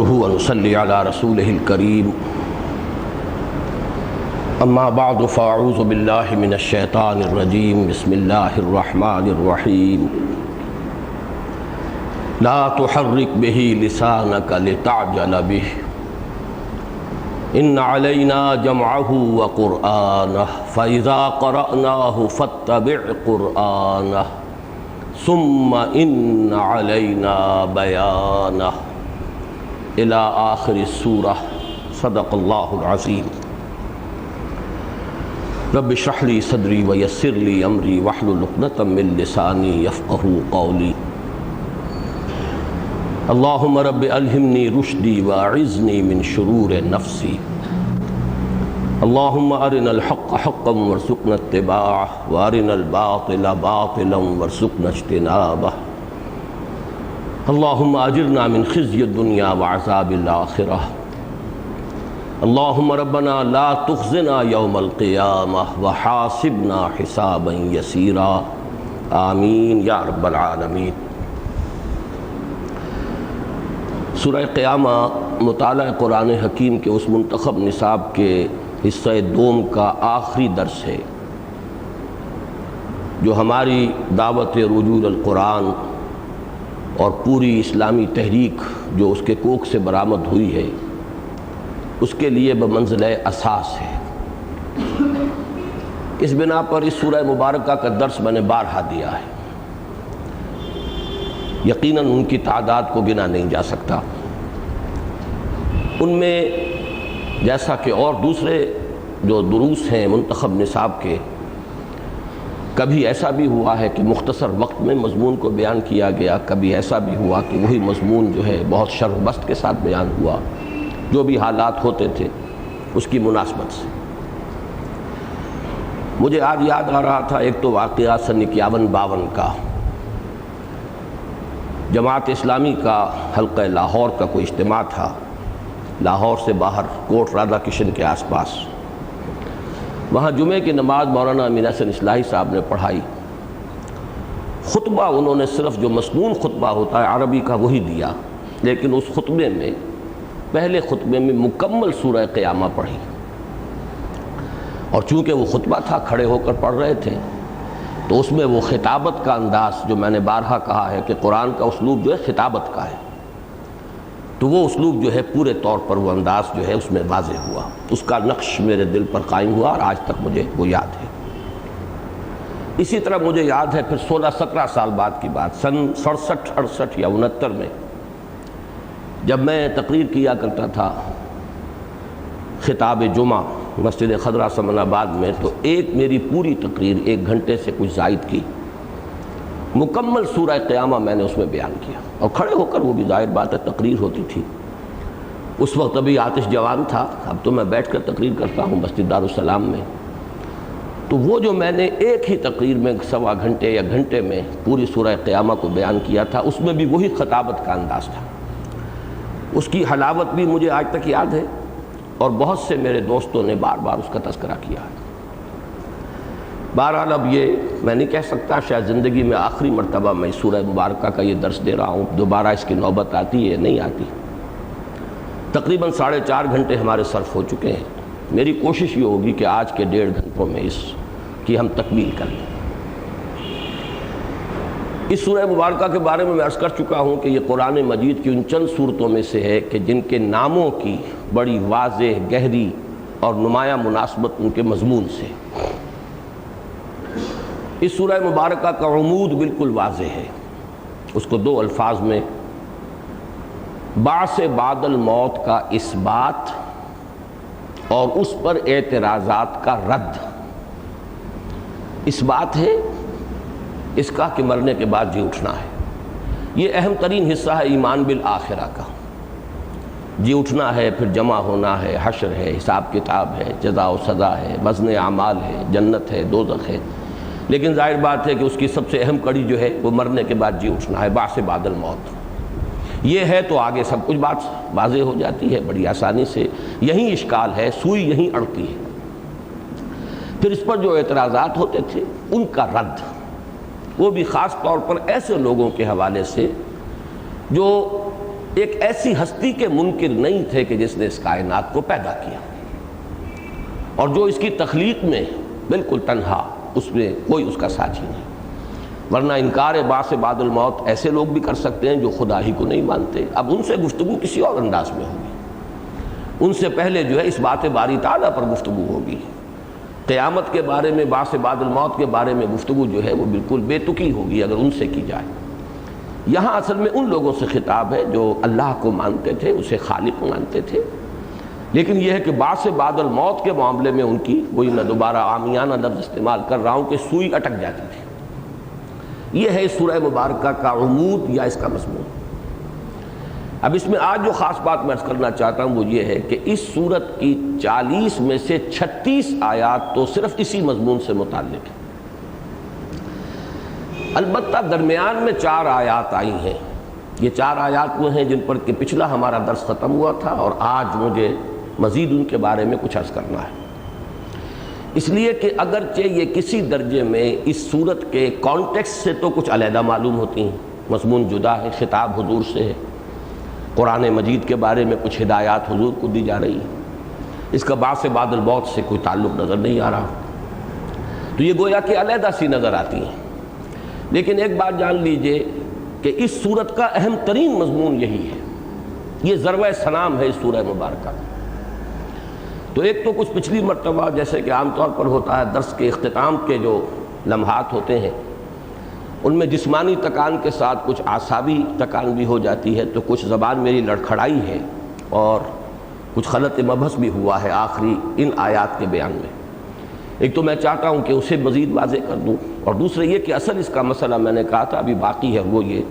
نحمده ونصلي على رسوله الكريم اما بعد فاعوذ بالله من الشيطان الرجيم بسم الله الرحمن الرحيم لا تحرك به لسانك لتعجل به ان علينا جمعه وقرآنه فإذا قرأناه فاتبع قرآنه ثم ان علينا بيانه الى آخر السورة صدق اللہ العظیم رب اشرح لی صدری ویسر لی امری واحلل عقدۃ من لسانی یفقهوا قولی اللہم رب الہمنی رشدی واعذنی من شرور نفسی اللہم ارنا الحق حقا وارزقنا اتباعه وارنا الباطل باطلا وارزقنا اجتنابه اللہم اجرنا من خزی الدنیا وعذاب الآخرہ اللہم ربنا لا تخزنا یوم القیامہ وحاسبنا حسابا یسیرا آمین یا رب العالمین۔ سورہ قیامہ مطالعہ قرآن حکیم کے اس منتخب نصاب کے حصہ دوم کا آخری درس ہے جو ہماری دعوت رجوع القرآن اور پوری اسلامی تحریک جو اس کے کوکھ سے برآمد ہوئی ہے اس کے لیے بمنزلہ اساس ہے۔ اس بنا پر اس سورہ مبارکہ کا درس میں نے بارہا دیا ہے، یقیناً ان کی تعداد کو گنا نہیں جا سکتا۔ ان میں جیسا کہ اور دوسرے جو دروس ہیں منتخب نصاب کے، کبھی ایسا بھی ہوا ہے کہ مختصر وقت میں مضمون کو بیان کیا گیا، کبھی ایسا بھی ہوا کہ وہی مضمون جو ہے بہت شرح و بسط کے ساتھ بیان ہوا، جو بھی حالات ہوتے تھے اس کی مناسبت سے۔ مجھے آج یاد آ رہا تھا ایک تو واقعہ سن 51-52 کا، جماعت اسلامی کا حلقہ لاہور کا کوئی اجتماع تھا، لاہور سے باہر کوٹ رادھا کشن کے آس پاس۔ وہاں جمعے کی نماز مولانا امین حسن اصلاحی صاحب نے پڑھائی۔ خطبہ انہوں نے صرف جو مسنون خطبہ ہوتا ہے عربی کا وہی دیا، لیکن اس خطبے میں پہلے خطبے میں مکمل سورہ قیامہ پڑھی، اور چونکہ وہ خطبہ تھا کھڑے ہو کر پڑھ رہے تھے تو اس میں وہ خطابت کا انداز جو میں نے بارہا کہا ہے کہ قرآن کا اسلوب جو ہے خطابت کا ہے، تو وہ اسلوب جو ہے پورے طور پر وہ انداز جو ہے اس میں واضح ہوا، اس کا نقش میرے دل پر قائم ہوا اور آج تک مجھے وہ یاد ہے۔ اسی طرح مجھے یاد ہے پھر 16-17 سال بعد کی بات، سن 67-68 یا 69 میں جب میں تقریر کیا کرتا تھا خطاب جمعہ مسجد خضرہ سمن آباد میں، تو ایک میری پوری تقریر 1 گھنٹے سے کچھ زائد کی مکمل سورہ قیامہ میں نے اس میں بیان کیا، اور کھڑے ہو کر، وہ بھی ظاہر بات ہے تقریر ہوتی تھی، اس وقت ابھی آتش جوان تھا، اب تو میں بیٹھ کر تقریر کرتا ہوں مسجد دارالسلام میں۔ تو وہ جو میں نے ایک ہی تقریر میں 1.25 گھنٹے یا گھنٹے میں پوری سورہ قیامہ کو بیان کیا تھا، اس میں بھی وہی خطابت کا انداز تھا۔ اس کی حلاوت بھی مجھے آج تک یاد ہے، اور بہت سے میرے دوستوں نے بار بار اس کا تذکرہ کیا ہے۔ بہرحال اب یہ میں نہیں کہہ سکتا، شاید زندگی میں آخری مرتبہ میں سورہ مبارکہ کا یہ درس دے رہا ہوں، دوبارہ اس کی نوبت آتی ہے نہیں آتی۔ تقریباً 4.5 گھنٹے ہمارے صرف ہو چکے ہیں، میری کوشش یہ ہوگی کہ آج کے 1.5 گھنٹوں میں اس کی ہم تکمیل کر لیں۔ اس سورہ مبارکہ کے بارے میں عرض کر چکا ہوں کہ یہ قرآن مجید کی ان چند صورتوں میں سے ہے کہ جن کے ناموں کی بڑی واضح، گہری اور نمایاں مناسبت ان کے مضمون سے۔ اس سورہ مبارکہ کا عمود بالکل واضح ہے، اس کو 2 الفاظ میں بعث بعد الموت کا اثبات اور اس پر اعتراضات کا رد۔ اثبات ہے اس کا کہ مرنے کے بعد جی اٹھنا ہے، یہ اہم ترین حصہ ہے ایمان بالآخرہ کا۔ جی اٹھنا ہے، پھر جمع ہونا ہے، حشر ہے، حساب کتاب ہے، جزا و سزا ہے، وزن اعمال ہے، جنت ہے، دوزخ ہے، لیکن ظاہر بات ہے کہ اس کی سب سے اہم کڑی جو ہے وہ مرنے کے بعد جی اٹھنا ہے، بعث بعد الموت۔ یہ ہے تو آگے سب کچھ بات واضح ہو جاتی ہے بڑی آسانی سے، یہی اشکال ہے، سوئی یہیں اڑتی ہے۔ پھر اس پر جو اعتراضات ہوتے تھے ان کا رد، وہ بھی خاص طور پر ایسے لوگوں کے حوالے سے جو ایک ایسی ہستی کے منکر نہیں تھے کہ جس نے اس کائنات کو پیدا کیا، اور جو اس کی تخلیق میں بالکل تنہا، اس میں کوئی اس کا ساتھی نہیں۔ ورنہ انکار بعث بعد الموت ایسے لوگ بھی کر سکتے ہیں جو خدا ہی کو نہیں مانتے۔ اب ان سے گفتگو کسی اور انداز میں ہوگی، ان سے پہلے جو ہے اس بات باری تعالیٰ پر گفتگو ہوگی۔ قیامت کے بارے میں، بعث بعد الموت کے بارے میں گفتگو جو ہے وہ بالکل بے تکی ہوگی اگر ان سے کی جائے۔ یہاں اصل میں ان لوگوں سے خطاب ہے جو اللہ کو مانتے تھے، اسے خالق مانتے تھے، لیکن یہ ہے کہ بعث بعد الموت کے معاملے میں ان کی، وہی میں دوبارہ عامیانہ لفظ استعمال کر رہا ہوں، کہ سوئی اٹک جاتی تھی۔ یہ ہے اس سورہ مبارکہ کا عمود یا اس کا مضمون۔ اب اس میں آج جو خاص بات میں عرض کرنا چاہتا ہوں وہ یہ ہے کہ اس سورت کی 40 میں سے 36 آیات تو صرف اسی مضمون سے متعلق ہیں۔ البتہ درمیان میں 4 آیات آئی ہیں۔ یہ 4 آیات وہ ہیں جن پر کہ پچھلا ہمارا درس ختم ہوا تھا، اور آج مجھے مزید ان کے بارے میں کچھ عرض کرنا ہے، اس لیے کہ اگرچہ یہ کسی درجے میں اس صورت کے کانٹیکسٹ سے تو کچھ علیحدہ معلوم ہوتی ہیں، مضمون جدا ہے، خطاب حضور سے ہے، قرآن مجید کے بارے میں کچھ ہدایات حضور کو دی جا رہی ہیں، اس کا بعث بعد الموت سے کوئی تعلق نظر نہیں آ رہا، تو یہ گویا کہ علیحدہ سی نظر آتی ہیں۔ لیکن ایک بات جان لیجئے کہ اس سورت کا اہم ترین مضمون یہی ہے، یہ ضربہ سلام ہے اس سورہ مبارکہ۔ تو ایک تو کچھ پچھلی مرتبہ جیسے کہ عام طور پر ہوتا ہے درس کے اختتام کے جو لمحات ہوتے ہیں ان میں جسمانی تکان کے ساتھ کچھ اعصابی تکان بھی ہو جاتی ہے، تو کچھ زبان میری لڑکھڑائی ہے اور کچھ خلط مبحث بھی ہوا ہے آخری ان آیات کے بیان میں۔ ایک تو میں چاہتا ہوں کہ اسے مزید واضح کر دوں، اور دوسرے یہ کہ اصل اس کا مسئلہ میں نے کہا تھا ابھی باقی ہے، وہ یہ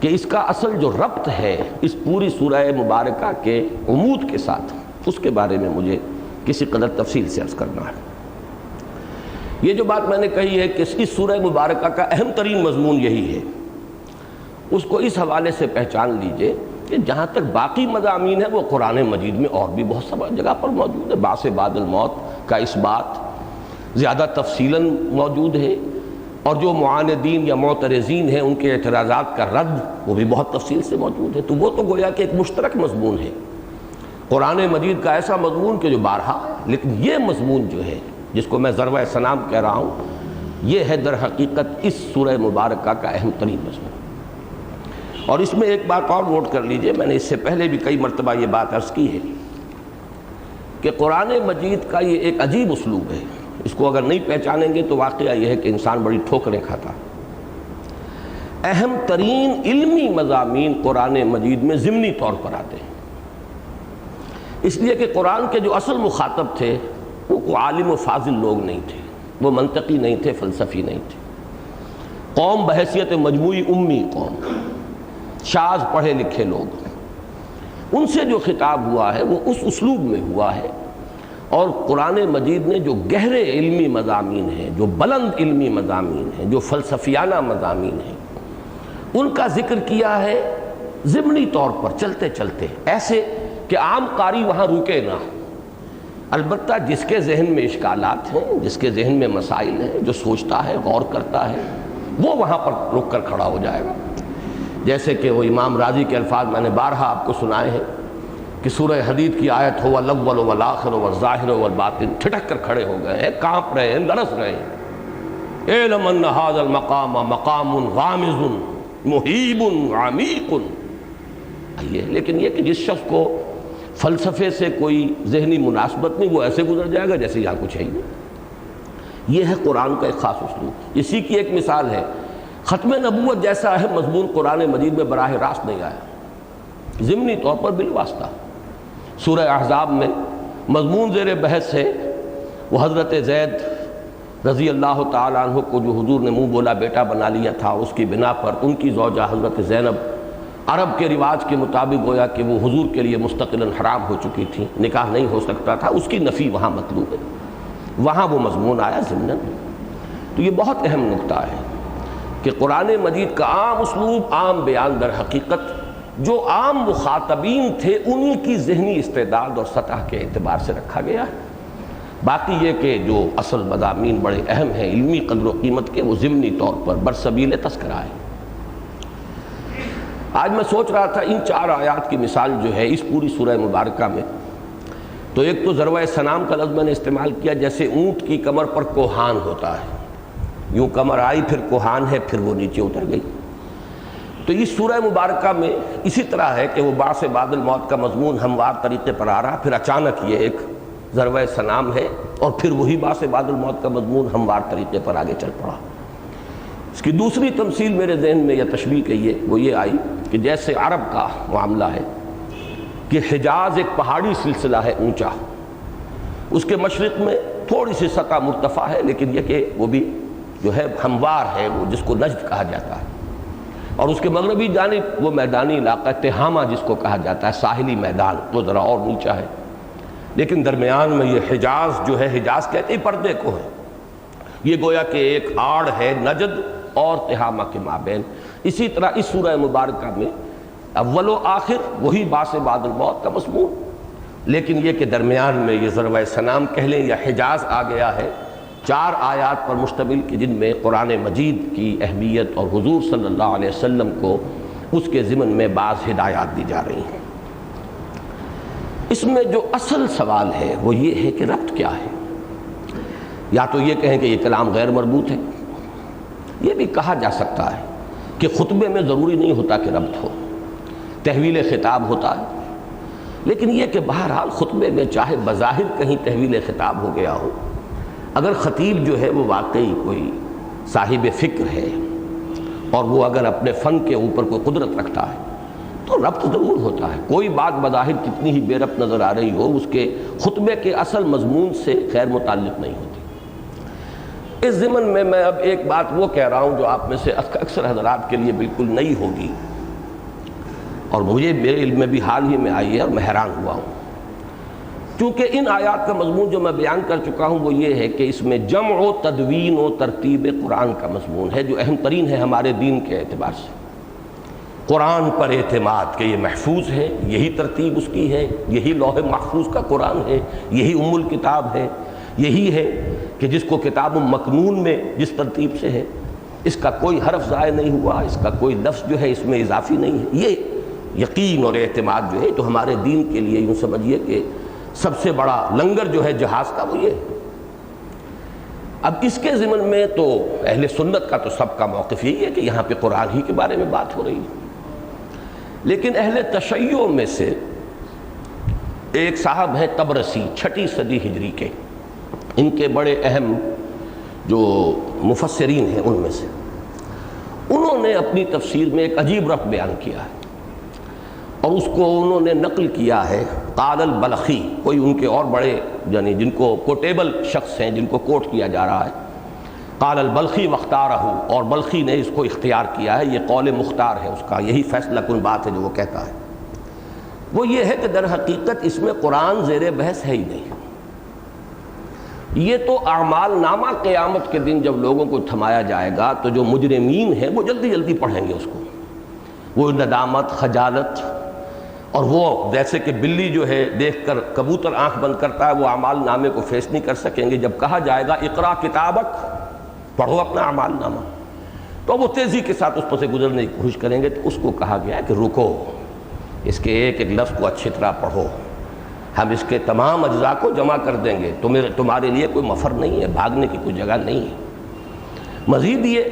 کہ اس کا اصل جو ربط ہے اس پوری سورہ مبارکہ کے عمود کے ساتھ، اس کے بارے میں مجھے کسی قدر تفصیل سے عرض کرنا ہے۔ یہ جو بات میں نے کہی ہے کہ اس سورہ مبارکہ کا اہم ترین مضمون یہی ہے، اس کو اس حوالے سے پہچان لیجئے کہ جہاں تک باقی مضامین ہیں وہ قرآن مجید میں اور بھی بہت سب جگہ پر موجود ہے۔ بعث بعد الموت کا اس بات زیادہ تفصیلاً موجود ہے، اور جو معاندین یا معترضین ہیں ان کے اعتراضات کا رد وہ بھی بہت تفصیل سے موجود ہے، تو وہ تو گویا کہ ایک مشترک مضمون ہے قرآن مجید کا، ایسا مضمون کہ جو بارہا ہے۔ لیکن یہ مضمون جو ہے جس کو میں ضربہ سلام کہہ رہا ہوں، یہ ہے در حقیقت اس سورہ مبارکہ کا اہم ترین مضمون۔ اور اس میں ایک بات اور نوٹ کر لیجئے، میں نے اس سے پہلے بھی کئی مرتبہ یہ بات عرض کی ہے کہ قرآن مجید کا یہ ایک عجیب اسلوب ہے، اس کو اگر نہیں پہچانیں گے تو واقعہ یہ ہے کہ انسان بڑی ٹھوکریں کھاتا۔ اہم ترین علمی مضامین قرآن مجید میں ضمنی طور پر آتے ہیں، اس لیے کہ قرآن کے جو اصل مخاطب تھے وہ عالم و فاضل لوگ نہیں تھے، وہ منطقی نہیں تھے، فلسفی نہیں تھے، قوم بحیثیت مجموعی امی قوم، شاذ پڑھے لکھے لوگ، ان سے جو خطاب ہوا ہے وہ اس اسلوب میں ہوا ہے۔ اور قرآن مجید نے جو گہرے علمی مضامین ہیں، جو بلند علمی مضامین ہیں، جو فلسفیانہ مضامین ہیں، ان کا ذکر کیا ہے ضمنی طور پر، چلتے چلتے، ایسے کہ عام قاری وہاں رکے نہ۔ البتہ جس کے ذہن میں اشکالات ہیں، جس کے ذہن میں مسائل ہیں، جو سوچتا ہے، غور کرتا ہے، وہ وہاں پر رک کر کھڑا ہو جائے گا۔ جیسے کہ وہ امام راضی کے الفاظ میں نے بارہا آپ کو سنائے ہیں کہ سورہ حدید کی آیت ہو الاول والآخر والظاہر والباطن، ٹھٹک کر کھڑے ہو گئے ہیں، کانپ رہے ہیں، لرز رہے ہیں۔ اعلم ان ھذا المقام مقام غامض محیب عمیق۔ لیکن یہ کہ جس شخص کو فلسفے سے کوئی ذہنی مناسبت نہیں، وہ ایسے گزر جائے گا جیسے یہاں کچھ ہے ہی نہیں۔ یہ ہے قرآن کا ایک خاص اسلوب۔ اسی کی ایک مثال ہے، ختم نبوت جیسا اہم مضمون قرآن مجید میں براہ راست نہیں آیا، ضمنی طور پر بالواسطہ۔ سورہ احزاب میں مضمون زیر بحث ہے، وہ حضرت زید رضی اللہ تعالیٰ عنہ کو جو حضور نے منہ بولا بیٹا بنا لیا تھا، اس کی بنا پر ان کی زوجہ حضرت زینب عرب کے رواج کے مطابق گویا کہ وہ حضور کے لیے مستقلاً حرام ہو چکی تھی، نکاح نہیں ہو سکتا تھا، اس کی نفی وہاں مطلوب ہے، وہاں وہ مضمون آیا ضمناً۔ تو یہ بہت اہم نکتہ ہے کہ قرآن مجید کا عام اسلوب، عام بیان در حقیقت جو عام مخاطبین تھے انہی کی ذہنی استعداد اور سطح کے اعتبار سے رکھا گیا ہے۔ باقی یہ کہ جو اصل مضامین بڑے اہم ہیں علمی قدر و قیمت کے، وہ ضمنی طور پر برسبیل تذکرہ ہے۔ آج میں سوچ رہا تھا ان 4 آیات کی مثال جو ہے اس پوری سورہ مبارکہ میں، تو ایک تو ضربہ سنام کا لفظ میں نے استعمال کیا، جیسے اونٹ کی کمر پر کوہان ہوتا ہے، یوں کمر آئی پھر کوہان ہے پھر وہ نیچے اتر گئی۔ تو اس سورہ مبارکہ میں اسی طرح ہے کہ وہ بعث بعد الموت کا مضمون ہموار طریقے پر آ رہا، پھر اچانک یہ ایک ضربہ سنام ہے، اور پھر وہی بعث بعد الموت کا مضمون ہموار طریقے پر آگے چل پڑا۔ اس کی دوسری تمثیل میرے ذہن میں یا تشبیہ کہیے وہ یہ آئی کہ جیسے عرب کا معاملہ ہے کہ حجاز ایک پہاڑی سلسلہ ہے اونچا، اس کے مشرق میں تھوڑی سی سطح مرتفع ہے، لیکن یہ کہ وہ بھی جو ہے ہموار ہے، وہ جس کو نجد کہا جاتا ہے، اور اس کے مغربی جانب وہ میدانی علاقہ تہامہ جس کو کہا جاتا ہے، ساحلی میدان، وہ ذرا اور نیچا ہے، لیکن درمیان میں یہ حجاز جو ہے، حجاز کہتے ہیں پردے کو ہے، یہ گویا کہ ایک آڑ ہے نجد اور تہامہ کے مابین۔ اسی طرح اس سورہ مبارکہ میں اول و آخر وہی بعث بعد الموت کا مضمون، لیکن یہ کہ درمیان میں یہ ضربہ سنام کہہ لیں یا حجاز آ گیا ہے، 4 آیات پر مشتمل کہ جن میں قرآن مجید کی اہمیت اور حضور صلی اللہ علیہ وسلم کو اس کے ضمن میں بعض ہدایات دی جا رہی ہیں۔ اس میں جو اصل سوال ہے وہ یہ ہے کہ ربط کیا ہے؟ یا تو یہ کہیں کہ یہ کلام غیر مربوط ہے، یہ بھی کہا جا سکتا ہے کہ خطبے میں ضروری نہیں ہوتا کہ ربط ہو، تحویل خطاب ہوتا ہے، لیکن یہ کہ بہرحال خطبے میں چاہے بظاہر کہیں تحویل خطاب ہو گیا ہو، اگر خطیب جو ہے وہ واقعی کوئی صاحب فکر ہے اور وہ اگر اپنے فن کے اوپر کوئی قدرت رکھتا ہے تو ربط ضرور ہوتا ہے۔ کوئی بات بظاہر کتنی ہی بے ربط نظر آ رہی ہو، اس کے خطبے کے اصل مضمون سے غیر متعلق نہیں ہوتی۔ اس ضمن میں اب ایک بات وہ کہہ رہا ہوں جو آپ میں سے اکثر حضرات کے لیے بالکل نئی ہوگی، اور مجھے میرے علم میں بھی حال ہی میں آئی ہے اور میں حیران ہوا ہوں، کیونکہ ان آیات کا مضمون جو میں بیان کر چکا ہوں وہ یہ ہے کہ اس میں جمع و تدوین و ترتیب قرآن کا مضمون ہے، جو اہم ترین ہے ہمارے دین کے اعتبار سے۔ قرآن پر اعتماد کہ یہ محفوظ ہے، یہی ترتیب اس کی ہے، یہی لوح محفوظ کا قرآن ہے، یہی ام الکتاب ہے، یہی ہے کہ جس کو کتاب مکنون میں جس ترتیب سے ہے، اس کا کوئی حرف ضائع نہیں ہوا، اس کا کوئی لفظ جو ہے اس میں اضافی نہیں ہے۔ یہ یقین اور اعتماد جو ہے تو ہمارے دین کے لیے یوں سمجھیے کہ سب سے بڑا لنگر جو ہے جہاز کا وہ یہ ہے۔ اب اس کے ضمن میں تو اہل سنت کا تو سب کا موقف یہی ہے کہ یہاں پہ قرآن ہی کے بارے میں بات ہو رہی ہے، لیکن اہل تشیع میں سے ایک صاحب ہیں طبرسی، 6 صدی ہجری کے، ان کے بڑے اہم جو مفسرین ہیں ان میں سے، انہوں نے اپنی تفسیر میں ایک عجیب ربط بیان کیا ہے، اور اس کو انہوں نے نقل کیا ہے قال البلخی، کوئی ان کے اور بڑے یعنی جن کو کوٹیبل شخص ہیں، جن کو کوٹ کیا جا رہا ہے، قال البلخی واختارہ، اور بلخی نے اس کو اختیار کیا ہے، یہ قول مختار ہے اس کا، یہی فیصلہ کن بات ہے جو وہ کہتا ہے۔ وہ یہ ہے کہ در حقیقت اس میں قرآن زیر بحث ہے ہی نہیں، یہ تو اعمال نامہ قیامت کے دن جب لوگوں کو تھمایا جائے گا تو جو مجرمین ہیں وہ جلدی جلدی پڑھیں گے اس کو، وہ ندامت، خجالت، اور وہ جیسے کہ بلی جو ہے دیکھ کر کبوتر آنکھ بند کرتا ہے، وہ اعمال نامے کو فیس نہیں کر سکیں گے۔ جب کہا جائے گا اقرا کتابک، پڑھو اپنا اعمال نامہ، تو وہ تیزی کے ساتھ اس پر سے گزرنے کی کوشش کریں گے۔ تو اس کو کہا گیا ہے کہ رکو، اس کے ایک ایک لفظ کو اچھی طرح پڑھو، ہم اس کے تمام اجزاء کو جمع کر دیں گے، تمہارے لیے کوئی مفر نہیں ہے، بھاگنے کی کوئی جگہ نہیں ہے۔ مزید یہ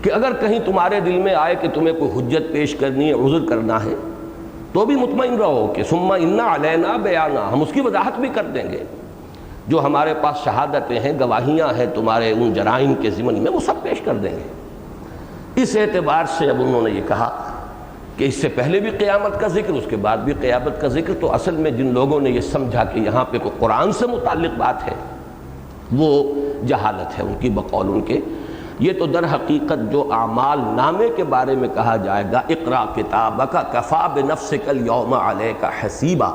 کہ اگر کہیں تمہارے دل میں آئے کہ تمہیں کوئی حجت پیش کرنی ہے، عذر کرنا ہے، تو بھی مطمئن رہو کہ ثم ان علینا بیانا، ہم اس کی وضاحت بھی کر دیں گے، جو ہمارے پاس شہادتیں ہیں، گواہیاں ہیں تمہارے ان جرائم کے ضمن میں، وہ سب پیش کر دیں گے۔ اس اعتبار سے اب انہوں نے یہ کہا کہ اس سے پہلے بھی قیامت کا ذکر، اس کے بعد بھی قیامت کا ذکر، تو اصل میں جن لوگوں نے یہ سمجھا کہ یہاں پہ کوئی قرآن سے متعلق بات ہے وہ جہالت ہے ان کی، بقول ان کے۔ یہ تو در حقیقت جو اعمال نامے کے بارے میں کہا جائے گا اقرا کتابک کفی بنفسک اليوم علیک حسیبا،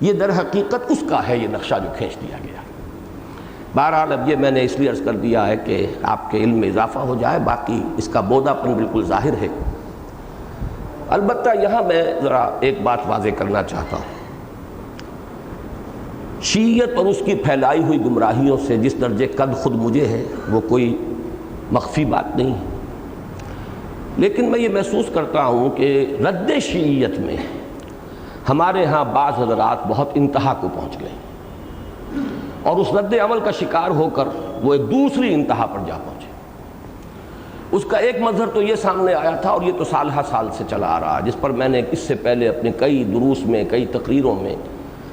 یہ در حقیقت اس کا ہے یہ نقشہ جو کھینچ دیا گیا۔ بہرحال اب یہ میں نے اس لیے عرض کر دیا ہے کہ آپ کے علم میں اضافہ ہو جائے، باقی اس کا بوداپن بالکل ظاہر ہے۔ البتہ یہاں میں ذرا ایک بات واضح کرنا چاہتا ہوں، شیعت اور اس کی پھیلائی ہوئی گمراہیوں سے جس درجے قد خود مجھے ہے وہ کوئی مخفی بات نہیں ہے۔ لیکن میں یہ محسوس کرتا ہوں کہ رد شیعیت میں ہمارے ہاں بعض حضرات بہت انتہا کو پہنچ گئے اور اس رد عمل کا شکار ہو کر وہ ایک دوسری انتہا پر جا پہنچے۔ اس کا ایک مظہر تو یہ سامنے آیا تھا، اور یہ تو سال ہر سال سے چلا آ رہا، جس پر میں نے اس سے پہلے اپنے کئی دروس میں، کئی تقریروں میں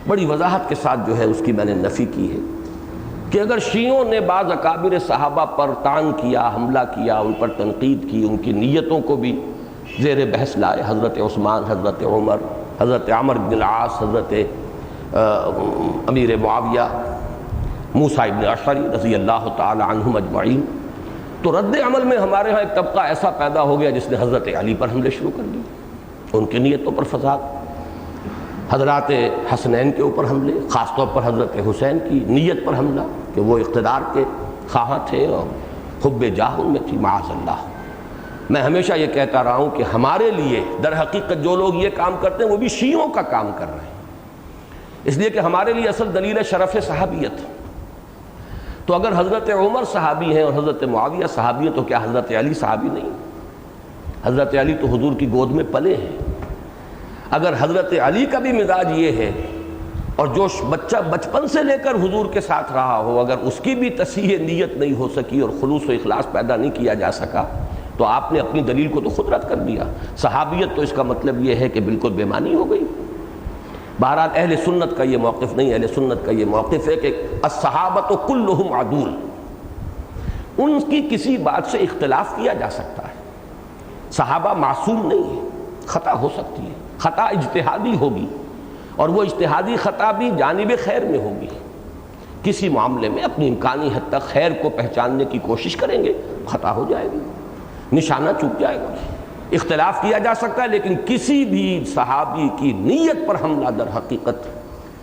بڑی وضاحت کے ساتھ جو ہے اس کی میں نے نفی کی ہے، کہ اگر شیعوں نے بعض اکابر صحابہ پر طعن کیا، حملہ کیا، ان پر تنقید کی، ان کی نیتوں کو بھی زیر بحث لائے، حضرت عثمان، حضرت عمر، حضرت عمر بن العاص، حضرت امیر معاویہ، موسیٰ ابن اشعری رضی اللہ تعالی عنہم اجمعین، تو رد عمل میں ہمارے ہاں ایک طبقہ ایسا پیدا ہو گیا جس نے حضرت علی پر حملے شروع کر دیے، ان کی نیتوں پر فساد، حضرات حسنین کے اوپر حملے، خاص طور پر حضرت حسین کی نیت پر حملہ کہ وہ اقتدار کے خواہاں تھے اور حب جاہ ان میں تھی، معاذ اللہ۔ میں ہمیشہ یہ کہتا رہا ہوں کہ ہمارے لیے در حقیقت جو لوگ یہ کام کرتے ہیں وہ بھی شیعوں کا کام کر رہے ہیں، اس لیے کہ ہمارے لیے اصل دلیل شرف صحابیت۔ تو اگر حضرت عمر صحابی ہیں اور حضرت معاویہ صحابی ہیں تو کیا حضرت علی صحابی نہیں؟ حضرت علی تو حضور کی گود میں پلے ہیں۔ اگر حضرت علی کا بھی مزاج یہ ہے اور جو بچہ بچپن سے لے کر حضور کے ساتھ رہا ہو، اگر اس کی بھی تصحیح نیت نہیں ہو سکی اور خلوص و اخلاص پیدا نہیں کیا جا سکا تو آپ نے اپنی دلیل کو تو خود رد کر دیا۔ صحابیت تو اس کا مطلب یہ ہے کہ بالکل بے معنی ہو گئی۔ بہرحال اہل سنت کا یہ موقف نہیں، اہل سنت کا یہ موقف ہے کہ الصحابۃ کلہم عدول، ان کی کسی بات سے اختلاف کیا جا سکتا ہے، صحابہ معصوم نہیں ہے، خطا ہو سکتی ہے، خطا اجتہادی ہوگی اور وہ اجتہادی خطا بھی جانب خیر میں ہوگی، کسی معاملے میں اپنی امکانی حد تک خیر کو پہچاننے کی کوشش کریں گے، خطا ہو جائے گی، نشانہ چوک جائے گا، اختلاف کیا جا سکتا ہے، لیکن کسی بھی صحابی کی نیت پر حملہ در حقیقت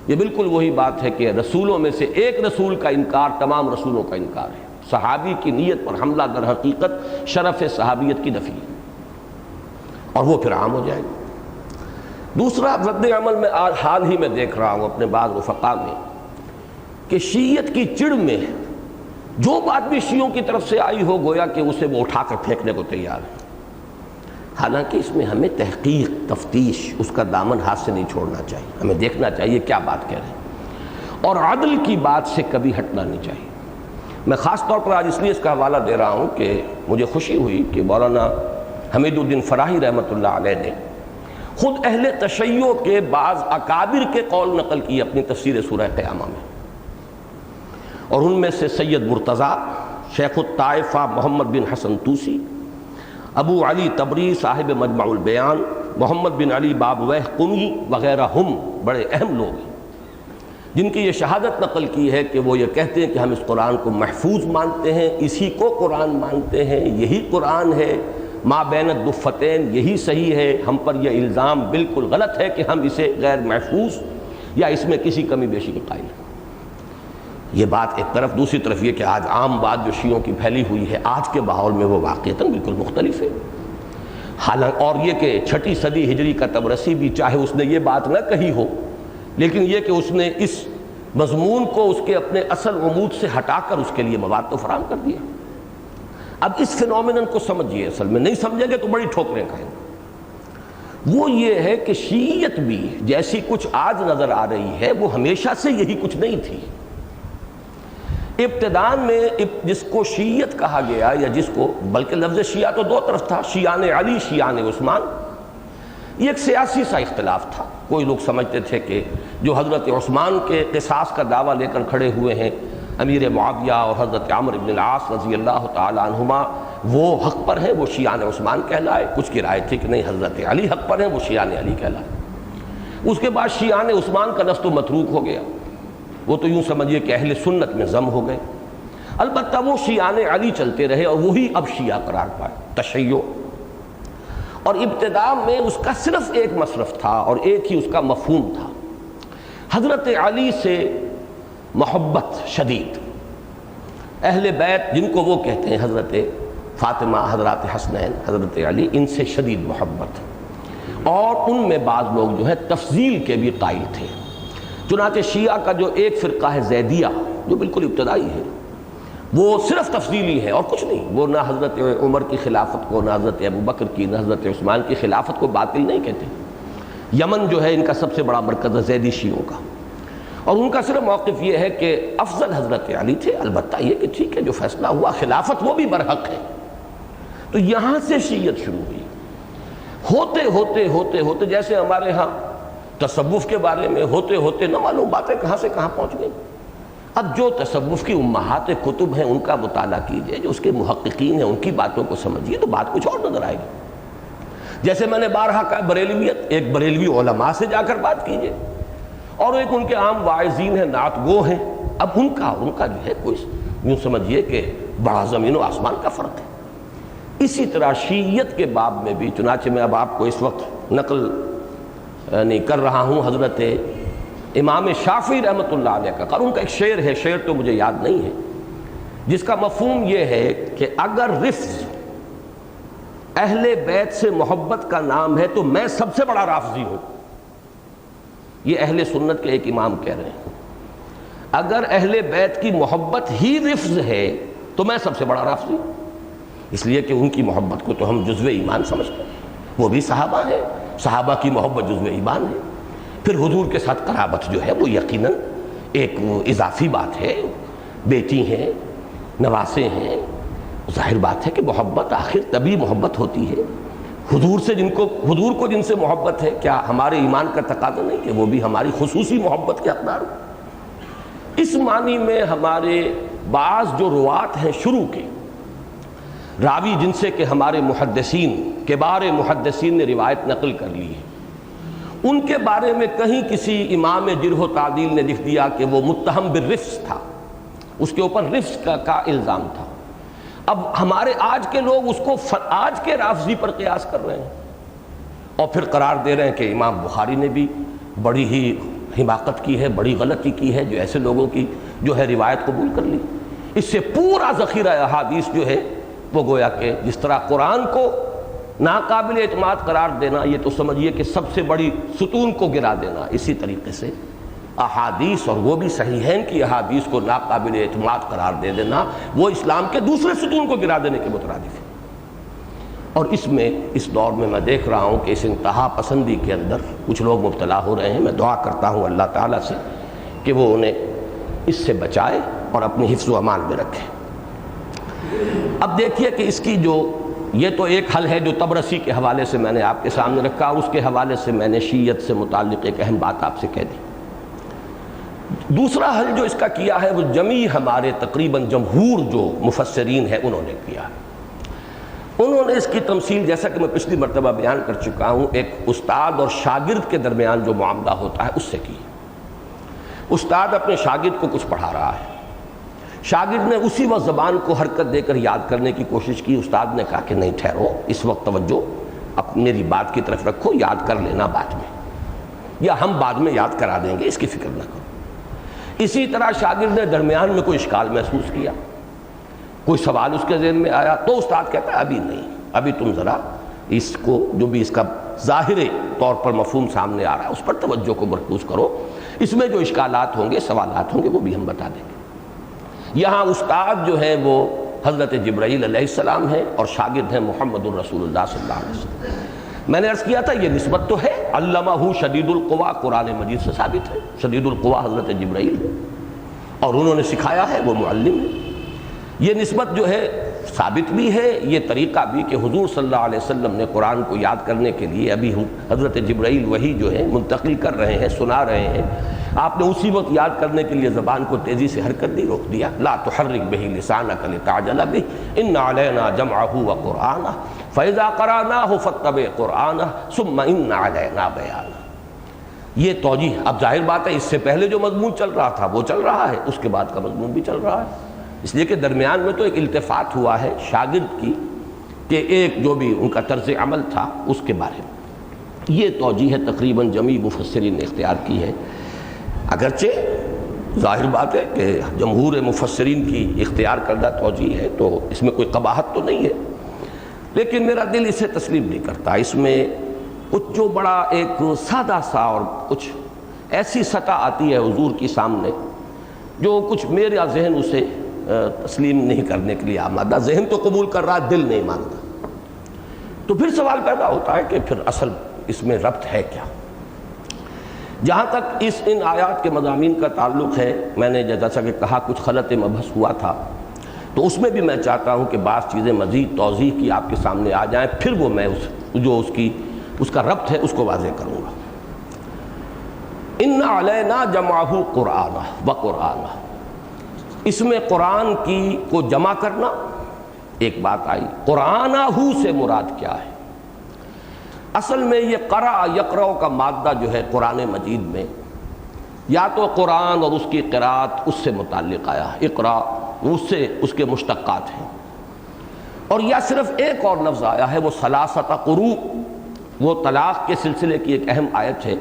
یہ بالکل وہی بات ہے کہ رسولوں میں سے ایک رسول کا انکار تمام رسولوں کا انکار ہے۔ صحابی کی نیت پر حملہ در حقیقت شرف صحابیت کی نفی ہے، اور وہ پھر عام ہو جائے گا۔ دوسرا رد عمل میں آج حال ہی میں دیکھ رہا ہوں اپنے بعض رفقا میں کہ شیعیت کی چڑ میں جو بات بھی شیعوں کی طرف سے آئی ہو گویا کہ اسے وہ اٹھا کر پھینکنے کو تیار ہے، حالانکہ اس میں ہمیں تحقیق، تفتیش، اس کا دامن ہاتھ سے نہیں چھوڑنا چاہیے، ہمیں دیکھنا چاہیے کیا بات کہہ رہے ہیں، اور عدل کی بات سے کبھی ہٹنا نہیں چاہیے۔ میں خاص طور پر آج اس لیے اس کا حوالہ دے رہا ہوں کہ مجھے خوشی ہوئی کہ مولانا حمید الدین فراہی رحمۃ اللہ علیہ نے خود اہل تشیع کے بعض اکابر کے قول نقل کی اپنی تفسیر سورہ قیامہ میں، اور ان میں سے سید مرتضیٰ، شیخ الطائفہ محمد بن حسن طوسی، ابو علی تبری صاحب مجمع البیان، محمد بن علی بابویہ قمی وغیرہ ہم بڑے اہم لوگ ہیں جن کی یہ شہادت نقل کی ہے کہ وہ یہ کہتے ہیں کہ ہم اس قرآن کو محفوظ مانتے ہیں، اسی کو قرآن مانتے ہیں، یہی قرآن ہے، ما بین الدفتین یہی صحیح ہے، ہم پر یہ الزام بالکل غلط ہے کہ ہم اسے غیر محفوظ یا اس میں کسی کمی بیشی کے قائل ہیں۔ یہ بات ایک طرف، دوسری طرف یہ کہ آج عام بات جو شیعوں کی پھیلی ہوئی ہے آج کے ماحول میں وہ واقعتاً بالکل مختلف ہے، حالانکہ اور یہ کہ چھٹی صدی ہجری کا تبرسی بھی چاہے اس نے یہ بات نہ کہی ہو، لیکن یہ کہ اس نے اس مضمون کو اس کے اپنے اصل عمود سے ہٹا کر اس کے لیے مواد تو فراہم کر دیا۔ اب اس فینومینن کو سمجھیے، اصل میں نہیں سمجھیں گے تو بڑی ٹھوکریں کھائیں گے۔ وہ یہ ہے کہ شیعیت بھی جیسی کچھ آج نظر آ رہی ہے وہ ہمیشہ سے یہی کچھ نہیں تھی۔ ابتداء میں جس کو شیعیت کہا گیا یا جس کو، بلکہ لفظ شیعہ تو دو طرف تھا، شیعان علی، شیعان عثمان، یہ ایک سیاسی سا اختلاف تھا۔ کوئی لوگ سمجھتے تھے کہ جو حضرت عثمان کے قصاص کا دعویٰ لے کر کھڑے ہوئے ہیں امیر معاویہ اور حضرت عمر بن العاص رضی اللہ تعالی عنہما، وہ حق پر ہیں، وہ شیعان عثمان کہلائے۔ کچھ کی رائے تھی کہ نہیں، حضرت علی حق پر ہیں، وہ شیعان علی کہلائے۔ اس کے بعد شیعان عثمان کا نسل متروک ہو گیا، وہ تو یوں سمجھیے کہ اہل سنت میں ضم ہو گئے۔ البتہ وہ شیعان علی چلتے رہے اور وہی اب شیعہ قرار پائے، تشیع۔ اور ابتداء میں اس کا صرف ایک مصرف تھا اور ایک ہی اس کا مفہوم تھا، حضرت علی سے محبت شدید، اہل بیت جن کو وہ کہتے ہیں حضرت فاطمہ، حضرات حسنین، حضرت علی، ان سے شدید محبت، اور ان میں بعض لوگ جو ہے تفضیل کے بھی قائل تھے۔ چنانچہ شیعہ کا جو ایک فرقہ ہے زیدیہ جو بالکل ابتدائی ہے، وہ صرف تفضیلی ہے اور کچھ نہیں. وہ نہ حضرت عمر کی خلافت کو، نہ حضرت ابوبکر کی، نہ حضرت عثمان کی خلافت کو باطل نہیں کہتے. یمن جو ہے ان کا سب سے بڑا مرکز ہے زیدی شیعوں کا، اور ان کا صرف موقف یہ ہے کہ افضل حضرت علی تھے، البتہ یہ کہ ٹھیک ہے جو فیصلہ ہوا خلافت وہ بھی برحق ہے. تو یہاں سے شیعت شروع ہوئی. ہوتے ہوتے ہوتے ہوتے جیسے ہمارے ہاں تصوف کے بارے میں ہوتے ہوتے نہ معلوم باتیں کہاں سے کہاں پہنچ گئی. اب جو تصوف کی امہات کتب ہیں ان کا مطالعہ کیجئے، جو اس کے محققین ہیں ان کی باتوں کو سمجھیے تو بات کچھ اور نظر آئے گی. جیسے میں نے بارہا کہا بریلویت، ایک بریلوی علماء سے جا کر بات کیجئے اور ایک ان کے عام واعظین ہیں، نعت گو ہیں. اب ان کا جو ہے کوئی یوں سمجھیے کہ بڑا زمین و آسمان کا فرق ہے. اسی طرح شیعیت کے باب میں بھی، چنانچہ میں اب آپ کو اس وقت نقل نہیں کر رہا ہوں حضرت امام شافعی رحمۃ اللہ علیہ کا، اور ان کا ایک شعر ہے، شعر تو مجھے یاد نہیں ہے، جس کا مفہوم یہ ہے کہ اگر رفض اہل بیت سے محبت کا نام ہے تو میں سب سے بڑا رافضی ہوں. یہ اہل سنت کے ایک امام کہہ رہے ہیں. اگر اہل بیت کی محبت ہی رفض ہے تو میں سب سے بڑا رافضی ہوں، اس لیے کہ ان کی محبت کو تو ہم جزو ایمان سمجھتے ہیں. وہ بھی صحابہ ہیں، صحابہ کی محبت جزو ایمان ہے. پھر حضور کے ساتھ قرابت جو ہے وہ یقیناً ایک اضافی بات ہے. بیٹی ہیں، نواسے ہیں، ظاہر بات ہے کہ محبت آخر تبھی محبت ہوتی ہے. حضور کو جن سے محبت ہے، کیا ہمارے ایمان کا تقاضا نہیں کہ وہ بھی ہماری خصوصی محبت کے حقدار ہو؟ اس معنی میں ہمارے بعض جو روات ہیں شروع کے راوی، جن سے کہ ہمارے محدثین، کبار محدثین نے روایت نقل کر لی ہے، ان کے بارے میں کہیں کسی امام جرح و تعدیل نے لکھ دیا کہ وہ متہم بالرفض تھا، اس کے اوپر رفض کا الزام تھا. اب ہمارے آج کے لوگ اس کو آج کے رافضی پر قیاس کر رہے ہیں اور پھر قرار دے رہے ہیں کہ امام بخاری نے بھی بڑی ہی حماقت کی ہے، بڑی غلطی کی ہے جو ایسے لوگوں کی جو ہے روایت قبول کر لی. اس سے پورا ذخیرہ احادیث جو ہے وہ گویا کہ جس طرح قرآن کو ناقابل اعتماد قرار دینا، یہ تو سمجھیے کہ سب سے بڑی ستون کو گرا دینا، اسی طریقے سے احادیث اور وہ بھی صحیحین کی احادیث کو ناقابل اعتماد قرار دے دینا وہ اسلام کے دوسرے ستون کو گرا دینے کے مترادف ہے. اور اس میں اس دور میں دیکھ رہا ہوں کہ اس انتہا پسندی کے اندر کچھ لوگ مبتلا ہو رہے ہیں. میں دعا کرتا ہوں اللہ تعالیٰ سے کہ وہ انہیں اس سے بچائے اور اپنی حفظ و امان میں رکھے. اب دیکھیے کہ اس کی یہ تو ایک حل ہے جو طبرسی کے حوالے سے میں نے آپ کے سامنے رکھا، اور اس کے حوالے سے میں نے شیعت سے متعلق ایک اہم بات آپ سے کہہ دی. دوسرا حل جو اس کا کیا ہے وہ جمیع ہمارے تقریباً جمہور جو مفسرین ہیں انہوں نے کیا ہے. انہوں نے اس کی تمثیل، جیسا کہ میں پچھلی مرتبہ بیان کر چکا ہوں، ایک استاد اور شاگرد کے درمیان جو معاملہ ہوتا ہے اس سے کی. استاد اپنے شاگرد کو کچھ پڑھا رہا ہے، شاگرد نے اسی وقت زبان کو حرکت دے کر یاد کرنے کی کوشش کی. استاد نے کہا کہ نہیں ٹھہرو، اس وقت توجہ میری بات کی طرف رکھو، یاد کر لینا بعد میں، یا ہم بعد میں یاد کرا دیں گے، اس کی فکر نہ کرو. اسی طرح شاگرد نے درمیان میں کوئی اشکال محسوس کیا، کوئی سوال اس کے ذہن میں آیا تو استاد کہتا ہے ابھی نہیں، ابھی تم ذرا اس کو جو بھی اس کا ظاہری طور پر مفہوم سامنے آ رہا ہے اس پر توجہ کو مرکوز کرو، اس میں جو اشکالات ہوں گے، سوالات ہوں گے، وہ بھی ہم بتا دیں گے. یہاں استاد جو ہے وہ حضرت جبرائیل علیہ السلام ہے اور شاگرد ہیں محمد الرسول اللہ صلی اللہ علیہ وسلم. میں نے عرض کیا تھا یہ نسبت تو ہے، علمہ شدید القوا قرآن مجید سے ثابت ہے، شدید القوا حضرت جبرائیل ہے اور انہوں نے سکھایا ہے، وہ معلم ہے. یہ نسبت جو ہے ثابت بھی ہے، یہ طریقہ بھی کہ حضور صلی اللہ علیہ وسلم نے قرآن کو یاد کرنے کے لیے ابھی حضرت جبرائیل وہی جو ہے منتقل کر رہے ہیں، سنا رہے ہیں، آپ نے اسی وقت یاد کرنے کے لیے زبان کو تیزی سے حرکت نہیں روک دیا. لا تحرک بہ لسانک لتعجل بہ ان علینا جمعہ وقرآنہ فاذا قرأناہ فاتبع قرآنہ ثم ان علینا بیانہ. یہ توجیہ، اب ظاہر بات ہے اس سے پہلے جو مضمون چل رہا تھا وہ چل رہا ہے، اس کے بعد کا مضمون بھی چل رہا ہے، اس لیے کہ درمیان میں تو ایک التفات ہوا ہے شاگرد کی کہ ایک جو بھی ان کا طرز عمل تھا اس کے بارے میں. یہ توجیہ تقریباً جمیع مفسرین نے اختیار کی ہے، اگرچہ ظاہر بات ہے کہ جمہور مفسرین کی اختیار کردہ توجیہ ہے تو اس میں کوئی قباحت تو نہیں ہے، لیکن میرا دل اسے تسلیم نہیں کرتا. اس میں کچھ جو بڑا ایک سادہ سا اور کچھ ایسی سطح آتی ہے حضور کی سامنے جو کچھ میرا ذہن اسے تسلیم نہیں کرنے کے لیے آمادہ، ذہن تو قبول کر رہا، دل نہیں مانتا۔ تو پھر سوال پیدا ہوتا ہے کہ پھر اصل اس میں ربط ہے کیا؟ جہاں تک ان آیات کے مضامین کا تعلق ہے، میں نے جیسا کہ کہا کچھ خلط مبحث ہوا تھا، تو اس میں بھی میں چاہتا ہوں کہ بعض چیزیں مزید توضیح کی آپ کے سامنے آ جائیں، پھر وہ میں اس کا ربط ہے اس کو واضح کروں گا۔ ان علینا جمعہ قرآن و قرآن، اس میں قرآن کو جمع کرنا ایک بات آئی۔ قرآنہ سے مراد کیا ہے؟ اصل میں یہ قرأ یقرأ کا مادہ جو ہے قرآن مجید میں، یا تو قرآن اور اس کی قرأت اس سے متعلق آیا، اقرا اس کے مشتقات ہیں، اور یا صرف ایک اور لفظ آیا ہے، وہ ثلاثۃ قروء، وہ طلاق کے سلسلے کی ایک اہم آیت ہے،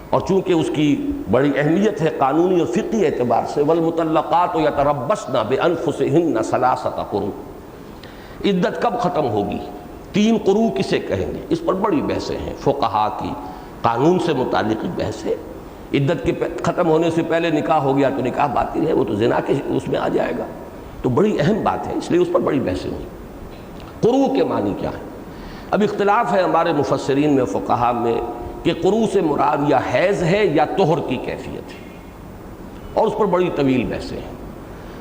اور چونکہ اس کی بڑی اہمیت ہے قانونی اور فقہی اعتبار سے، والمطلقات یتربصن بانفسہن ثلاثۃ قروء، عدت کب ختم ہوگی، 3 قروء کسے کہیں گے، اس پر بڑی بحثیں ہیں فقہا کی، قانون سے متعلق بحث ہے۔ عدت کے ختم ہونے سے پہلے نکاح ہو گیا تو نکاح باطل ہے، وہ تو زنا کے اس میں آ جائے گا، تو بڑی اہم بات ہے، اس لیے اس پر بڑی بحثیں ہوئی۔ قروء کے معنی کیا ہے؟ اب اختلاف ہے ہمارے مفسرین میں، فقہا میں، کہ قروء سے مراد یا حیض ہے یا طہر کی کیفیت ہے، اور اس پر بڑی طویل بحثیں ہیں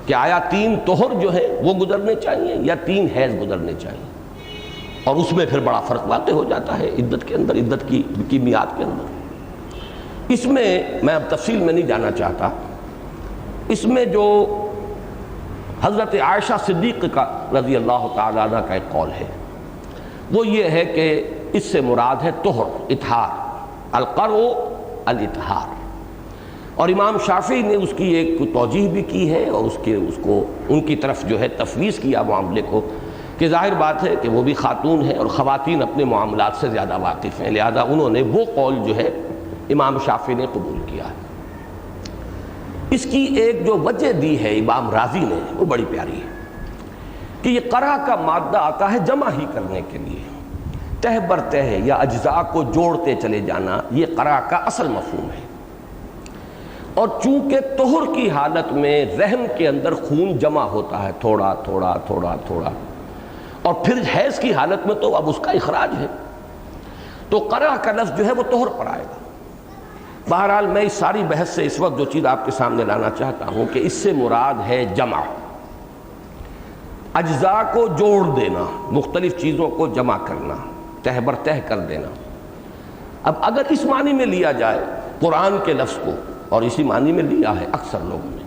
کہ آیا 3 طہر جو ہیں وہ گزرنے چاہیے یا 3 حیض گزرنے چاہیے، اور اس میں پھر بڑا فرق واقع ہو جاتا ہے عدت کے اندر، عدت کی میعاد کے اندر۔ اس میں میں اب تفصیل میں نہیں جانا چاہتا، اس میں جو حضرت عائشہ صدیق کا رضی اللہ تعالیٰ عنہ کا ایک قول ہے، وہ یہ ہے کہ اس سے مراد ہے طہر، اطہار، القرء الاطہار، اور امام شافعی نے اس کی ایک توجیہ بھی کی ہے، اور اس کو ان کی طرف جو ہے تفویض کیا معاملے کو، کہ ظاہر بات ہے کہ وہ بھی خاتون ہیں اور خواتین اپنے معاملات سے زیادہ واقف ہیں، لہذا انہوں نے وہ قول جو ہے امام شافعی نے قبول کیا ہے۔ اس کی ایک جو وجہ دی ہے امام رازی نے، وہ بڑی پیاری ہے، کہ یہ قرأ کا مادہ آتا ہے جمع ہی کرنے کے لیے، تہ بر تہ یا اجزاء کو جوڑتے چلے جانا، یہ قرأ کا اصل مفہوم ہے۔ اور چونکہ طہر کی حالت میں رحم کے اندر خون جمع ہوتا ہے تھوڑا تھوڑا تھوڑا تھوڑا، اور پھر حیض کی حالت میں تو اب اس کا اخراج ہے، تو قرأ کا لفظ جو ہے وہ طہر پر آئے گا۔ بہرحال میں اس ساری بحث سے اس وقت جو چیز آپ کے سامنے لانا چاہتا ہوں کہ اس سے مراد ہے جمع، اجزاء کو جوڑ دینا، مختلف چیزوں کو جمع کرنا، تہ بر تہ کر دینا۔ اب اگر اس معنی میں لیا جائے قرآن کے لفظ کو، اور اسی معنی میں لیا ہے اکثر لوگوں نے،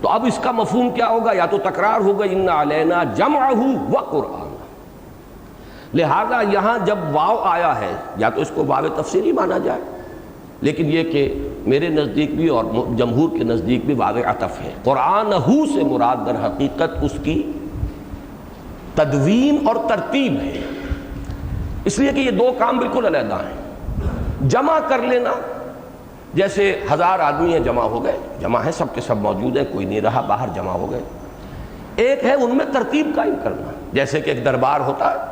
تو اب اس کا مفہوم کیا ہوگا؟ یا تو تکرار ہوگا ان علینا جمعہ و قرآن، لہذا یہاں جب واو آیا ہے یا تو اس کو واو تفسیری مانا جائے، لیکن یہ کہ میرے نزدیک بھی اور جمہور کے نزدیک بھی واو عطف ہے۔ قرآن سے مراد در حقیقت اس کی تدوین اور ترتیب ہے، اس لیے کہ یہ 2 کام بالکل علیحدہ ہیں۔ جمع کر لینا، جیسے 1000 آدمی ہیں جمع ہو گئے، جمع ہیں، سب کے سب موجود ہیں، کوئی نہیں رہا، باہر جمع ہو گئے۔ ایک ہے ان میں ترتیب قائم کرنا، جیسے کہ ایک دربار ہوتا ہے،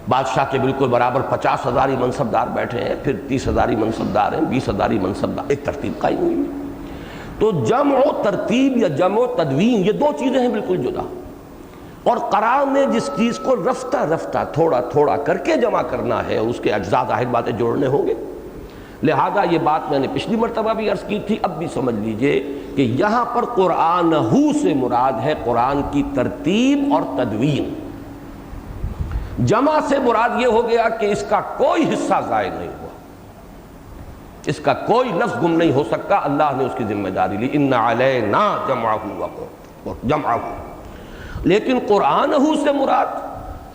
بادشاہ کے بالکل برابر 50,000 منصبدار بیٹھے ہیں، پھر 30,000 منصبدار ہیں، 20,000 منصبدار، ایک ترتیب قائم ہوئی ہے۔ تو جمع و ترتیب یا جمع و تدوین یہ 2 چیزیں ہیں بالکل جدا، اور قرآن میں جس چیز کو رفتہ رفتہ تھوڑا تھوڑا کر کے جمع کرنا ہے، اس کے اجزاء ظاہر باتیں جوڑنے ہوں گے، لہذا یہ بات میں نے پچھلی مرتبہ بھی عرض کی تھی، اب بھی سمجھ لیجئے کہ یہاں پر قرآن سے مراد ہے قرآن کی ترتیب اور تدوین۔ جمع سے مراد یہ ہو گیا کہ اس کا کوئی حصہ ضائع نہیں ہوا، اس کا کوئی لفظ گم نہیں ہو سکتا، اللہ نے اس کی ذمہ داری لی، ان علینا جمعہ۔ لیکن قرآن سے مراد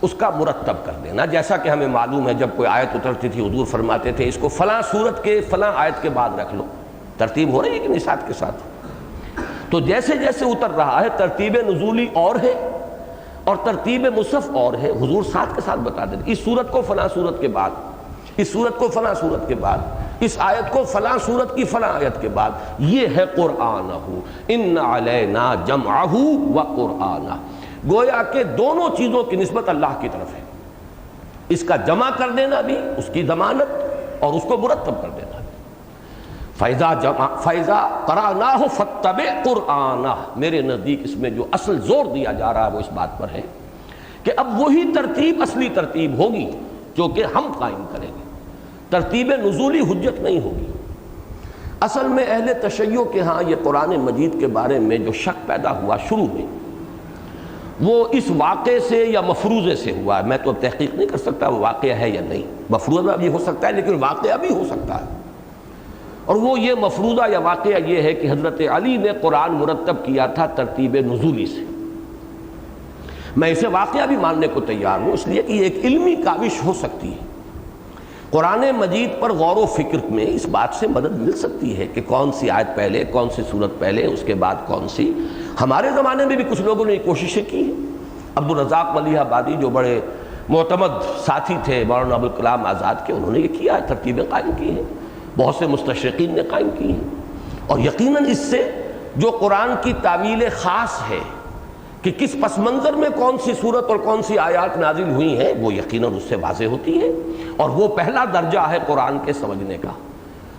اس کا مرتب کر دینا، جیسا کہ ہمیں معلوم ہے جب کوئی آیت اترتی تھی حضور فرماتے تھے اس کو فلاں سورت کے فلاں آیت کے بعد رکھ لو، ترتیب ہو رہی ہے کہ نہیں ساتھ کے ساتھ؟ تو جیسے جیسے اتر رہا ہے ترتیب نزولی اور ہے اور ترتیب مصحف اور ہے، حضور ساتھ کے ساتھ بتا دیتے اس سورت کو فلاں سورت کے بعد، اس سورت کو فلاں سورت کے بعد، اس آیت کو فلاں سورت کی فلاں آیت کے بعد، یہ ہے قرآنہ، ان علینا جمعہ و قرآنہ۔ گویا کہ دونوں چیزوں کی نسبت اللہ کی طرف ہے، اس کا جمع کر دینا بھی اس کی ضمانت اور اس کو مرتب کر دینا بھی۔ فَإِذَا قَرَأْنَاهُ فَاتَّبِعْ قُرْآنَهُ، میرے نزدیک اس میں جو اصل زور دیا جا رہا ہے وہ اس بات پر ہے کہ اب وہی ترتیب اصلی ترتیب ہوگی جو کہ ہم قائم کریں گے، ترتیب نزولی حجت نہیں ہوگی۔ اصل میں اہل تشیع کے ہاں یہ قرآن مجید کے بارے میں جو شک پیدا ہوا شروع میں، وہ اس واقعے سے یا مفروضے سے ہوا ہے۔ میں تو تحقیق نہیں کر سکتا وہ واقعہ ہے یا نہیں، مفروضہ بھی ہو سکتا ہے لیکن واقعہ بھی ہو سکتا ہے۔ اور وہ یہ مفروضہ یا واقعہ یہ ہے کہ حضرت علی نے قرآن مرتب کیا تھا ترتیب نزولی سے۔ میں اسے واقعہ بھی ماننے کو تیار ہوں، اس لیے کہ یہ ایک علمی کاوش ہو سکتی ہے۔ قرآن مجید پر غور و فکر میں اس بات سے مدد مل سکتی ہے کہ کون سی آیت پہلے، کون سی صورت پہلے، اس کے بعد کون سی۔ ہمارے زمانے میں بھی کچھ لوگوں نے یہ کوششیں کی ہیں۔ عبدالرزاق ملیح آبادی جو بڑے معتمد ساتھی تھے مولانا ابوالکلام آزاد کے، انہوں نے یہ کیا ہے، ترتیبیں قائم کی ہیں، بہت سے مستشرقین نے قائم کی ہیں۔ اور یقیناً اس سے جو قرآن کی تعویل خاص ہے کہ کس پس منظر میں کون سی صورت اور کون سی آیات نازل ہوئی ہیں، وہ یقیناً اس سے واضح ہوتی ہے، اور وہ پہلا درجہ ہے قرآن کے سمجھنے کا۔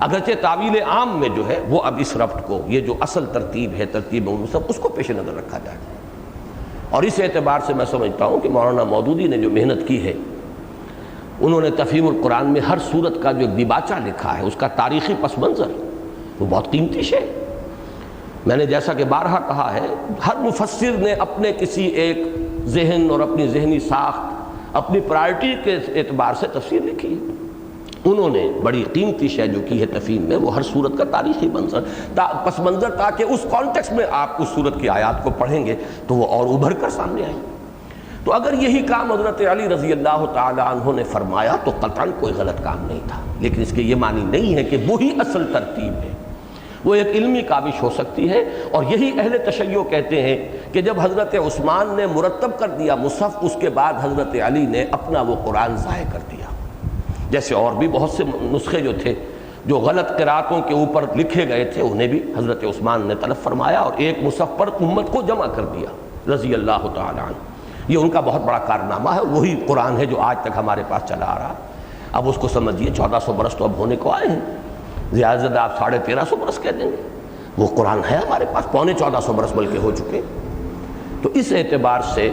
اگرچہ تعویل عام میں جو ہے وہ اب اس ربط کو، یہ جو اصل ترتیب ہے ترتیب مصحف، اس کو پیش نظر رکھا جائے۔ اور اس اعتبار سے میں سمجھتا ہوں کہ مولانا مودودی نے جو محنت کی ہے، انہوں نے تفہیم القرآن میں ہر صورت کا جو ایک دیباچہ لکھا ہے، اس کا تاریخی پس منظر، وہ بہت قیمتی شے۔ میں نے جیسا کہ بارہا کہا ہے، ہر مفسر نے اپنے کسی ایک ذہن اور اپنی ذہنی ساخت، اپنی پرائرٹی کے اعتبار سے تفسیر لکھی ہے۔ انہوں نے بڑی قیمتی شے جو کی ہے تفہیم میں، وہ ہر صورت کا تاریخی پس منظر، تاکہ اس کانٹیکس میں آپ اس صورت کی آیات کو پڑھیں گے تو وہ اور ابھر کر سامنے آئیں۔ تو اگر یہی کام حضرت علی رضی اللہ تعالی عنہ نے فرمایا تو قطعاً کوئی غلط کام نہیں تھا، لیکن اس کے یہ معنی نہیں ہے کہ وہی اصل ترتیب ہے۔ وہ ایک علمی کاوش ہو سکتی ہے، اور یہی اہل تشیع کہتے ہیں کہ جب حضرت عثمان نے مرتب کر دیا مصحف، اس کے بعد حضرت علی نے اپنا وہ قرآن ضائع کر دیا۔ جیسے اور بھی بہت سے نسخے جو تھے جو غلط قراتوں کے اوپر لکھے گئے تھے، انہیں بھی حضرت عثمان نے طلب فرمایا اور ایک مصحف پر امت کو جمع کر دیا رضی اللہ تعالی عنہ۔ یہ ان کا بہت بڑا کارنامہ ہے، وہی قرآن ہے جو آج تک ہمارے پاس چلا آ رہا۔ اب اس کو سمجھیے 1400 برس تو اب ہونے کو آئے ہیں، زیادہ سے زیادہ آپ 1350 برس کہہ دیں گے، وہ قرآن ہے ہمارے پاس، 1450 برس بلکہ ہو چکے۔ تو اس اعتبار سے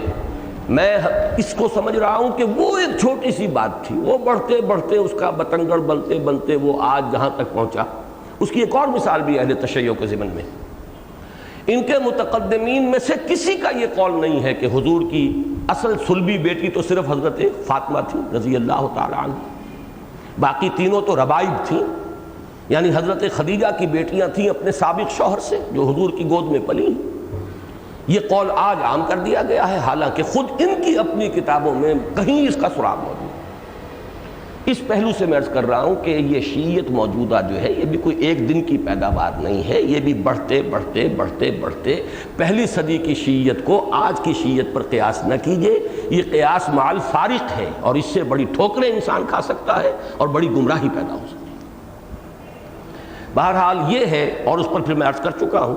میں اس کو سمجھ رہا ہوں کہ وہ ایک چھوٹی سی بات تھی، وہ بڑھتے بڑھتے اس کا بتنگڑ بنتے بنتے وہ آج جہاں تک پہنچا۔ اس کی ایک اور مثال بھی اہل تشیع کے ضمن میں، ان کے متقدمین میں سے کسی کا یہ قول نہیں ہے کہ حضور کی اصل صلبی بیٹی تو صرف حضرت فاطمہ تھی رضی اللہ تعالی عنہ، باقی تینوں تو ربائب تھیں، یعنی حضرت خدیجہ کی بیٹیاں تھیں اپنے سابق شوہر سے جو حضور کی گود میں پلی۔ یہ قول آج عام کر دیا گیا ہے، حالانکہ خود ان کی اپنی کتابوں میں کہیں اس کا سراغ موجود ہے۔ اس پہلو سے میں عرض کر رہا ہوں کہ یہ شیعیت موجودہ جو ہے یہ بھی کوئی ایک دن کی پیداوار نہیں ہے، یہ بھی بڑھتے بڑھتے بڑھتے بڑھتے پہلی صدی کی شیعیت کو آج کی شیعیت پر قیاس نہ کیجیے، یہ قیاس مع الفارق ہے، اور اس سے بڑی ٹھوکریں انسان کھا سکتا ہے اور بڑی گمراہی پیدا ہو سکتی ہے۔ بہرحال یہ ہے، اور اس پر پھر میں عرض کر چکا ہوں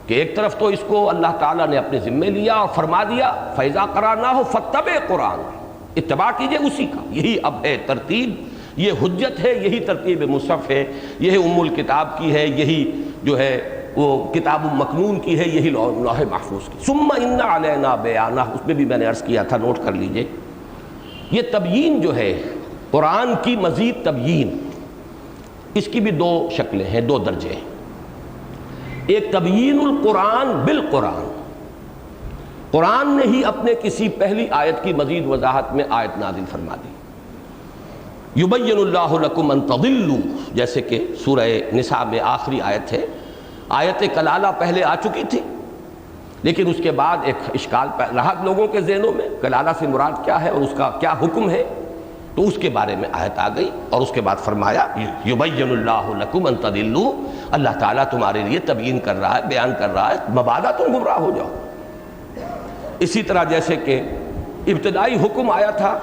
کہ ایک طرف تو اس کو اللہ تعالیٰ نے اپنے ذمے لیا اور فرما دیا فَإِذَا قَرَأْنَاهُ فَاتَّبِعْ قُرْآنَهُ، اتباع کیجئے اسی کا، یہی اب ہے ترتیب، یہ حجت ہے، یہی ترتیب مصحف ہے، یہی ام الکتاب کی ہے، یہی جو ہے وہ کتاب مکنون کی ہے، یہی لوح محفوظ کی۔ ثُمَّ إِنَّ عَلَيْنَا بَيَانَهُ، اس میں بھی میں نے عرض کیا تھا، نوٹ کر لیجئے، یہ تبیین جو ہے قرآن کی مزید تبیین، اس کی بھی دو شکلیں ہیں، دو درجے ہیں۔ ایک تبیین القرآن بالقرآن، قرآن نے ہی اپنے کسی پہلی آیت کی مزید وضاحت میں آیت نازل فرما دی۔ یبین اللہ لکم ان تضلوا، جیسے کہ سورہ نساء میں آخری آیت ہے، آیت کلالہ پہلے آ چکی تھی، لیکن اس کے بعد ایک اشکال رہا لوگوں کے ذہنوں میں، کلالہ سے مراد کیا ہے اور اس کا کیا حکم ہے، تو اس کے بارے میں آیت آ گئی، اور اس کے بعد فرمایا یبین اللہ لکم ان تضلوا، اللہ تعالیٰ تمہارے لیے تبیین کر رہا ہے، بیان کر رہا ہے، مبادا تم گمراہ ہو جاؤ۔ اسی طرح جیسے کہ ابتدائی حکم آیا تھا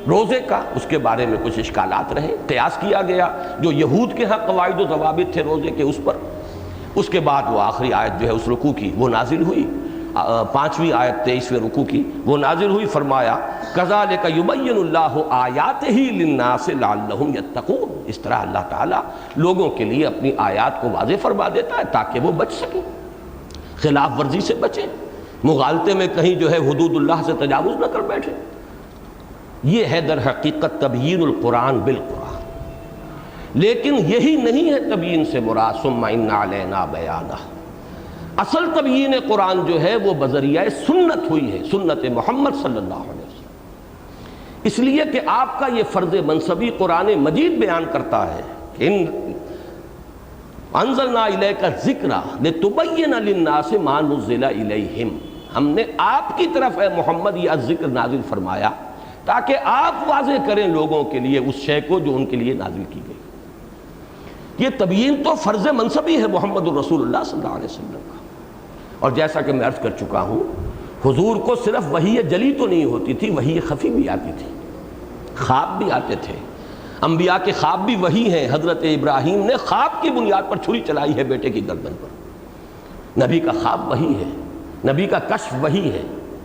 روزے کا، اس کے بارے میں کچھ اشکالات رہے، قیاس کیا گیا جو یہود کے ہاں قواعد و ضوابط تھے روزے کے اس پر، اس کے بعد وہ آخری آیت جو ہے اس رکوع کی وہ نازل ہوئی۔ 5ویں آیت 23ویں رکوع کی وہ نازل ہوئی، فرمایا کذالک یبین اللہ آیاتہ للناس لعلہم یتقون، اس طرح اللہ تعالیٰ لوگوں کے لیے اپنی آیات کو واضح فرما دیتا ہے تاکہ وہ بچ سکیں، خلاف ورزی سے بچیں، مغالطے میں کہیں جو ہے حدود اللہ سے تجاوز نہ کر بیٹھے۔ یہ ہے در حقیقت تبیین القرآن بالقرآن، لیکن یہی نہیں ہے تبیین سے مراد ثم ان علینا بیانہ۔ اصل تبیین قرآن جو ہے وہ بذریعہ سنت ہوئی ہے، سنت محمد صلی اللہ علیہ وسلم، اس لیے کہ آپ کا یہ فرض منصبی قرآن مجید بیان کرتا ہے کہ انزلنا الیک الذکر لتبین للناس ما نزل الیہم، ہم نے آپ کی طرف اے محمد یہ ذکر نازل فرمایا تاکہ آپ واضح کریں لوگوں کے لیے اس شے کو جو ان کے لیے نازل کی گئی۔ یہ تبیین تو فرض منصبی ہے محمد الرسول اللہ صلی اللہ علیہ وسلم کا، اور جیسا کہ میں عرض کر چکا ہوں حضور کو صرف وحی جلی تو نہیں ہوتی تھی، وحی خفی بھی آتی تھی، خواب بھی آتے تھے، انبیاء کے خواب بھی وہی ہیں۔ حضرت ابراہیم نے خواب کی بنیاد پر چھری چلائی ہے بیٹے کی گردن پر، نبی کا خواب وہی ہے، نبی کا کشف وہی ہے،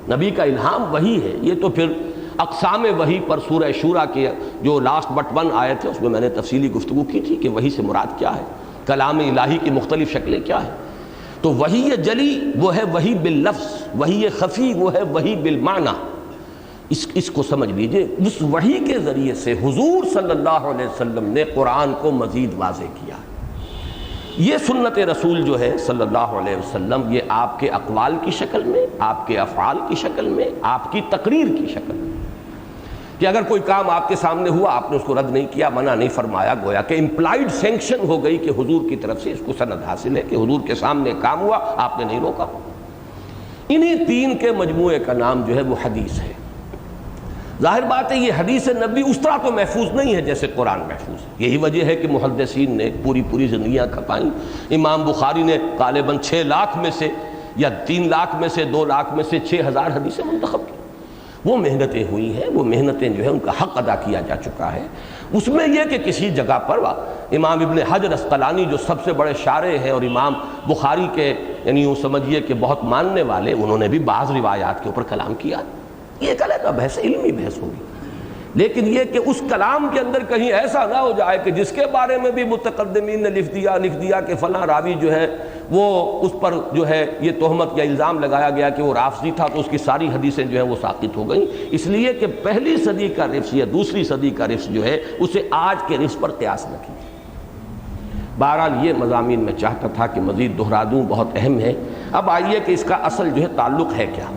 نبی کا الہام وہی ہے۔ یہ تو پھر اقسام وحی پر سورہ شورا کے جو لاسٹ بٹ 1 آئے تھے اس میں میں نے تفصیلی گفتگو کی تھی کہ وحی سے مراد کیا ہے، کلام الہی کی مختلف شکلیں کیا ہیں۔ تو وحی جلی وہ ہے وحی باللفظ، وحی خفی وہ ہے وحی بالمعنی۔ اس کو سمجھ لیجئے، اس وحی کے ذریعے سے حضور صلی اللہ علیہ وسلم نے قرآن کو مزید واضح کیا۔ یہ سنت رسول جو ہے صلی اللہ علیہ وسلم، یہ آپ کے اقوال کی شکل میں، آپ کے افعال کی شکل میں، آپ کی تقریر کی شکل میں، کہ اگر کوئی کام آپ کے سامنے ہوا آپ نے اس کو رد نہیں کیا، منع نہیں فرمایا، گویا کہ امپلائڈ سینکشن ہو گئی کہ حضور کی طرف سے اس کو سند حاصل ہے کہ حضور کے سامنے کام ہوا آپ نے نہیں روکا۔ انہی 3 کے مجموعے کا نام جو ہے وہ حدیث ہے۔ ظاہر بات ہے یہ حدیث نبی اس طرح تو محفوظ نہیں ہے جیسے قرآن محفوظ ہے، یہی وجہ ہے کہ محدثین نے پوری زندگیاں کھپائیں۔ امام بخاری نے غالباً 6 لاکھ میں سے یا 3 لاکھ میں سے 2 لاکھ میں سے 6000 حدیثیں منتخب کی۔ وہ محنتیں ہوئی ہیں، وہ محنتیں جو ہے ان کا حق ادا کیا جا چکا ہے۔ اس میں یہ کہ کسی جگہ پر امام ابن حجر اسقلانی جو سب سے بڑے شارح ہیں اور امام بخاری کے یعنی یوں سمجھیے کہ بہت ماننے والے، انہوں نے بھی بعض روایات کے اوپر کلام کیا، یہ ایک علیحدہ بحث، علمی بحث ہوگی، لیکن یہ کہ اس کلام کے اندر کہیں ایسا نہ ہو جائے کہ جس کے بارے میں بھی متقدمین نے لکھ دیا کہ فلاں راوی جو ہے وہ اس پر جو ہے یہ تہمت یا الزام لگایا گیا کہ وہ رافضی تھا تو اس کی ساری حدیثیں جو ہیں وہ ساقط ہو گئیں، اس لیے کہ پہلی صدی کا رفظ یا دوسری صدی کا رفظ جو ہے اسے آج کے رفظ پر قیاس نہ کیجیے۔ بہرحال یہ مضامین میں چاہتا تھا کہ مزید دہرا دوں، بہت اہم ہے۔ اب آئیے کہ اس کا اصل جو ہے تعلق ہے کیا۔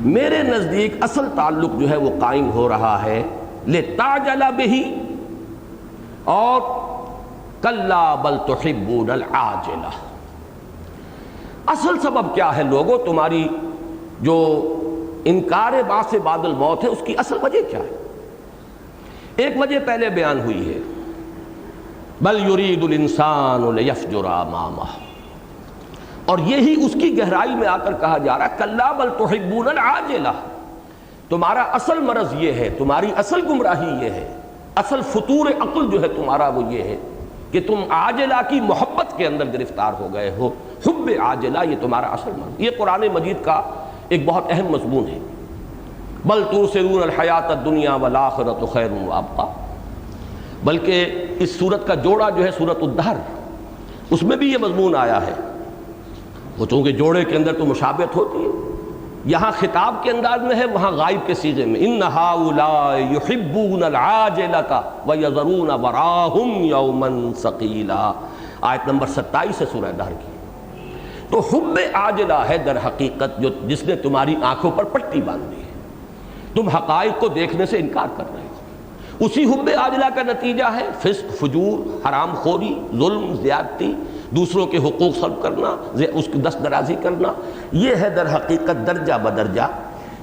میرے نزدیک اصل تعلق جو ہے وہ قائم ہو رہا ہے لِتَعْجَلَ بِهِ اور کَلَّا بَلْ تُحِبُّونَ الْعَاجِلَةَ۔ اصل سبب کیا ہے لوگوں، تمہاری جو انکار بعث بعد الموت ہے اس کی اصل وجہ کیا ہے؟ ایک وجہ پہلے بیان ہوئی ہے، بَلْ يُرِيدُ الْإِنسَانُ لِيَفْجُرَ أَمَامَهُ، اور یہی اس کی گہرائی میں آ کر کہا جا رہا ہے کَلَّا بَلْ تُحِبُّونَ الْعَاجِلَةَ۔ تمہارا اصل مرض یہ ہے، تمہاری اصل گمراہی یہ ہے، اصل فطور عقل جو ہے تمہارا وہ یہ ہے کہ تم عاجلہ کی محبت کے اندر گرفتار ہو گئے ہو، حب عاجلہ یہ تمہارا اصل مرض۔ یہ قرآن مجید کا ایک بہت اہم مضمون ہے، بل تؤثرون الحیات الدنیا والآخرۃ خیر وابقیٰ، بلکہ اس سورت کا جوڑا جو ہے سورۃ الدہر، اس میں بھی یہ مضمون آیا ہے۔ وہ چونکہ جوڑے کے اندر تو مشابہت ہوتی ہے، یہاں خطاب کے انداز میں ہے، وہاں غائب کے صیغے میں، ان ہؤلاء یحبون العاجلۃ ویذرون وراءہم یوما ثقیلا، آیت نمبر 27 ہے سورہ دہر کی۔ تو حب عاجلہ ہے در حقیقت جس نے تمہاری آنکھوں پر پٹی باندھ دی ہے، تم حقائق کو دیکھنے سے انکار کر رہے ہو۔ اسی حب عاجلہ کا نتیجہ ہے فسق، فجور، حرام خوری، ظلم، زیادتی، دوسروں کے حقوق سلب کرنا، اس کی دست درازی کرنا۔ یہ ہے در حقیقت درجہ بدرجہ۔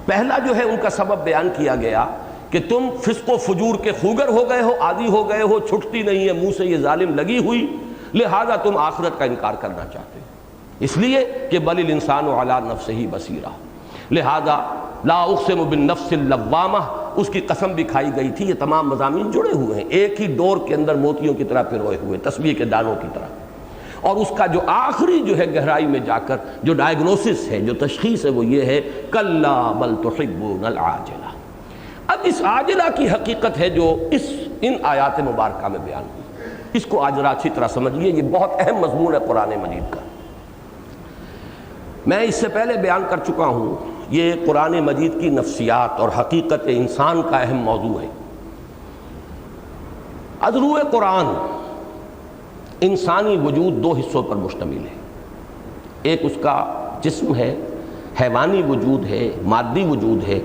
پہلا جو ہے ان کا سبب بیان کیا گیا کہ تم فسق و فجور کے خوگر ہو گئے ہو، عادی ہو گئے ہو، چھٹتی نہیں ہے منہ سے یہ ظالم لگی ہوئی، لہذا تم آخرت کا انکار کرنا چاہتے ہو، اس لیے کہ بل الانسان علی نفسہ بصیرہ، لہذا لا اقسم بالنفس اللوامہ، اس کی قسم بھی کھائی گئی تھی۔ یہ تمام مضامین جڑے ہوئے ہیں، ایک ہی ڈور کے اندر موتیوں کی طرح پروئے ہوئے، تسبیح کے دانوں کی طرح۔ اور اس کا جو آخری جو ہے گہرائی میں جا کر جو ڈائگنوسس ہے، جو تشخیص ہے، وہ یہ ہے کلا بل تحبون العاجلہ۔ اب اس عاجلہ کی حقیقت ہے جو ان آیات مبارکہ میں بیان ہوئی، اس کو آج اچھی طرح سمجھیے، یہ بہت اہم مضمون ہے قرآن مجید کا۔ میں اس سے پہلے بیان کر چکا ہوں، یہ قرآن مجید کی نفسیات اور حقیقت انسان کا اہم موضوع ہے۔ ازروع قرآن انسانی وجود دو حصوں پر مشتمل ہے، ایک اس کا جسم ہے، حیوانی وجود ہے، مادی وجود ہے،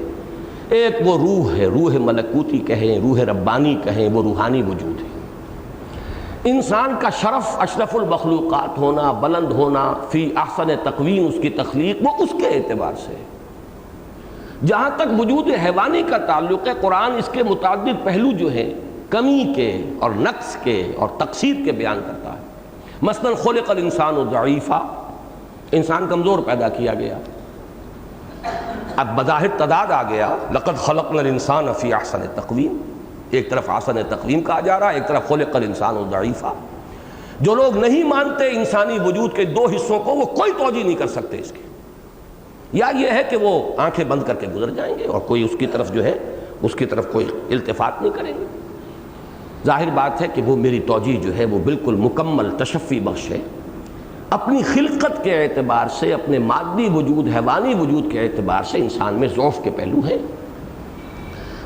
ایک وہ روح ہے، روح ملکوتی کہیں، روح ربانی کہیں، وہ روحانی وجود ہے۔ انسان کا شرف اشرف المخلوقات ہونا، بلند ہونا، فی احسن تقویم اس کی تخلیق، وہ اس کے اعتبار سے ہے۔ جہاں تک وجود حیوانی کا تعلق ہے، قرآن اس کے متعدد پہلو جو ہیں کمی کے اور نقص کے اور تقصیر کے بیان کرتا ہے۔ مثلا خلق الانسان ضعیفا، انسان کمزور پیدا کیا گیا۔ اب بظاہر تضاد آ گیا، لقد خلقنا الانسان فی احسن تقویم، ایک طرف احسن تقویم کہا جا رہا ہے، ایک طرف خلق الانسان ضعیفا۔ جو لوگ نہیں مانتے انسانی وجود کے دو حصوں کو، وہ کوئی توجہ نہیں کر سکتے اس کی، یا یہ ہے کہ وہ آنکھیں بند کر کے گزر جائیں گے اور کوئی اس کی طرف جو ہے اس کی طرف کوئی التفات نہیں کریں گے۔ ظاہر بات ہے کہ وہ میری توجہ جو ہے وہ بالکل مکمل تشفی بخش ہے۔ اپنی خلقت کے اعتبار سے، اپنے مادی وجود، حیوانی وجود کے اعتبار سے انسان میں ضعف کے پہلو ہیں۔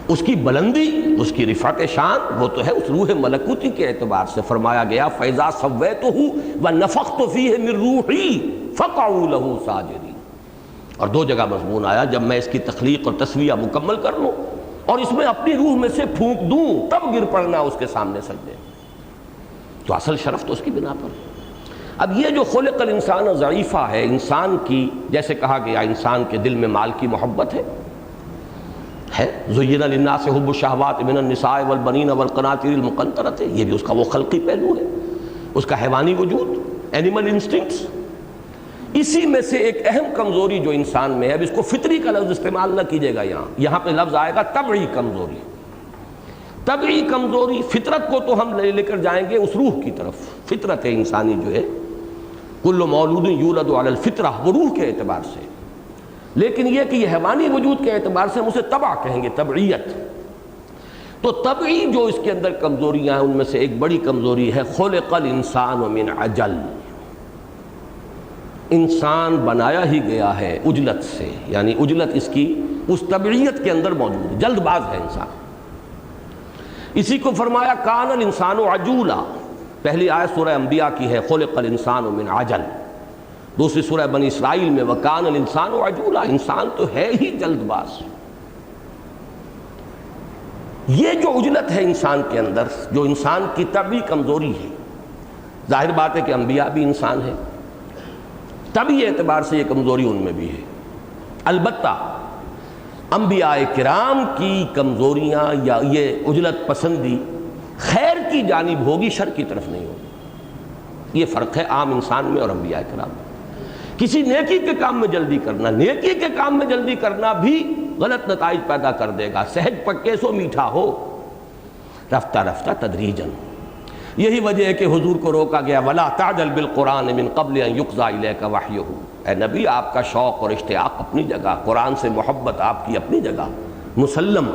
اس کی بلندی، اس کی رفعت شان، وہ تو ہے اس روح ملکوتی کے اعتبار سے۔ فرمایا گیا فَإِذَا سَوَّيْتُهُ وَنَفَخْتُ فِيهِ مِن رُوحِي فَقَعُوا لَهُ سَاجِدِينَ۔ اور دو جگہ مضمون آیا، جب میں اس کی تخلیق اور تسویہ مکمل کر لوں اور اس میں اپنی روح میں سے پھونک دوں، تب گر پڑنا اس کے سامنے سجدے۔ تو اصل شرف تو اس کی بنا پر۔ اب یہ جو خلق الانسان ضعیفہ ہے، انسان کی، جیسے کہا گیا انسان کے دل میں مال کی محبت ہے۔ زُيِّنَ لِلنَّاسِ حُبُّ الشَّهَوَاتِ مِنَ النِّسَاءِ وَالْبَنِينَ وَالْقَنَاطِيرِ الْمُقَنطَرَةِ، یہ بھی اس کا وہ خلقی پہلو ہے، اس کا حیوانی وجود، اینیمل انسٹنکٹس۔ اسی میں سے ایک اہم کمزوری جو انسان میں ہے، اب اس کو فطری کا لفظ استعمال نہ کیجیے گا، یہاں پہ لفظ آئے گا طبعی کمزوری۔ طبعی کمزوری، فطرت کو تو ہم لے کر جائیں گے اس روح کی طرف۔ فطرت انسانی جو ہے کل مولود یولد علی الفطرہ، وہ روح کے اعتبار سے، لیکن یہ کہ یہ حیوانی وجود کے اعتبار سے ہم اسے طبع کہیں گے، طبعیت۔ تو طبعی جو اس کے اندر کمزوریاں ہیں، ان میں سے ایک بڑی کمزوری ہے خلق الانسان من عجل۔ انسان بنایا ہی گیا ہے عجلت سے، یعنی عجلت اس کی اس طبعیت کے اندر موجود ہے، جلد باز ہے انسان۔ اسی کو فرمایا کان الانسان عجولا، پہلی آیت سورہ انبیاء کی ہے خلق الانسان من عجل، دوسری سورہ بنی اسرائیل میں وکان الانسان عجولا، انسان تو ہے ہی جلد باز۔ یہ جو عجلت ہے انسان کے اندر، جو انسان کی طبعی کمزوری ہے، ظاہر بات ہے کہ انبیاء بھی انسان ہیں، طبعی اعتبار سے یہ کمزوری ان میں بھی ہے۔ البتہ انبیاء کرام کی کمزوریاں یا یہ عجلت پسندی خیر کی جانب ہوگی، شر کی طرف نہیں ہوگی۔ یہ فرق ہے عام انسان میں اور انبیاء کرام میں۔ کسی نیکی کے کام میں جلدی کرنا، نیکی کے کام میں جلدی کرنا بھی غلط نتائج پیدا کر دے گا، سہج پکے سو میٹھا ہو، رفتہ رفتہ تدریجاً۔ یہی وجہ ہے کہ حضور کو روکا گیا وَلَا تَعْجَلْ بِالْقُرْآنِ مِن قَبْلِ أَن يُقْضَىٰ إِلَيْكَ وَحْيُهُ۔ اے نبی، آپ کا شوق اور اشتیاق اپنی جگہ، قرآن سے محبت آپ کی اپنی جگہ، مسلم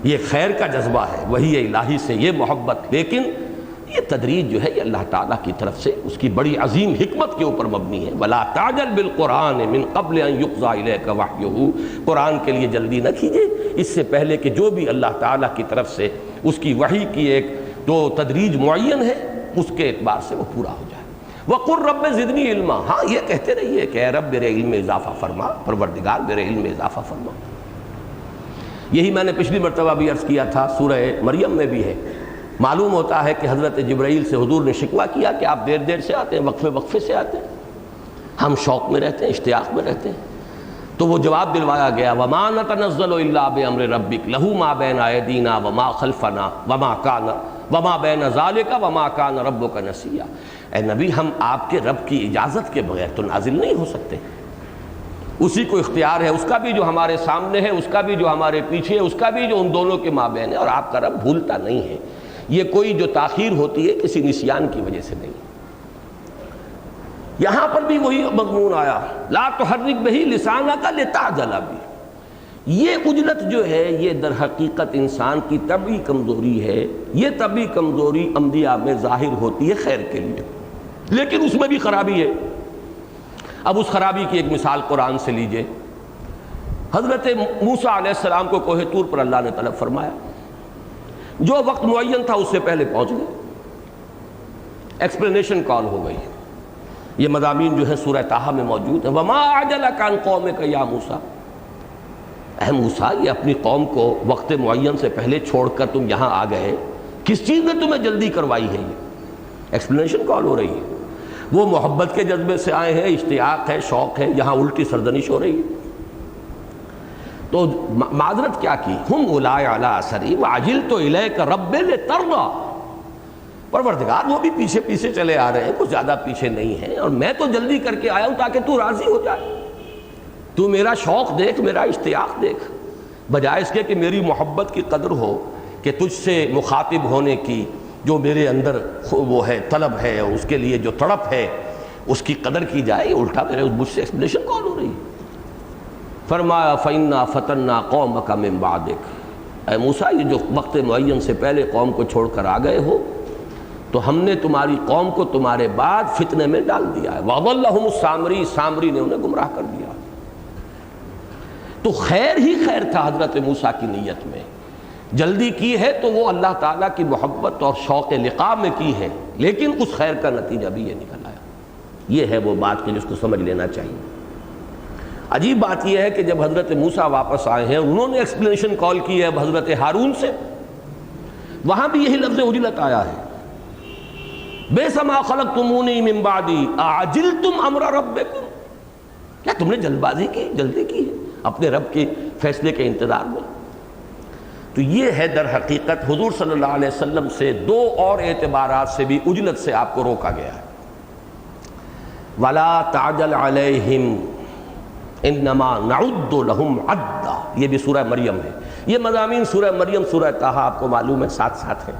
یہ خیر کا جذبہ ہے، وحی الہی سے یہ محبت، لیکن یہ تدریج جو ہے یہ اللہ تعالیٰ کی طرف سے اس کی بڑی عظیم حکمت کے اوپر مبنی ہے۔ وَلَا تَعْجَلْ بِالْقُرْآنِ مِن قَبْلِ أَن يُقْضَىٰ إِلَيْكَ وَحْيُهُ، قرآن کے لیے جلدی نہ کیجیے اس سے پہلے کہ جو بھی اللہ تعالیٰ کی طرف سے اس کی وحی کی ایک جو تدریج معین ہے اس کے اعتبار سے وہ پورا ہو جائے۔ وَقُلْ رَبِّ زِدْنِي عِلْمًا، ہاں یہ کہتے رہیے کہ اے رب میرے علم میں اضافہ فرما، پروردگار میرے علم میں اضافہ فرما۔ یہی میں نے پچھلی مرتبہ بھی عرض کیا تھا، سورہ مریم میں بھی ہے۔ معلوم ہوتا ہے کہ حضرت جبرائیل سے حضور نے شکوہ کیا کہ آپ دیر دیر سے آتے ہیں، وقفے وقفے سے آتے ہیں، ہم شوق میں رہتے ہیں، اشتیاق میں رہتے ہیں۔ تو وہ جواب دلوایا گیا وَمَا نَتَنَزَّلُ إِلَّا بِأَمْرِ رَبِّكَ لَهُ مَا بَيْنَ أَيْدِينَا وَمَا خَلْفَنَا وَمَا بَيْنَ ذَلِكَ وَمَا كَانَ رَبُّكَ نَسِيًّا۔ اے نبی، ہم آپ کے رب کی اجازت کے بغیر تو نازل نہیں ہو سکتے، اسی کو اختیار ہے، اس کا بھی جو ہمارے سامنے ہے، اس کا بھی جو ہمارے پیچھے ہے، اس کا بھی جو ان دونوں کے مابین ہے، اور آپ کا رب بھولتا نہیں ہے۔ یہ کوئی جو تاخیر ہوتی ہے کسی نسیان کی وجہ سے نہیں۔ یہاں پر بھی وہی مضمون آیا، لا تحرک بہ لسانک لتعجل بہ۔ یہ عجلت جو ہے یہ در حقیقت انسان کی طبعی کمزوری ہے۔ یہ طبعی کمزوری انبیاء میں ظاہر ہوتی ہے خیر کے لیے، لیکن اس میں بھی خرابی ہے۔ اب اس خرابی کی ایک مثال قرآن سے لیجئے۔ حضرت موسیٰ علیہ السلام کو کوہ طور پر اللہ نے طلب فرمایا، جو وقت معین تھا اس سے پہلے پہنچ گئے، ایکسپلینیشن کال ہو گئی۔ یہ مضامین جو ہے سورہ طٰہٰ میں موجود ہیں۔ وَمَا أَعْجَلَكَ عَنْ قَوْمِكَ يَا موسیٰ، اے موسیٰ یہ اپنی قوم کو وقت معین سے پہلے چھوڑ کر تم یہاں آ گئے، کس چیز نے تمہیں جلدی کروائی ہے؟ یہ ایکسپلینیشن کال ہو رہی ہے۔ وہ محبت کے جذبے سے آئے ہیں، اشتیاق ہے، شوق ہے، یہاں الٹی سرزنش ہو رہی ہے۔ تو معذرت کیا کی؟ ہم اولئک علی اثری وعجلت الیک رب لترضی، پروردگار وہ بھی پیچھے پیچھے چلے آ رہے ہیں، کچھ زیادہ پیچھے نہیں ہیں، اور میں تو جلدی کر کے آیا ہوں تاکہ تو راضی ہو جائے۔ تو میرا شوق دیکھ، میرا اشتیاق دیکھ، بجائے اس کے کہ میری محبت کی قدر ہو، کہ تجھ سے مخاطب ہونے کی جو میرے اندر وہ ہے طلب ہے، اس کے لیے جو تڑپ ہے اس کی قدر کی جائے، الٹا میرے مجھ سے ایکسپلینیشن کال ہو رہی ہے۔ فرمایا فَإِنَّا فَتَنَّا قَوْمَكَ مِن بَعْدِكَ، اے موسیٰ یہ جو وقت معین سے پہلے قوم کو چھوڑ کر آ گئے ہو، تو ہم نے تمہاری قوم کو تمہارے بعد فتنے میں ڈال دیا ہے۔ وَأَضَلَّهُمُ السَّامِرِي، سامری نے انہیں گمراہ کر دیا۔ تو خیر ہی خیر تھا حضرت موسیٰ کی نیت میں، جلدی کی ہے تو وہ اللہ تعالیٰ کی محبت اور شوق لقاء میں کی ہے، لیکن اس خیر کا نتیجہ بھی یہ نکل آیا۔ یہ ہے وہ بات کہ جس کو سمجھ لینا چاہیے۔ عجیب بات یہ ہے کہ جب حضرت موسیٰ واپس آئے ہیں، انہوں نے ایکسپلینیشن کال کی ہے حضرت ہارون سے، وہاں بھی یہی لفظ عجلت آیا ہے، بئس ما خلقتمونی من بعدی اعجلتم امر ربکم، کیا تم نے جلد بازی کی، جلدی کی ہے اپنے رب کے فیصلے کے انتظار میں؟ تو یہ ہے در حقیقت حضور صلی اللہ علیہ وسلم سے دو اور اعتبارات سے بھی عجلت سے آپ کو روکا گیا ہے۔ وَلَا تَعْجَلْ عَلَيْهِمْ إِنَّمَا نَعُدُّ لَهُمْ عَدًّا، یہ بھی سورہ مریم ہے۔ یہ مضامین سورہ مریم، سورہ طٰہٰ آپ کو معلوم ہے ساتھ ساتھ ہیں،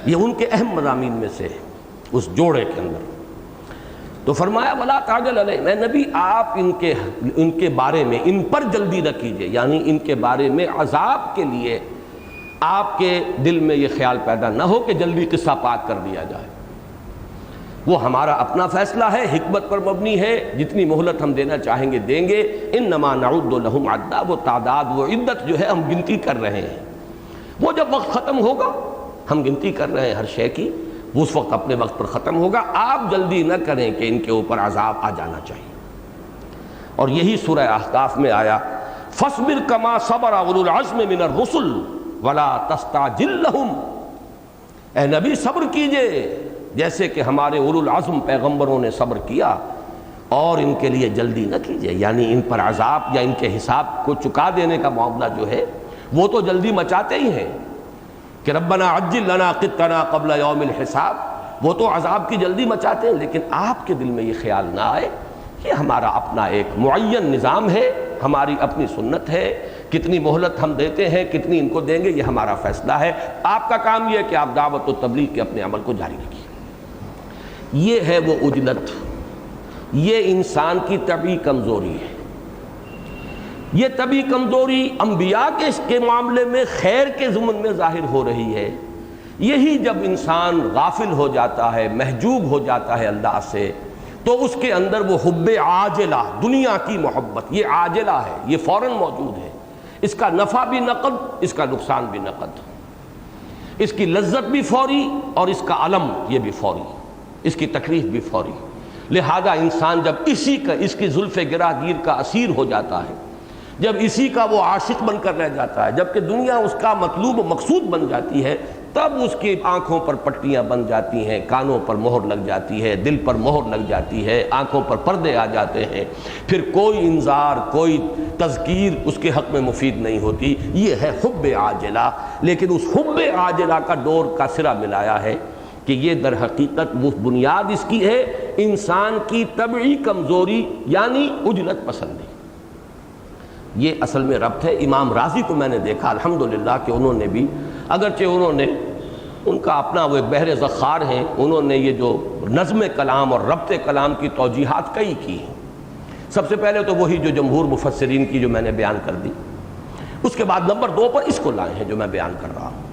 یہ ان کے اہم مضامین میں سے اس جوڑے کے اندر۔ تو فرمایا وَلَا تَعْجَلْ عَلَيْهِمْ، اے نبی آپ ان کے بارے میں ان پر جلدی نہ کیجئے، یعنی ان کے بارے میں عذاب کے لیے آپ کے دل میں یہ خیال پیدا نہ ہو کہ جلدی قصہ پاک کر دیا جائے۔ وہ ہمارا اپنا فیصلہ ہے، حکمت پر مبنی ہے، جتنی مہلت ہم دینا چاہیں گے دیں گے۔ انما نعد لہم عدا، وہ تعداد وہ عدت جو ہے ہم گنتی کر رہے ہیں، وہ جب وقت ختم ہوگا ہم گنتی کر رہے ہیں ہر شے کی، وہ اس وقت اپنے وقت پر ختم ہوگا۔ آپ جلدی نہ کریں کہ ان کے اوپر عذاب آ جانا چاہیے۔ اور یہی سورہ احقاف میں آیا فاصبر کما صبر اولو العزم من الرسل ولا تستعجل لهم، اے نبی صبر کیجئے جیسے کہ ہمارے اولو العزم پیغمبروں نے صبر کیا، اور ان کے لیے جلدی نہ کیجئے، یعنی ان پر عذاب یا ان کے حساب کو چکا دینے کا معاملہ جو ہے وہ تو جلدی مچاتے ہی ہیں کہ ربنا عجل لنا قطنا قبل یوم الحساب، وہ تو عذاب کی جلدی مچاتے ہیں، لیکن آپ کے دل میں یہ خیال نہ آئے کہ ہمارا اپنا ایک معین نظام ہے، ہماری اپنی سنت ہے، کتنی مہلت ہم دیتے ہیں، کتنی ان کو دیں گے، یہ ہمارا فیصلہ ہے، آپ کا کام یہ ہے کہ آپ دعوت و تبلیغ کے اپنے عمل کو جاری رکھیے۔ یہ ہے وہ عجلت، یہ انسان کی طبعی کمزوری ہے۔ یہ طبعی کمزوری انبیاء کے معاملے میں خیر کے ضمن میں ظاہر ہو رہی ہے۔ یہی جب انسان غافل ہو جاتا ہے، محجوب ہو جاتا ہے اللہ سے، تو اس کے اندر وہ حب عاجلہ، دنیا کی محبت، یہ عاجلہ ہے، یہ فوراً موجود ہے، اس کا نفع بھی نقد، اس کا نقصان بھی نقد، اس کی لذت بھی فوری اور اس کا الم یہ بھی فوری، اس کی تکلیف بھی فوری۔ لہذا انسان جب اس کی زلف گرہ گیر کا اسیر ہو جاتا ہے، جب اسی کا وہ عاشق بن کر رہ جاتا ہے، جب کہ دنیا اس کا مطلوب و مقصود بن جاتی ہے، تب اس کی آنکھوں پر پٹیاں بن جاتی ہیں، کانوں پر مہر لگ جاتی ہے، دل پر مہر لگ جاتی ہے، آنکھوں پر پردے آ جاتے ہیں، پھر کوئی انذار، کوئی تذکیر اس کے حق میں مفید نہیں ہوتی۔ یہ ہے حب عاجلہ، لیکن اس حب عاجلہ کا ڈور کا سرا ملایا ہے کہ یہ در حقیقت وہ بنیاد اس کی ہے انسان کی طبعی کمزوری، یعنی عجلت پسندی۔ یہ اصل میں ربط ہے۔ امام رازی کو میں نے دیکھا الحمدللہ کہ انہوں نے بھی، اگرچہ انہوں نے ان کا اپنا وہ بحر ذخار ہیں، انہوں نے یہ جو نظم کلام اور ربط کلام کی توجیحات کئی کی ہیں۔ سب سے پہلے تو وہی جو جمہور مفسرین کی جو میں نے بیان کر دی، اس کے بعد نمبر 2 پر اس کو لائے ہیں جو میں بیان کر رہا ہوں۔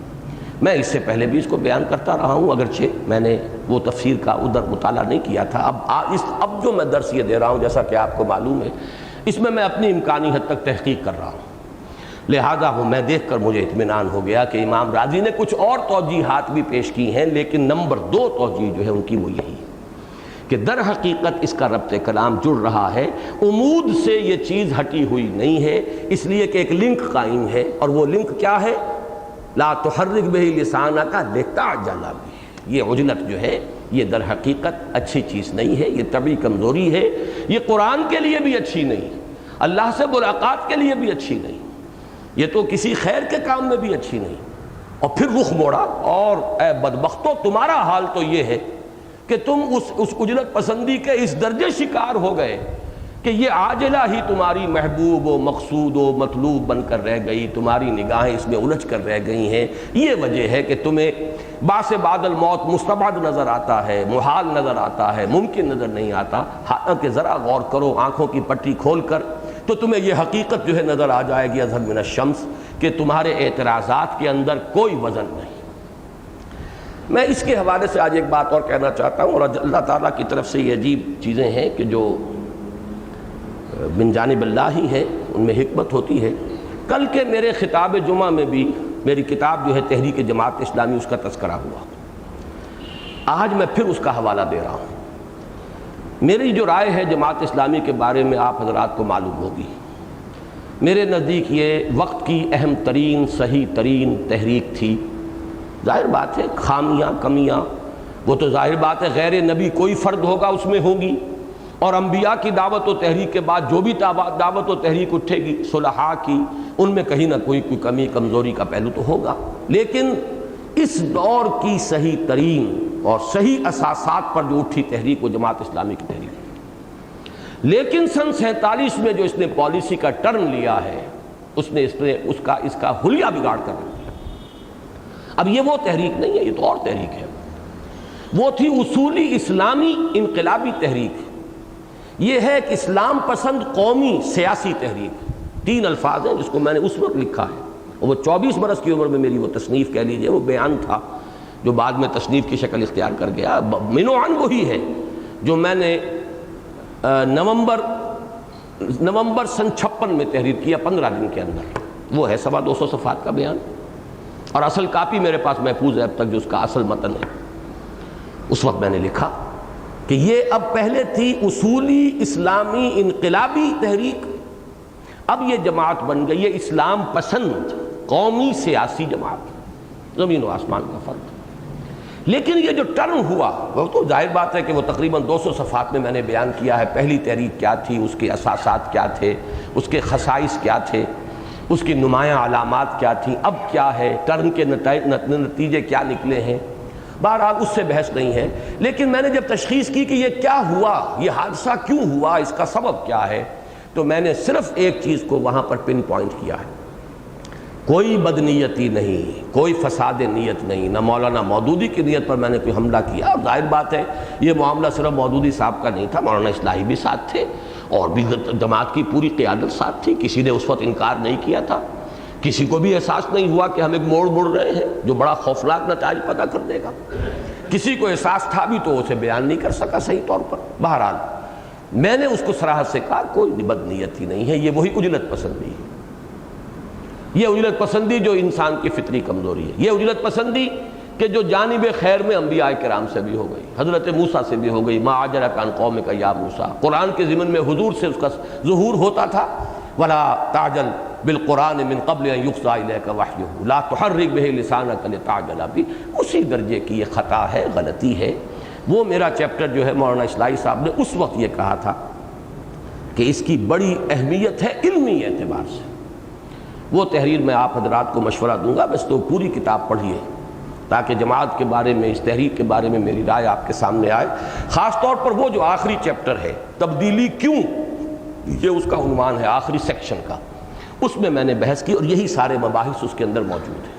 میں اس سے پہلے بھی اس کو بیان کرتا رہا ہوں، اگرچہ میں نے وہ تفسیر کا ادھر مطالعہ نہیں کیا تھا۔ اب جو میں درس یہ دے رہا ہوں، جیسا کہ آپ کو معلوم ہے، اس میں میں اپنی امکانی حد تک تحقیق کر رہا ہوں، لہذا وہ میں دیکھ کر مجھے اطمینان ہو گیا کہ امام راضی نے کچھ اور توجیحات بھی پیش کی ہیں، لیکن نمبر 2 توجیح جو ہے ان کی وہ یہی ہے کہ در حقیقت اس کا ربط کلام جڑ رہا ہے، عمود سے یہ چیز ہٹی ہوئی نہیں ہے، اس لیے کہ ایک لنک قائم ہے، اور وہ لنک کیا ہے؟ لا تحرک بہ لسانک لتعجل بہ۔ یہ عجلت جو ہے یہ در حقیقت اچھی چیز نہیں ہے، یہ طبعی کمزوری ہے، یہ قرآن کے لیے بھی اچھی نہیں، اللہ سے ملاقات کے لیے بھی اچھی نہیں، یہ تو کسی خیر کے کام میں بھی اچھی نہیں۔ اور پھر رخ موڑا، اور اے بدبختو تمہارا حال تو یہ ہے کہ تم اس عجلت پسندی کے اس درجے شکار ہو گئے کہ یہ عاجلہ ہی تمہاری محبوب و مقصود و مطلوب بن کر رہ گئی، تمہاری نگاہیں اس میں الجھ کر رہ گئی ہیں۔ یہ وجہ ہے کہ تمہیں باس بعد الموت مستبعد نظر آتا ہے، محال نظر آتا ہے، ممکن نظر نہیں آتا۔ حالانکہ ذرا غور کرو آنکھوں کی پٹی کھول کر تو تمہیں یہ حقیقت جو ہے نظر آ جائے گی اظہر من الشمس کہ تمہارے اعتراضات کے اندر کوئی وزن نہیں۔ میں اس کے حوالے سے آج ایک بات اور کہنا چاہتا ہوں، اور اللہ تعالیٰ کی طرف سے یہ عجیب چیزیں ہیں کہ جو من جانب اللہ ہی ہے، ان میں حکمت ہوتی ہے۔ کل کے میرے خطاب جمعہ میں بھی میری کتاب جو ہے تحریک جماعت اسلامی، اس کا تذکرہ ہوا، آج میں پھر اس کا حوالہ دے رہا ہوں۔ میری جو رائے ہے جماعت اسلامی کے بارے میں آپ حضرات کو معلوم ہوگی۔ میرے نزدیک یہ وقت کی اہم ترین صحیح ترین تحریک تھی۔ ظاہر بات ہے خامیاں کمیاں وہ تو ظاہر بات ہے غیر نبی کوئی فرد ہوگا اس میں ہوگی، اور انبیاء کی دعوت و تحریک کے بعد جو بھی دعوت و تحریک اٹھے گی صلحاء کی، ان میں کہیں نہ کوئی کمی کمزوری کا پہلو تو ہوگا، لیکن اس دور کی صحیح ترین اور صحیح اساسات پر جو اٹھی تحریک وہ جماعت اسلامی کی تحریک ہے۔ لیکن سن 47 میں جو اس نے پالیسی کا ٹرن لیا ہے، اس نے اس کا حلیہ بگاڑ کر رکھ دیا۔ اب یہ وہ تحریک نہیں ہے، یہ تو اور تحریک ہے۔ وہ تھی اصولی اسلامی انقلابی تحریک، یہ ہے کہ اسلام پسند قومی سیاسی تحریک۔ 3 الفاظ ہیں جس کو میں نے اس وقت لکھا ہے، اور وہ 24 برس کی عمر میں میری وہ تصنیف کہہ لیجئے، وہ بیان تھا جو بعد میں تصنیف کی شکل اختیار کر گیا۔ منوعاً وہی ہے جو میں نے نومبر سن 56 میں تحریر کیا 15 دن کے اندر، وہ ہے 225 صفحات کا بیان، اور اصل کاپی میرے پاس محفوظ ہے اب تک جو اس کا اصل متن ہے۔ اس وقت میں نے لکھا کہ یہ اب پہلے تھی اصولی اسلامی انقلابی تحریک، اب یہ جماعت بن گئی ہے اسلام پسند قومی سیاسی جماعت، زمین و آسمان کا فرق۔ لیکن یہ جو ٹرن ہوا وہ تو ظاہر بات ہے کہ وہ تقریباً 200 صفحات میں نے بیان کیا ہے۔ پہلی تحریک کیا تھی، اس کے اساسات کیا تھے، اس کے خصائص کیا تھے، اس کی نمایاں علامات کیا تھیں، اب کیا ہے، ٹرن کے نتیجے کیا نکلے ہیں۔ بہرحال اس سے بحث نہیں ہے، لیکن میں نے جب تشخیص کی کہ یہ کیا ہوا، یہ حادثہ کیوں ہوا، اس کا سبب کیا ہے، تو میں نے صرف ایک چیز کو وہاں پر پن پوائنٹ کیا ہے۔ کوئی بدنیتی نہیں، کوئی فساد نیت نہیں، نہ مولانا مودودی کی نیت پر میں نے کوئی حملہ کیا، اور ظاہر بات ہے یہ معاملہ صرف مودودی صاحب کا نہیں تھا، مولانا اصلاحی بھی ساتھ تھے اور بھی جماعت کی پوری قیادت ساتھ تھی، کسی نے اس وقت انکار نہیں کیا تھا، کسی کو بھی احساس نہیں ہوا کہ ہم ایک موڑ مڑ رہے ہیں جو بڑا خوفناک نتائج پیدا کر دے گا، کسی کو احساس تھا بھی تو اسے بیان نہیں کر سکا صحیح طور پر۔ بہرحال میں نے اس کو صراحت سے کہا کوئی بدنیتی نہیں ہے، یہ وہی اجلت پسندی ہے، یہ اجلت پسندی جو انسان کی فطری کمزوری ہے، یہ اجلت پسندی کہ جو جانب خیر میں انبیاء کرام سے بھی ہو گئی، حضرت موسیٰ سے بھی ہو گئی، ما اعجلک عن قومک یا موسیٰ، قرآن کے ضمن میں حضور سے اس کا ظہور ہوتا تھا، ولا تعجل بالقرآن من قبل ان یقضی الیک وحیہ لا تحرک بہ لسانک لتعجل بہ، اسی درجے کی یہ خطا ہے، غلطی ہے۔ وہ میرا چیپٹر جو ہے مولانا اصلاحی صاحب نے اس وقت یہ کہا تھا کہ اس کی بڑی اہمیت ہے علمی اعتبار سے، وہ تحریر میں آپ حضرات کو مشورہ دوں گا، بس تو پوری کتاب پڑھیے تاکہ جماعت کے بارے میں، اس تحریک کے بارے میں میری رائے آپ کے سامنے آئے، خاص طور پر وہ جو آخری چیپٹر ہے تبدیلی کیوں، یہ اس کا عنوان ہے آخری سیکشن کا، اس میں میں نے بحث کی اور یہی سارے مباحث اس کے اندر موجود ہیں۔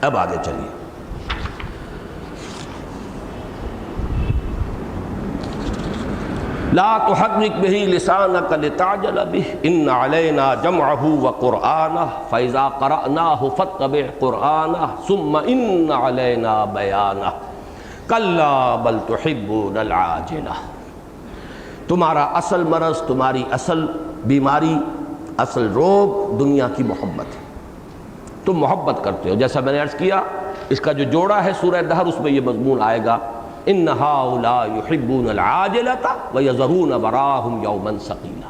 اب آگے چلیے۔ لا تحرک بہ لسانک لتعجل بہ ان علینا جمعہ وقرآنہ فاذا قرأناہ فاتبع قرآنہ ثم ان علینا بیانہ کلا بل تحبون العاجلہ۔ تمہارا اصل مرض، تمہاری اصل بیماری، اصل روگ دنیا کی محبت ہے۔ تم محبت کرتے ہو، جیسا میں نے عرض کیا اس کا جو جوڑا ہے سورہ دہر، اس میں یہ مضمون آئے گا ان ہؤلاء یحبون العاجلۃ ویذرون وراءہم یوما ثقیلا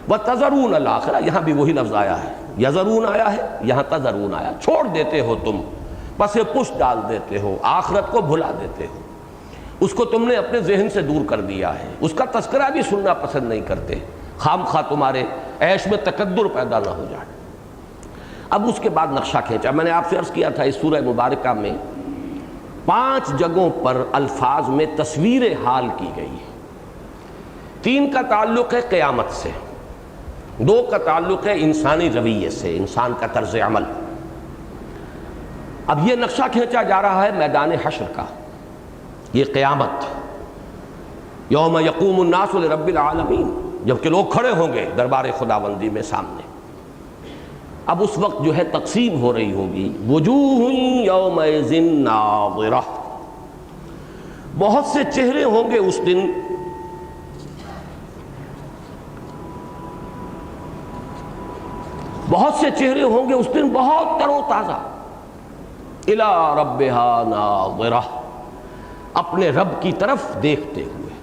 وتذرون الآخرہ۔ یہاں بھی وہی لفظ آیا ہے، یذرون آیا ہے، یہاں تذرون آیا، چھوڑ دیتے ہو تم، پس پشت ڈال دیتے ہو، آخرت کو بھلا دیتے ہو، اس کو تم نے اپنے ذہن سے دور کر دیا ہے، اس کا تذکرہ بھی سننا پسند نہیں کرتے، خام خواہ تمہارے عیش میں تکدر پیدا نہ ہو جائے۔ اب اس کے بعد نقشہ کھینچا، میں نے آپ سے عرض کیا تھا اس سورہ مبارکہ میں 5 جگہوں پر الفاظ میں تصویر حال کی گئی ہے۔ 3 کا تعلق ہے قیامت سے، 2 کا تعلق ہے انسانی رویے سے، انسان کا طرز عمل۔ اب یہ نقشہ کھینچا جا رہا ہے میدان حشر کا، یہ قیامت، یوم یقوم الناس لرب العالمین، جبکہ لوگ کھڑے ہوں گے دربار خداوندی میں سامنے۔ اب اس وقت جو ہے تقسیم ہو رہی ہوگی، وجوہ یومئذ ناظرہ، بہت سے چہرے ہوں گے اس دن بہت سے چہرے ہوں گے اس دن بہت تر و تازہ، الی ربہا ناظرہ، اپنے رب کی طرف دیکھتے ہوئے،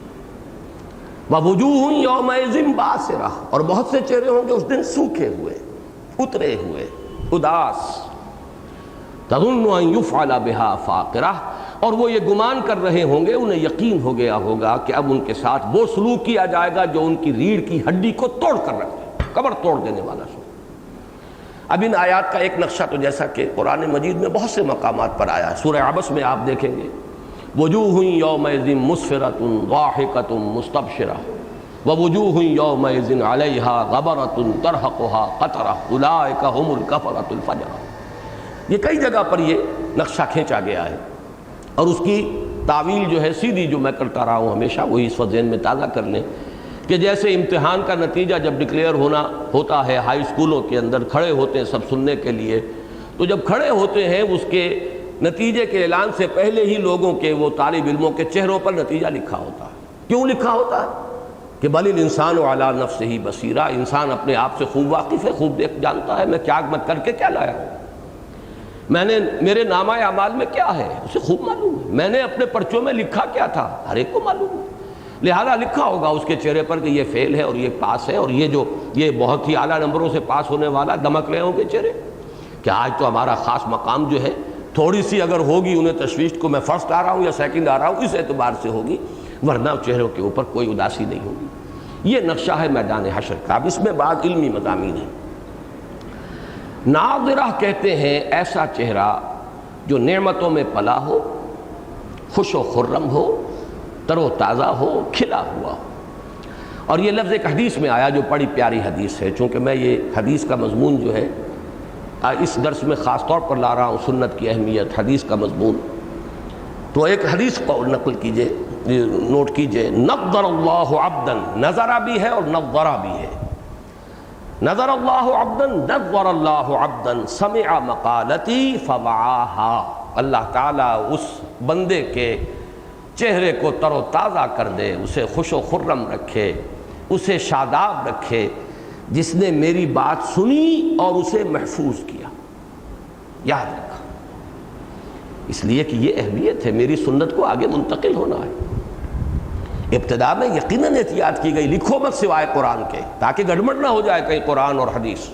ووجوہ یومئذ باسرہ، اور بہت سے چہرے ہوں گے اس دن سوکھے ہوئے، اترے ہوئے، اداس، تظن ان یفعل بہا فاقرہ، اور وہ یہ گمان کر رہے ہوں گے، انہیں یقین ہو گیا ہوگا کہ اب ان کے ساتھ وہ سلوک کیا جائے گا جو ان کی ریڑھ کی ہڈی کو توڑ کر رکھ دے، کمر توڑ دینے والا سو۔ اب ان آیات کا ایک نقشہ تو جیسا کہ قرآن مجید میں بہت سے مقامات پر آیا ہے، سورہ عبس میں آپ دیکھیں گے وجوہ یومئذ مسفرۃ ضاحکۃ مستبشرہ ووجوہ یومئذ علیہا غبرۃ ترہقها قطرہ اولئک ھم الکفرۃ الفجرہ۔ یہ کئی جگہ پر یہ نقشہ کھینچا گیا ہے، اور اس کی تعویل جو ہے سیدھی جو میں کرتا رہا ہوں ہمیشہ، وہی اس وقت ذہن میں تازہ کر لیں کہ جیسے امتحان کا نتیجہ جب ڈکلیئر ہوتا ہے، ہائی اسکولوں کے اندر کھڑے ہوتے ہیں سب سننے کے لیے، تو جب کھڑے ہوتے ہیں اس کے نتیجے کے اعلان سے پہلے ہی لوگوں کے، وہ طالب علموں کے چہروں پر نتیجہ لکھا ہوتا ہے۔ کیوں لکھا ہوتا ہے؟ کہ بل الانسان علی نفسہ بصیرہ، انسان اپنے آپ سے خوب واقف ہے، خوب دیکھ جانتا ہے میں کر کے کیا لایا ہوں، میرے نامہ اعمال میں کیا ہے اسے خوب معلوم ہے، میں نے اپنے پرچوں میں لکھا کیا تھا ہر ایک کو معلوم ہے، لہذا لکھا ہوگا اس کے چہرے پر کہ یہ فیل ہے اور یہ پاس ہے، اور یہ بہت ہی اعلیٰ نمبروں سے پاس ہونے والا، دمک رہے ہوں گے چہرے کہ آج تو ہمارا خاص مقام جو ہے تھوڑی سی اگر ہوگی انہیں تشویش کو میں فرسٹ آ رہا ہوں یا سیکنڈ آ رہا ہوں اس اعتبار سے ہوگی، ورنہ چہروں کے اوپر کوئی اداسی نہیں ہوگی۔ یہ نقشہ ہے میدان حشر کا۔ اب اس میں بعض علمی مضامین ہیں۔ ناظرہ کہتے ہیں ایسا چہرہ جو نعمتوں میں پلا ہو، خوش و خرم ہو، تر و تازہ ہو، کھلا ہوا ہو۔ اور یہ لفظ ایک حدیث میں آیا جو بڑی پیاری حدیث ہے، چونکہ میں یہ حدیث کا مضمون جو ہے اس درس میں خاص طور پر لا رہا ہوں، سنت کی اہمیت، حدیث کا مضمون، تو ایک حدیث کو نقل کیجئے، نوٹ کیجئے، نظر اللہ عبدا، نظرہ بھی ہے اور نظرہ بھی ہے، نظر اللہ عبدا، نظر اللہ عبدا سمع مقالتی فوعاها، اللہ تعالیٰ اس بندے کے چہرے کو تر و تازہ کر دے، اسے خوش و خرم رکھے، اسے شاداب رکھے، جس نے میری بات سنی اور اسے محفوظ کیا، یاد رکھا، اس لیے کہ یہ اہمیت ہے، میری سنت کو آگے منتقل ہونا ہے۔ ابتدا میں یقیناً احتیاط کی گئی، لکھو مت سوائے قرآن کے، تاکہ گڑبڑ نہ ہو جائے کہیں قرآن اور حدیث،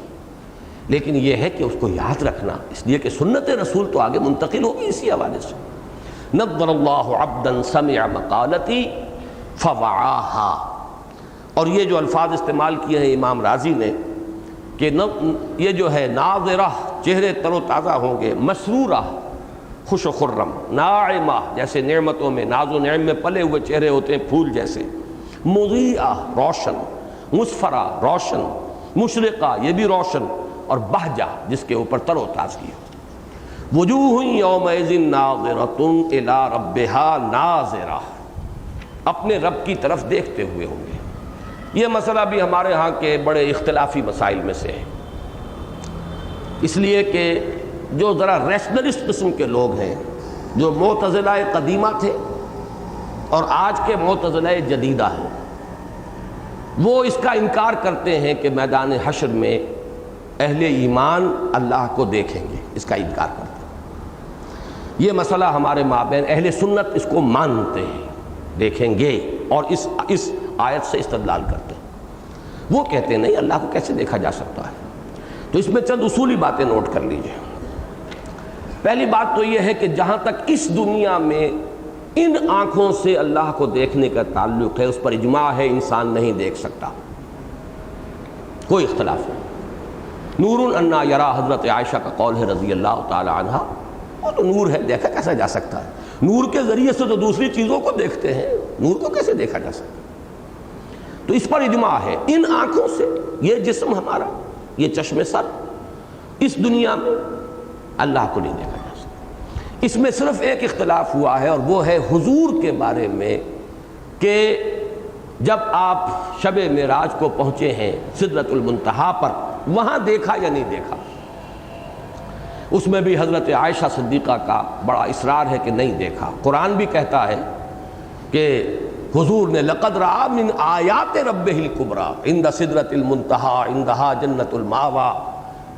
لیکن یہ ہے کہ اس کو یاد رکھنا، اس لیے کہ سنت رسول تو آگے منتقل ہوگی اسی حوالے سے۔ نظر اللہ عبدا سمع مقالتی فوعاها، اور یہ جو الفاظ استعمال کیے ہیں امام رازی نے کہ یہ جو ہے ناظرہ، چہرے تر و تازہ ہوں گے، مسرورہ، خوش و خرم، ناعمہ، جیسے نعمتوں میں، ناز و نعم میں پلے ہوئے چہرے ہوتے ہیں پھول جیسے، مضیئہ، روشن، مسفرہ، روشن، مشرقہ، یہ بھی روشن، اور بہجہ، جس کے اوپر تر و تازگی ہو۔ وجوہ یومئذ ناظرۃ الی ربہا ناظرہ، اپنے رب کی طرف دیکھتے ہوئے ہوں گے۔ یہ مسئلہ بھی ہمارے ہاں کے بڑے اختلافی مسائل میں سے ہے، اس لیے کہ جو ذرا ریشنلسٹ قسم کے لوگ ہیں، جو معتزلہ قدیمہ تھے اور آج کے معتزلہ جدیدہ ہیں، وہ اس کا انکار کرتے ہیں کہ میدان حشر میں اہل ایمان اللہ کو دیکھیں گے، اس کا انکار کرتے ہیں۔ یہ مسئلہ ہمارے مابین اہل سنت اس کو مانتے ہیں، دیکھیں گے، اور اس آیت سے استدلال کرتے ہیں۔ وہ کہتے ہیں نہیں، اللہ کو کیسے دیکھا جا سکتا ہے؟ تو اس میں چند اصولی باتیں نوٹ کر لیجئے۔ پہلی بات تو یہ ہے کہ جہاں تک اس دنیا میں ان آنکھوں سے اللہ کو دیکھنے کا تعلق ہے، اس پر اجماع ہے، انسان نہیں دیکھ سکتا، کوئی اختلاف نہیں۔ نور انا یرا، حضرت عائشہ کا قول ہے رضی اللہ تعالی عنہ، وہ تو نور ہے، دیکھا کیسا جا سکتا ہے؟ نور کے ذریعے سے تو دوسری چیزوں کو دیکھتے ہیں، نور کو کیسے دیکھا جا سکتا؟ تو اس پر اجماع ہے، ان آنکھوں سے یہ جسم ہمارا، یہ چشم سر، اس دنیا میں اللہ کو نہیں دیکھا جا سکتا۔ اس میں صرف ایک اختلاف ہوا ہے، اور وہ ہے حضور کے بارے میں، کہ جب آپ شب معراج کو پہنچے ہیں سدرۃ المنتہا پر، وہاں دیکھا یا نہیں دیکھا؟ اس میں بھی حضرت عائشہ صدیقہ کا بڑا اصرار ہے کہ نہیں دیکھا۔ قرآن بھی کہتا ہے کہ حضور نے لقد رأى من آیات ربہ الکبریٰ عند سدرۃ المنتہا عندہا جنت الماویٰ،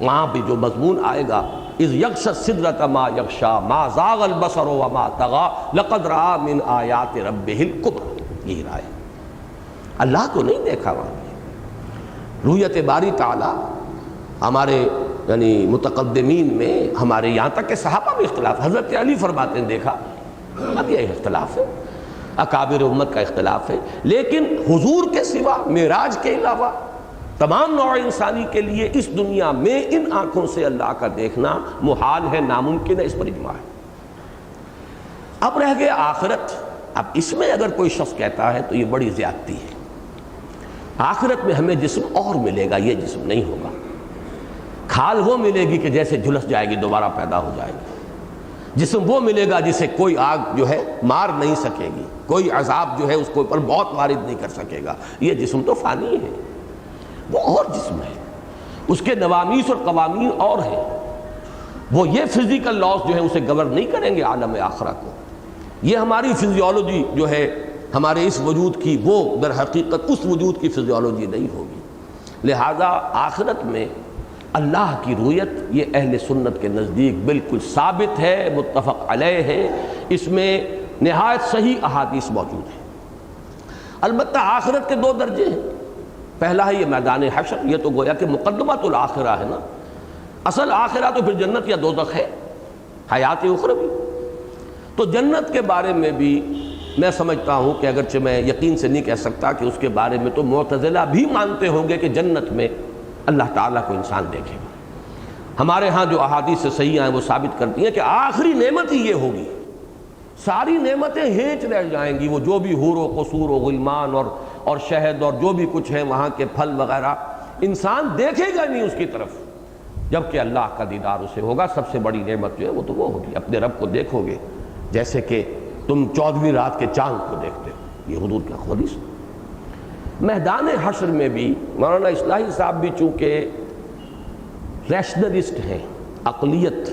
وہاں بھی جو مضمون آئے گا اذ یغشی السدرۃ ما یغشیٰ ما زاغ البصر وما طغیٰ لقد رأى من آیات ربہ الکبریٰ، یہی رائے۔ اللہ کو نہیں دیکھا وہاں۔ رؤیت باری تعالیٰ ہمارے یعنی متقدمین میں، ہمارے یہاں تک کہ صحابہ میں اختلاف، حضرت علی فرماتے ہیں دیکھا، اب یہ اختلاف ہے، اکابر امت کا اختلاف ہے، لیکن حضور کے سوا، معراج کے علاوہ تمام نوع انسانی کے لیے اس دنیا میں ان آنکھوں سے اللہ کا دیکھنا محال ہے، ناممکن ہے، اس پر اجماع ہے۔ اب رہ گئے آخرت۔ اب اس میں اگر کوئی شخص کہتا ہے تو یہ بڑی زیادتی ہے۔ آخرت میں ہمیں جسم اور ملے گا، یہ جسم نہیں ہوگا۔ کھال وہ ملے گی کہ جیسے جھلس جائے گی دوبارہ پیدا ہو جائے گی، جسم وہ ملے گا جسے کوئی آگ جو ہے مار نہیں سکے گی، کوئی عذاب جو ہے اس کو اوپر بہت وارد نہیں کر سکے گا۔ یہ جسم تو فانی ہے، وہ اور جسم ہے، اس کے نوامیس اور قوانین اور ہیں، وہ یہ فزیکل لاز جو ہے اسے گورن نہیں کریں گے عالم آخرہ کو۔ یہ ہماری فزیولوجی جو ہے ہمارے اس وجود کی، وہ در حقیقت اس وجود کی فزیولوجی نہیں ہوگی۔ لہذا آخرت میں اللہ کی رؤیت یہ اہل سنت کے نزدیک بالکل ثابت ہے، متفق علیہ ہے، اس میں نہایت صحیح احادیث موجود ہیں۔ البتہ آخرت کے دو درجے ہیں، پہلا ہے یہ میدان حشر، یہ تو گویا کہ مقدمۃ الآخرہ ہے نا، اصل آخرہ تو پھر جنت یا دوزخ ہے، حیات اخروی۔ تو جنت کے بارے میں بھی میں سمجھتا ہوں کہ اگرچہ میں یقین سے نہیں کہہ سکتا کہ اس کے بارے میں تو معتزلہ بھی مانتے ہوں گے کہ جنت میں اللہ تعالیٰ کو انسان دیکھے گا۔ ہمارے ہاں جو احادیث سے صحیح ہیں وہ ثابت کرتی ہیں کہ آخری نعمت ہی یہ ہوگی، ساری نعمتیں ہیچ رہ جائیں گی، وہ جو بھی حور و قصور و غلمان اور شہد اور جو بھی کچھ ہے وہاں کے پھل وغیرہ، انسان دیکھے گا نہیں اس کی طرف، جبکہ اللہ کا دیدار اسے ہوگا۔ سب سے بڑی نعمت جو ہے وہ تو وہ ہوگی، اپنے رب کو دیکھو گے جیسے کہ تم 14ویں رات کے چاند کو دیکھتے ہو، یہ حضور کا حدیث۔ میدان حشر میں بھی مولانا اصلاحی صاحب بھی چونکہ ریشنلسٹ ہیں، عقلیت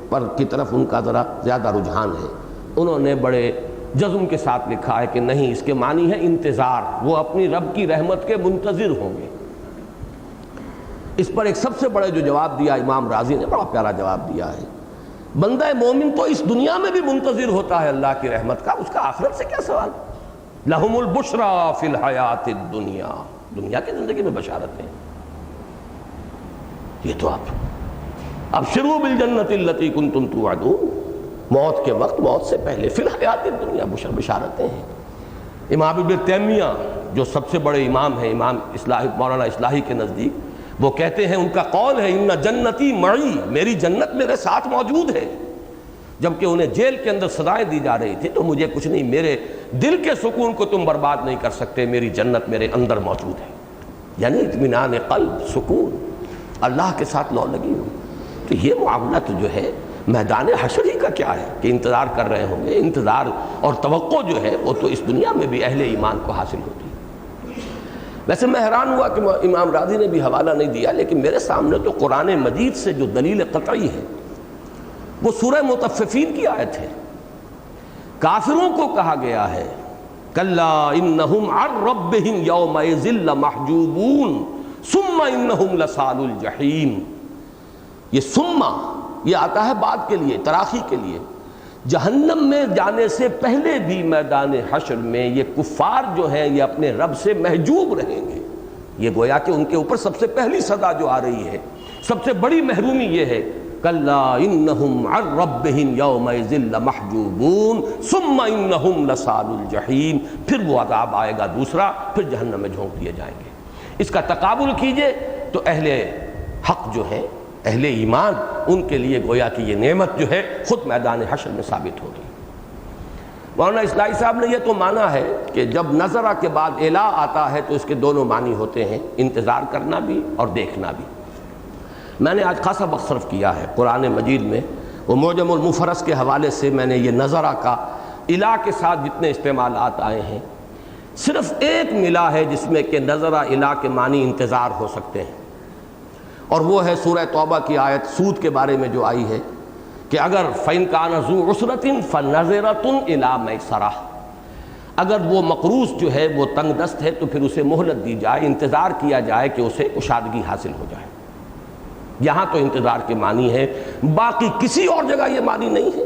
پر کی طرف ان کا ذرا زیادہ رجحان ہے، انہوں نے بڑے جزم کے ساتھ لکھا ہے کہ نہیں، اس کے معنی ہے انتظار، وہ اپنی رب کی رحمت کے منتظر ہوں گے۔ اس پر ایک سب سے بڑے جو جواب دیا امام راضی نے، بڑا پیارا جواب دیا ہے، بندہ مومن تو اس دنیا میں بھی منتظر ہوتا ہے اللہ کی رحمت کا، اس کا آخرت سے کیا سوال؟ لہم البشریٰ فی الحیات الدنیا، دنیا کی زندگی میں بشارتیں، یہ تو آپ ابشروا بالجنۃ التی کنتم توعدون، موت کے وقت، موت سے پہلے، فی الحیات الدنیا بشارتیں ہیں۔ امام ابن تیمیہ جو سب سے بڑے امام ہیں، امام مولانا اصلاحی کے نزدیک، وہ کہتے ہیں، ان کا قول ہے ان جنتی معی، میری جنت میرے ساتھ موجود ہے۔ جبکہ انہیں جیل کے اندر سزائیں دی جا رہی تھی تو مجھے کچھ نہیں، میرے دل کے سکون کو تم برباد نہیں کر سکتے، میری جنت میرے اندر موجود ہے، یعنی اطمینان قلب، سکون، اللہ کے ساتھ لو لگی ہو۔ تو یہ معاملہ تو جو ہے میدان حشر ہی کا کیا ہے کہ انتظار کر رہے ہوں گے. انتظار اور توقع جو ہے وہ تو اس دنیا میں بھی اہل ایمان کو حاصل ہوتی ہے. ویسے میں حیران ہوا کہ امام راضی نے بھی حوالہ نہیں دیا، لیکن میرے سامنے تو قرآن مجید سے جو دلیل قطعی ہے وہ سورہ مطففین کی آیت ہے. کافروں کو کہا گیا ہے کلا انہم عن ربہم یومئذ لمحجوبون ثم انہم لصال الجحیم. یہ ثم یہ آتا ہے بعد کے لیے، تراخی کے لیے. جہنم میں جانے سے پہلے بھی میدان حشر میں یہ کفار جو ہیں یہ اپنے رب سے محجوب رہیں گے. یہ گویا کہ ان کے اوپر سب سے پہلی سزا جو آ رہی ہے، سب سے بڑی محرومی یہ ہے کلا انہم عن ربہم یومئذ لمحجوبون ثم انہم لصال الجحیم. پھر وہ عذاب آئے گا دوسرا، پھر جہنم میں جھونک دیے جائیں گے. اس کا تقابل کیجئے تو اہل حق جو ہے، اہل ایمان، ان کے لیے گویا کہ یہ نعمت جو ہے خود میدان حشر میں ثابت ہوگی. مولانا اصلاحی صاحب نے یہ تو مانا ہے کہ جب نظرہ کے بعد الا آتا ہے تو اس کے دونوں معنی ہوتے ہیں، انتظار کرنا بھی اور دیکھنا بھی. میں نے آج خاصا وقت صرف کیا ہے قرآن مجید میں، وہ معجم المفرس کے حوالے سے میں نے یہ نظرہ کا الا کے ساتھ جتنے استعمالات آئے ہیں، صرف ایک ملا ہے جس میں کہ نظرہ الا کے معنی انتظار ہو سکتے ہیں، اور وہ ہے سورہ توبہ کی آیت سود کے بارے میں جو آئی ہے کہ اگر فَإِن كَانَ ذُو عُسْرَةٍ فَنَظِرَةٌ إِلَىٰ مَيْسَرَةٍ، اگر وہ مقروض جو ہے وہ تنگ دست ہے تو پھر اسے مہلت دی جائے، انتظار کیا جائے کہ اسے کشادگی حاصل ہو جائے. یہاں تو انتظار کے معنی ہے، باقی کسی اور جگہ یہ معنی نہیں ہے.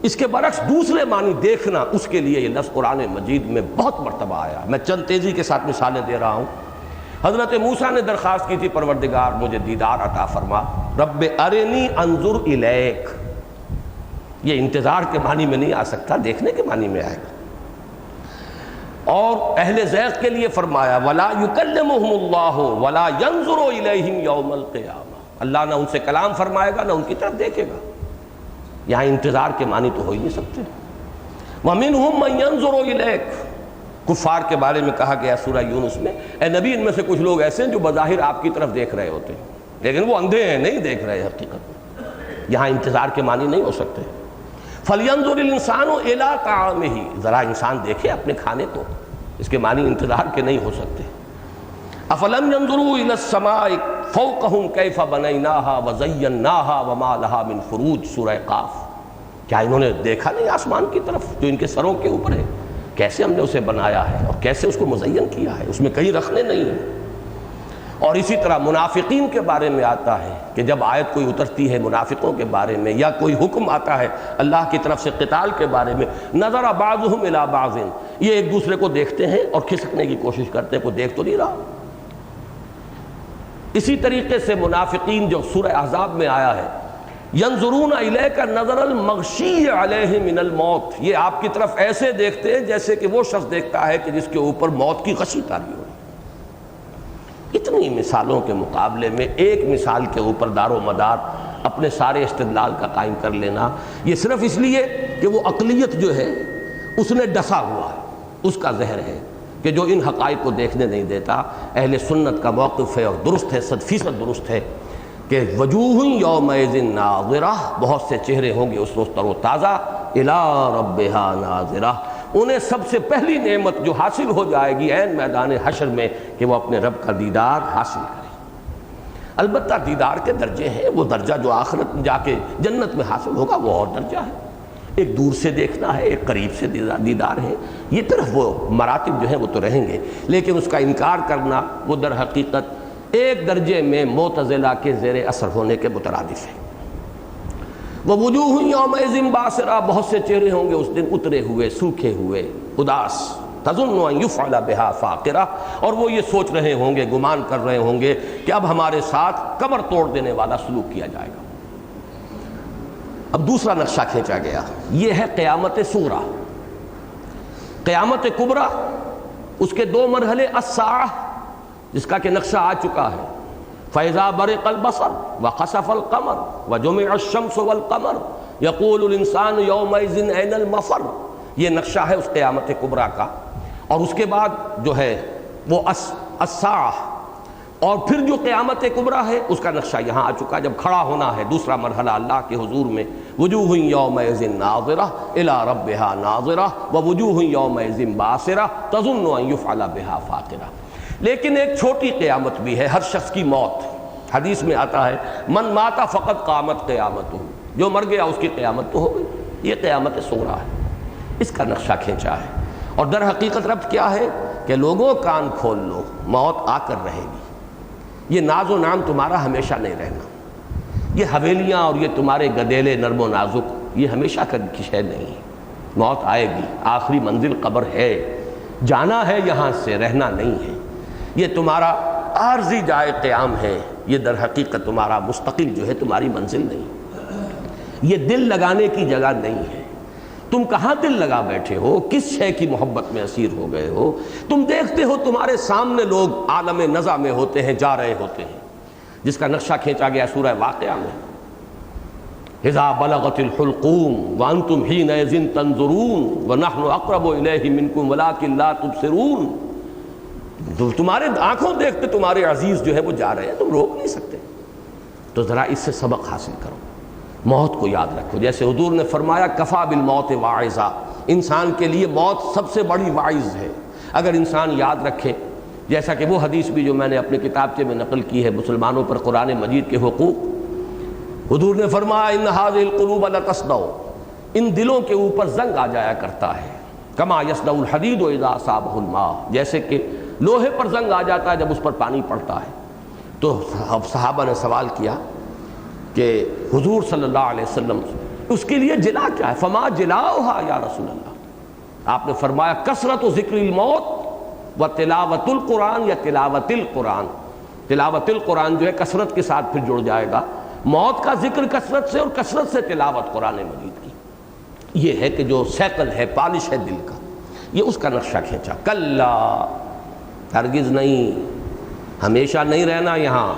اس کے برعکس دوسرے معنی دیکھنا، اس کے لیے یہ لفظ قرآن مجید میں بہت مرتبہ آیا. میں چند تیزی کے ساتھ مثالیں دے رہا ہوں. حضرت موسیٰ نے درخواست کی تھی پروردگار مجھے دیدار عطا فرما، رب ارنی انظر الیک. یہ انتظار کے معنی میں نہیں آ سکتا، دیکھنے کے معنی میں آئے گا. اور اہل زیغ کے لیے فرمایا ولا یکلمہم اللہ ولا ینظر الیہم یوم القیامہ، اللہ نہ ان سے کلام فرمائے گا نہ ان کی طرف دیکھے گا. یہاں انتظار کے معنی تو ہو ہی نہیں سکتے. وَمِنْهُمْ مَنْ يَنْظُرُ إِلَيْكَ، کفار کے بارے میں کہا گیا سورہ یونس میں، اے نبی ان میں سے کچھ لوگ ایسے ہیں جو بظاہر آپ کی طرف دیکھ رہے ہوتے ہیں لیکن وہ اندھے ہیں، نہیں دیکھ رہے حقیقت میں. یہاں انتظار کے معنی نہیں ہو سکتے. فَلْيَنْظُرِ الْإِنسَانُ إِلَىٰ طَعَامِهِ، ذرا انسان دیکھے اپنے کھانے کو، اس کے معنی انتظار کے نہیں ہو سکتے. أَفَلَمْ يَنْظُرُوا إِلَى السَّمَاءِ فَوْقَهُمْ كَيْفَ بَنَيْنَاهَا وَزَيَّنَّاهَا وَمَا لَهَا مِنْ فُرُوجٍ، سورہ قاف. کیا انہوں نے دیکھا نہیں آسمان کی طرف جو ان کے سروں کے اوپر ہے، کیسے ہم نے اسے بنایا ہے اور کیسے اس کو مزین کیا ہے، اس میں کہیں رکھنے نہیں ہیں. اور اسی طرح منافقین کے بارے میں آتا ہے کہ جب آیت کوئی اترتی ہے منافقوں کے بارے میں یا کوئی حکم آتا ہے اللہ کی طرف سے قتال کے بارے میں، نظر بعضهم الی بعض، یہ ایک دوسرے کو دیکھتے ہیں اور کھسکنے کی کوشش کرتے ہیں، کوئی دیکھ تو نہیں رہا. اسی طریقے سے منافقین جو سورہ احزاب میں آیا ہے ینظرون الیک نظر المغشی علیہ من الموت، یہ آپ کی طرف ایسے دیکھتے ہیں جیسے کہ وہ شخص دیکھتا ہے کہ جس کے اوپر موت کی غشی تاری ہو. اتنی مثالوں کے مقابلے میں ایک مثال کے اوپر دار و مدار اپنے سارے استدلال کا قائم کر لینا، یہ صرف اس لیے کہ وہ عقلیت جو ہے اس نے ڈسا ہوا ہے، اس کا زہر ہے کہ جو ان حقائق کو دیکھنے نہیں دیتا. اہل سنت کا موقف ہے اور درست ہے، 100% درست ہے کہ وجوہ یومئذ ناظرہ، بہت سے چہرے ہوں گے اس روز تر و تازہ، الی ربہا ناظرہ، انہیں سب سے پہلی نعمت جو حاصل ہو جائے گی عین میدان حشر میں کہ وہ اپنے رب کا دیدار حاصل کریں. البتہ دیدار کے درجے ہیں، وہ درجہ جو آخرت میں جا کے جنت میں حاصل ہوگا وہ اور درجہ ہے. ایک دور سے دیکھنا ہے، ایک قریب سے دیدار ہے، یہ طرف وہ مراتب جو ہیں وہ تو رہیں گے، لیکن اس کا انکار کرنا وہ در حقیقت ایک درجے میں معتزلہ کے زیر اثر ہونے کے مترادف ہے. وَوُجُوهٌ يَوْمَئِذٍ بَاسِرَةٌ، بہت سے چہرے ہوں گے اس دن اترے ہوئے، سوکھے ہوئے، اداس. تَظُنُّ أَن يُفْعَلَ بِهَا فَاقِرَةٌ، اور وہ یہ سوچ رہے ہوں گے، گمان کر رہے ہوں گے کہ اب ہمارے ساتھ کمر توڑ دینے والا سلوک کیا جائے گا. اب دوسرا نقشہ کھینچا گیا، یہ ہے قیامت صغریٰ. قیامت کبریٰ اس کے دو مرحلے، الساعہ جس کا کہ نقشہ آ چکا ہے، فَإِذَا بَرِقَ الْبَصَرُ وَخَسَفَ الْقَمَرُ وَجُمِعَ الشَّمْسُ وَالْقَمَرُ يَقُولُ الْإِنسَانُ يَوْمَئِذٍ أَيْنَ الْمَفَرُّ، یہ نقشہ ہے اس قیامت کبریٰ کا. اور اس کے بعد جو ہے وہ الساعہ، اور پھر جو قیامت کبریٰ ہے اس کا نقشہ یہاں آ چکا، جب کھڑا ہونا ہے دوسرا مرحلہ اللہ کے حضور میں، وجوہ یومئذ ناظرہ الی ربہا ناظرہ ووجوہ یومئذ باسرہ تظن ان یفعل بہا فاقرہ۔ لیکن ایک چھوٹی قیامت بھی ہے، ہر شخص کی موت۔ حدیث میں آتا ہے من مات فقط قامت قیامتہ، جو مر گیا اس کی قیامت تو ہو گئی۔ یہ قیامت صغریٰ ہے، اس کا نقشہ کھینچا ہے۔ اور در حقیقت ربط کیا ہے کہ لوگوں کان کھول لو، موت آ کر رہے گی۔ یہ ناز و نام تمہارا ہمیشہ نہیں رہنا، یہ حویلیاں اور یہ تمہارے گدیلے نرم و نازک یہ ہمیشہ کی شے نہیں ہے۔ موت آئے گی، آخری منزل قبر ہے، جانا ہے یہاں سے، رہنا نہیں ہے۔ یہ تمہارا عارضی جائے قیام ہے، یہ در حقیقت تمہارا مستقل جو ہے تمہاری منزل نہیں، یہ دل لگانے کی جگہ نہیں ہے۔ تم کہاں دل لگا بیٹھے ہو، کس شے کی محبت میں اسیر ہو گئے ہو؟ تم دیکھتے ہو تمہارے سامنے لوگ عالم نزع میں ہوتے ہیں، جا رہے ہوتے ہیں، جس کا نقشہ کھینچا گیا سورہ واقعہ میں، اذا بلغت الحلقوم وانتم حینئذ تنظرون ونحن اقرب الیہ منکم ولکن لا تبصرون۔ تمہارے آنکھوں دیکھتے تمہارے عزیز جو ہے وہ جا رہے ہیں، تم روک نہیں سکتے۔ تو ذرا اس سے سبق حاصل کرو، موت کو یاد رکھو۔ جیسے حضور نے فرمایا کفا بالموت واعظا، انسان کے لیے موت سب سے بڑی واعظ ہے۔ اگر انسان یاد رکھے، جیسا کہ وہ حدیث بھی جو میں نے اپنے کتابچے میں نقل کی ہے، مسلمانوں پر قرآن مجید کے حقوق، حضور نے فرمایا ان هذه القلوب لتصدع، ان دلوں کے اوپر زنگ آ جایا کرتا ہے، کما یصدع الحدید اذا اصابہ الماء، جیسے کہ لوہے پر زنگ آ جاتا ہے جب اس پر پانی پڑتا ہے۔ تو صحابہ نے سوال کیا کہ حضور صلی اللہ علیہ وسلم اس کے لیے جلا کیا ہے؟ فما جلاؤہا یا رسول اللہ، آپ نے فرمایا کثرت ذکر الموت و تلاوت القرآن یا تلاوت القرآن۔ تلاوت القرآن جو ہے کثرت کے ساتھ پھر جڑ جائے گا، موت کا ذکر کثرت سے اور کثرت سے تلاوت قرآن مجید کی۔ یہ ہے کہ جو سیکل ہے، پالش ہے دل کا، یہ اس کا نقشہ کھینچا۔ کلا، ہرگز نہیں، ہمیشہ نہیں رہنا یہاں،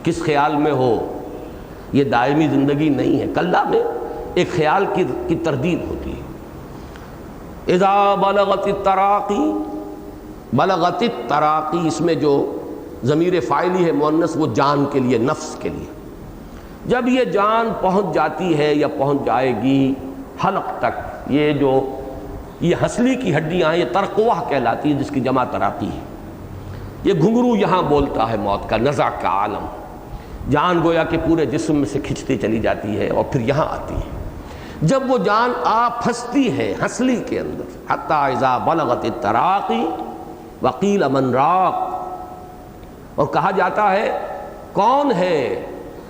کس خیال میں ہو، یہ دائمی زندگی نہیں ہے۔ کلا میں ایک خیال کی تردید ہوتی ہے۔ اذا بلغت التراقی، بلغت التراقی، اس میں جو ضمیر فاعلی ہے مؤنث، وہ جان کے لیے، نفس کے لیے۔ جب یہ جان پہنچ جاتی ہے یا پہنچ جائے گی حلق تک، یہ ہنسلی کی ہڈیاں ہیں، یہ ترقوہ کہلاتی ہے، جس کی جمع تراقی ہے۔ یہ گھنگرو یہاں بولتا ہے موت کا، نزع کا عالم، جان گویا کہ پورے جسم میں سے کھنچتی چلی جاتی ہے اور پھر یہاں آتی ہے۔ جب وہ جان آ پھنستی ہے ہنسلی کے اندر، حتی اذا بلغت التراقی وقیل من راق، اور کہا جاتا ہے کون ہے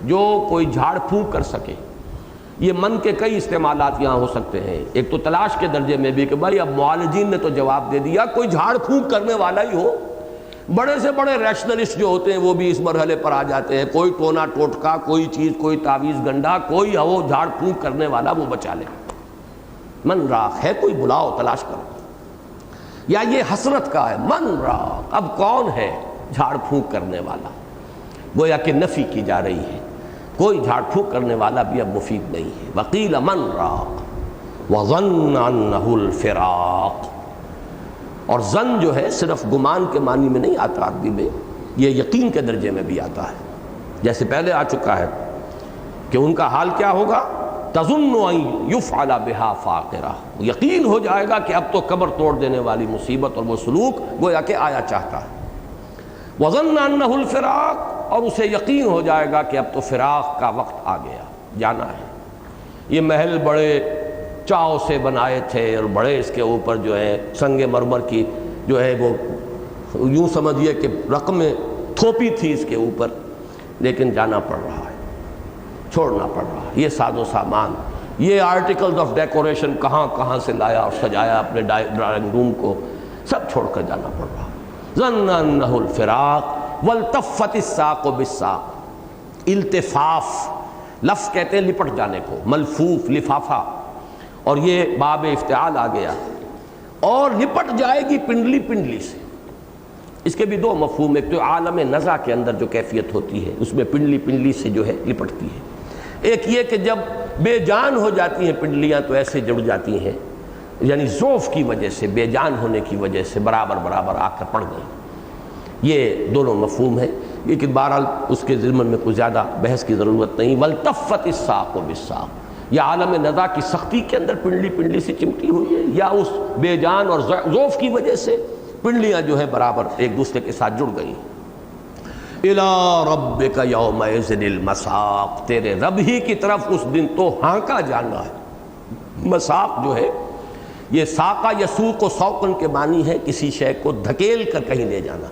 جو کوئی جھاڑ پھونک کر سکے۔ یہ من کے کئی استعمالات یہاں ہو سکتے ہیں، ایک تو تلاش کے درجے میں بھی کہ بھائی اب معالجین نے تو جواب دے دیا، کوئی جھاڑ پھونک کرنے والا ہی ہو۔ بڑے سے بڑے ریشنلسٹ جو ہوتے ہیں وہ بھی اس مرحلے پر آ جاتے ہیں، کوئی ٹونا ٹوٹکا، کوئی چیز، کوئی تعویذ گنڈا، کوئی وہ جھاڑ پھونک کرنے والا وہ بچا لے۔ من راق ہے، کوئی بلاؤ، تلاش کرو۔ یا یہ حسرت کا ہے، من راق، اب کون ہے جھاڑ پھونک کرنے والا، گویا کہ نفی کی جا رہی ہے، کوئی جھاڑ پھونک کرنے والا بھی اب مفید نہیں ہے۔ وقیل من راق وظن انہ الفراق، اور ظن جو ہے صرف گمان کے معنی میں نہیں آتا عربی میں، یہ یقین کے درجے میں بھی آتا ہے، جیسے پہلے آ چکا ہے کہ ان کا حال کیا ہوگا، تظن ان یفعل بہا فاقرہ، یقین ہو جائے گا کہ اب تو قبر توڑ دینے والی مصیبت اور وہ سلوک گویا کہ آیا چاہتا ہے۔ وظن انہ الفراق، اور اسے یقین ہو جائے گا کہ اب تو فراق کا وقت آ گیا، جانا ہے۔ یہ محل بڑے چاؤ سے بنائے تھے اور بڑے اس کے اوپر جو ہے سنگ مرمر کی جو ہے وہ یوں سمجھیے کہ رقمیں تھوپی تھی اس کے اوپر، لیکن جانا پڑ رہا ہے، چھوڑنا پڑ رہا ہے۔ یہ ساز و سامان، یہ آرٹیکلز آف ڈیکوریشن کہاں کہاں سے لایا اور سجایا اپنے ڈرائنگ روم کو، سب چھوڑ کر جانا پڑ رہا ہے۔ ظن انہ الفراق والتفت الساق بالساق، التفاف لفظ کہتے ہیں لپٹ جانے کو، ملفوف، لفافہ، اور یہ باب افتعال آ گیا، اور لپٹ جائے گی پنڈلی پنڈلی سے۔ اس کے بھی دو مفہوم، ایک تو عالم نزع کے اندر جو کیفیت ہوتی ہے اس میں پنڈلی پنڈلی سے جو ہے لپٹتی ہے، ایک یہ کہ جب بے جان ہو جاتی ہیں پنڈلیاں تو ایسے جڑ جاتی ہیں، یعنی ضعف کی وجہ سے، بے جان ہونے کی وجہ سے برابر برابر آ کر پڑ گئی۔ یہ دونوں مفہوم ہیں، لیکن بہرحال اس کے ضمن میں کوئی زیادہ بحث کی ضرورت نہیں۔ والتفت الساق بالساق، یا عالم نزا کی سختی کے اندر پنڈلی پنڈلی سے چمٹی ہوئی ہے، یا اس بے جان اور ضعف کی وجہ سے پنڈلیاں جو ہے برابر ایک دوسرے کے ساتھ جڑ گئی۔ اِلَىٰ رَبِّكَ يَوْمَئِذٍ الْمَسَاقُ، تیرے رب ہی کی طرف اس دن تو ہانکا جانا ہے۔ مساق جو ہے یہ ساقہ یسوق و سوقن کے معنی ہے کسی شے کو دھکیل کر کہیں لے جانا۔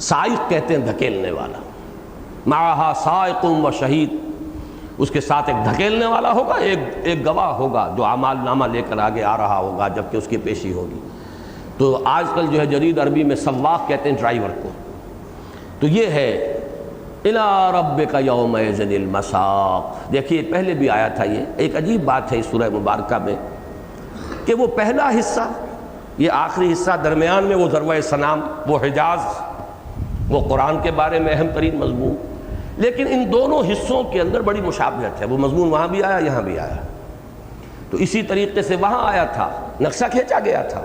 سائق کہتے ہیں دھکیلنے والا، معہا سائق و شہید، اس کے ساتھ ایک دھکیلنے والا ہوگا، ایک گواہ ہوگا جو اعمال نامہ لے کر آگے آ رہا ہوگا جبکہ اس کی پیشی ہوگی۔ تو آج کل جو ہے جدید عربی میں سواق کہتے ہیں ڈرائیور کو۔ تو یہ ہے اِلَىٰ رَبِّكَ يَوْمَئِذٍ الْمَسَاقُ۔ دیکھیے پہلے بھی آیا تھا، یہ ایک عجیب بات ہے اس سورہ مبارکہ میں کہ وہ پہلا حصہ، یہ آخری حصہ، درمیان میں وہ ذروۂ سنام، وہ حجاز، وہ قرآن کے بارے میں اہم ترین مضمون، لیکن ان دونوں حصوں کے اندر بڑی مشابہت ہے۔ وہ مضمون وہاں بھی آیا، یہاں بھی آیا، تو اسی طریقے سے وہاں آیا تھا، نقشہ کھینچا گیا تھا۔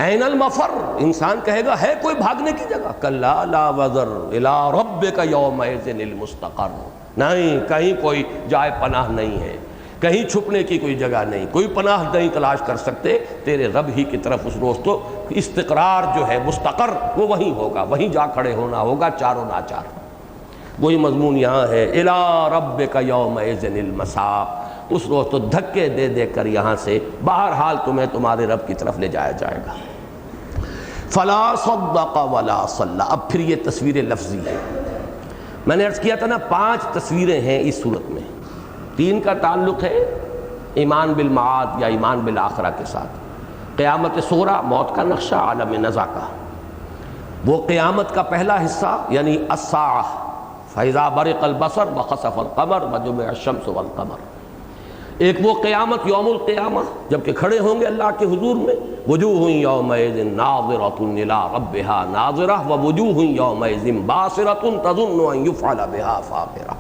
این المفر، انسان کہے گا ہے کوئی بھاگنے کی جگہ، کلا لا وزر الی ربک یومئذ المستقر، نہیں کہیں کوئی جائے پناہ نہیں ہے، کہیں چھپنے کی کوئی جگہ نہیں، کوئی پناہ نہیں تلاش کر سکتے، تیرے رب ہی کی طرف اس روز تو استقرار جو ہے مستقر وہ وہیں ہوگا، وہیں جا کھڑے ہونا ہوگا چاروں ناچار۔ وہی مضمون یہاں ہے، الی ربک یومئذ المساق، اس روز تو دھکے دے دے کر یہاں سے بہرحال تمہیں تمہارے رب کی طرف لے جایا جائے گا۔ فلا صدق ولا صلی، اب پھر یہ تصویر لفظی ہے۔ میں نے عرض کیا تھا نا 5 تصویریں ہیں اس صورت میں، 3 کا تعلق ہے ایمان بالمعاد یا ایمان بالآخرہ کے ساتھ، قیامت صغریٰ موت کا نقشہ عالم نزا کا، وہ قیامت کا پہلا حصہ یعنی الساعہ، فَإِذَا بَرِقَ الْبَصَرُ وَخَسَفَ الْقَمَرُ وَجُمِعَ الشَّمْسُ وَالْقَمَرُ، ایک وہ قیامت یوم القیامہ جبکہ کھڑے ہوں گے اللہ کے حضور میں، وجوہ یومئذ ناظرۃ الی ربہا ناظرہ ووجوہ یومئذ باسرۃ تظن ان یفعل بہا فاقرہ۔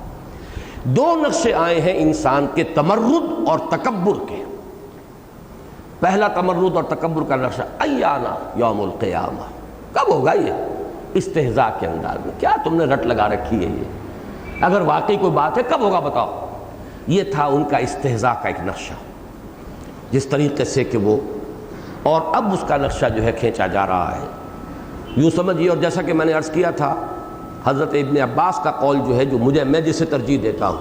2 نقشے آئے ہیں انسان کے تمرد اور تکبر کے۔ پہلا تمرد اور تکبر کا نقشہ ایانا یوم القیامہ، کب ہوگا یہ؟ استہزاء کے انداز میں، کیا تم نے رٹ لگا رکھی ہے یہ، اگر واقعی کوئی بات ہے کب ہوگا بتاؤ۔ یہ تھا ان کا استہزاء کا ایک نقشہ، جس طریقے سے کہ وہ، اور اب اس کا نقشہ جو ہے کھینچا جا رہا ہے، یوں سمجھیے، اور جیسا کہ میں نے عرض کیا تھا حضرت ابن عباس کا قول جو ہے، جو میں جسے ترجیح دیتا ہوں،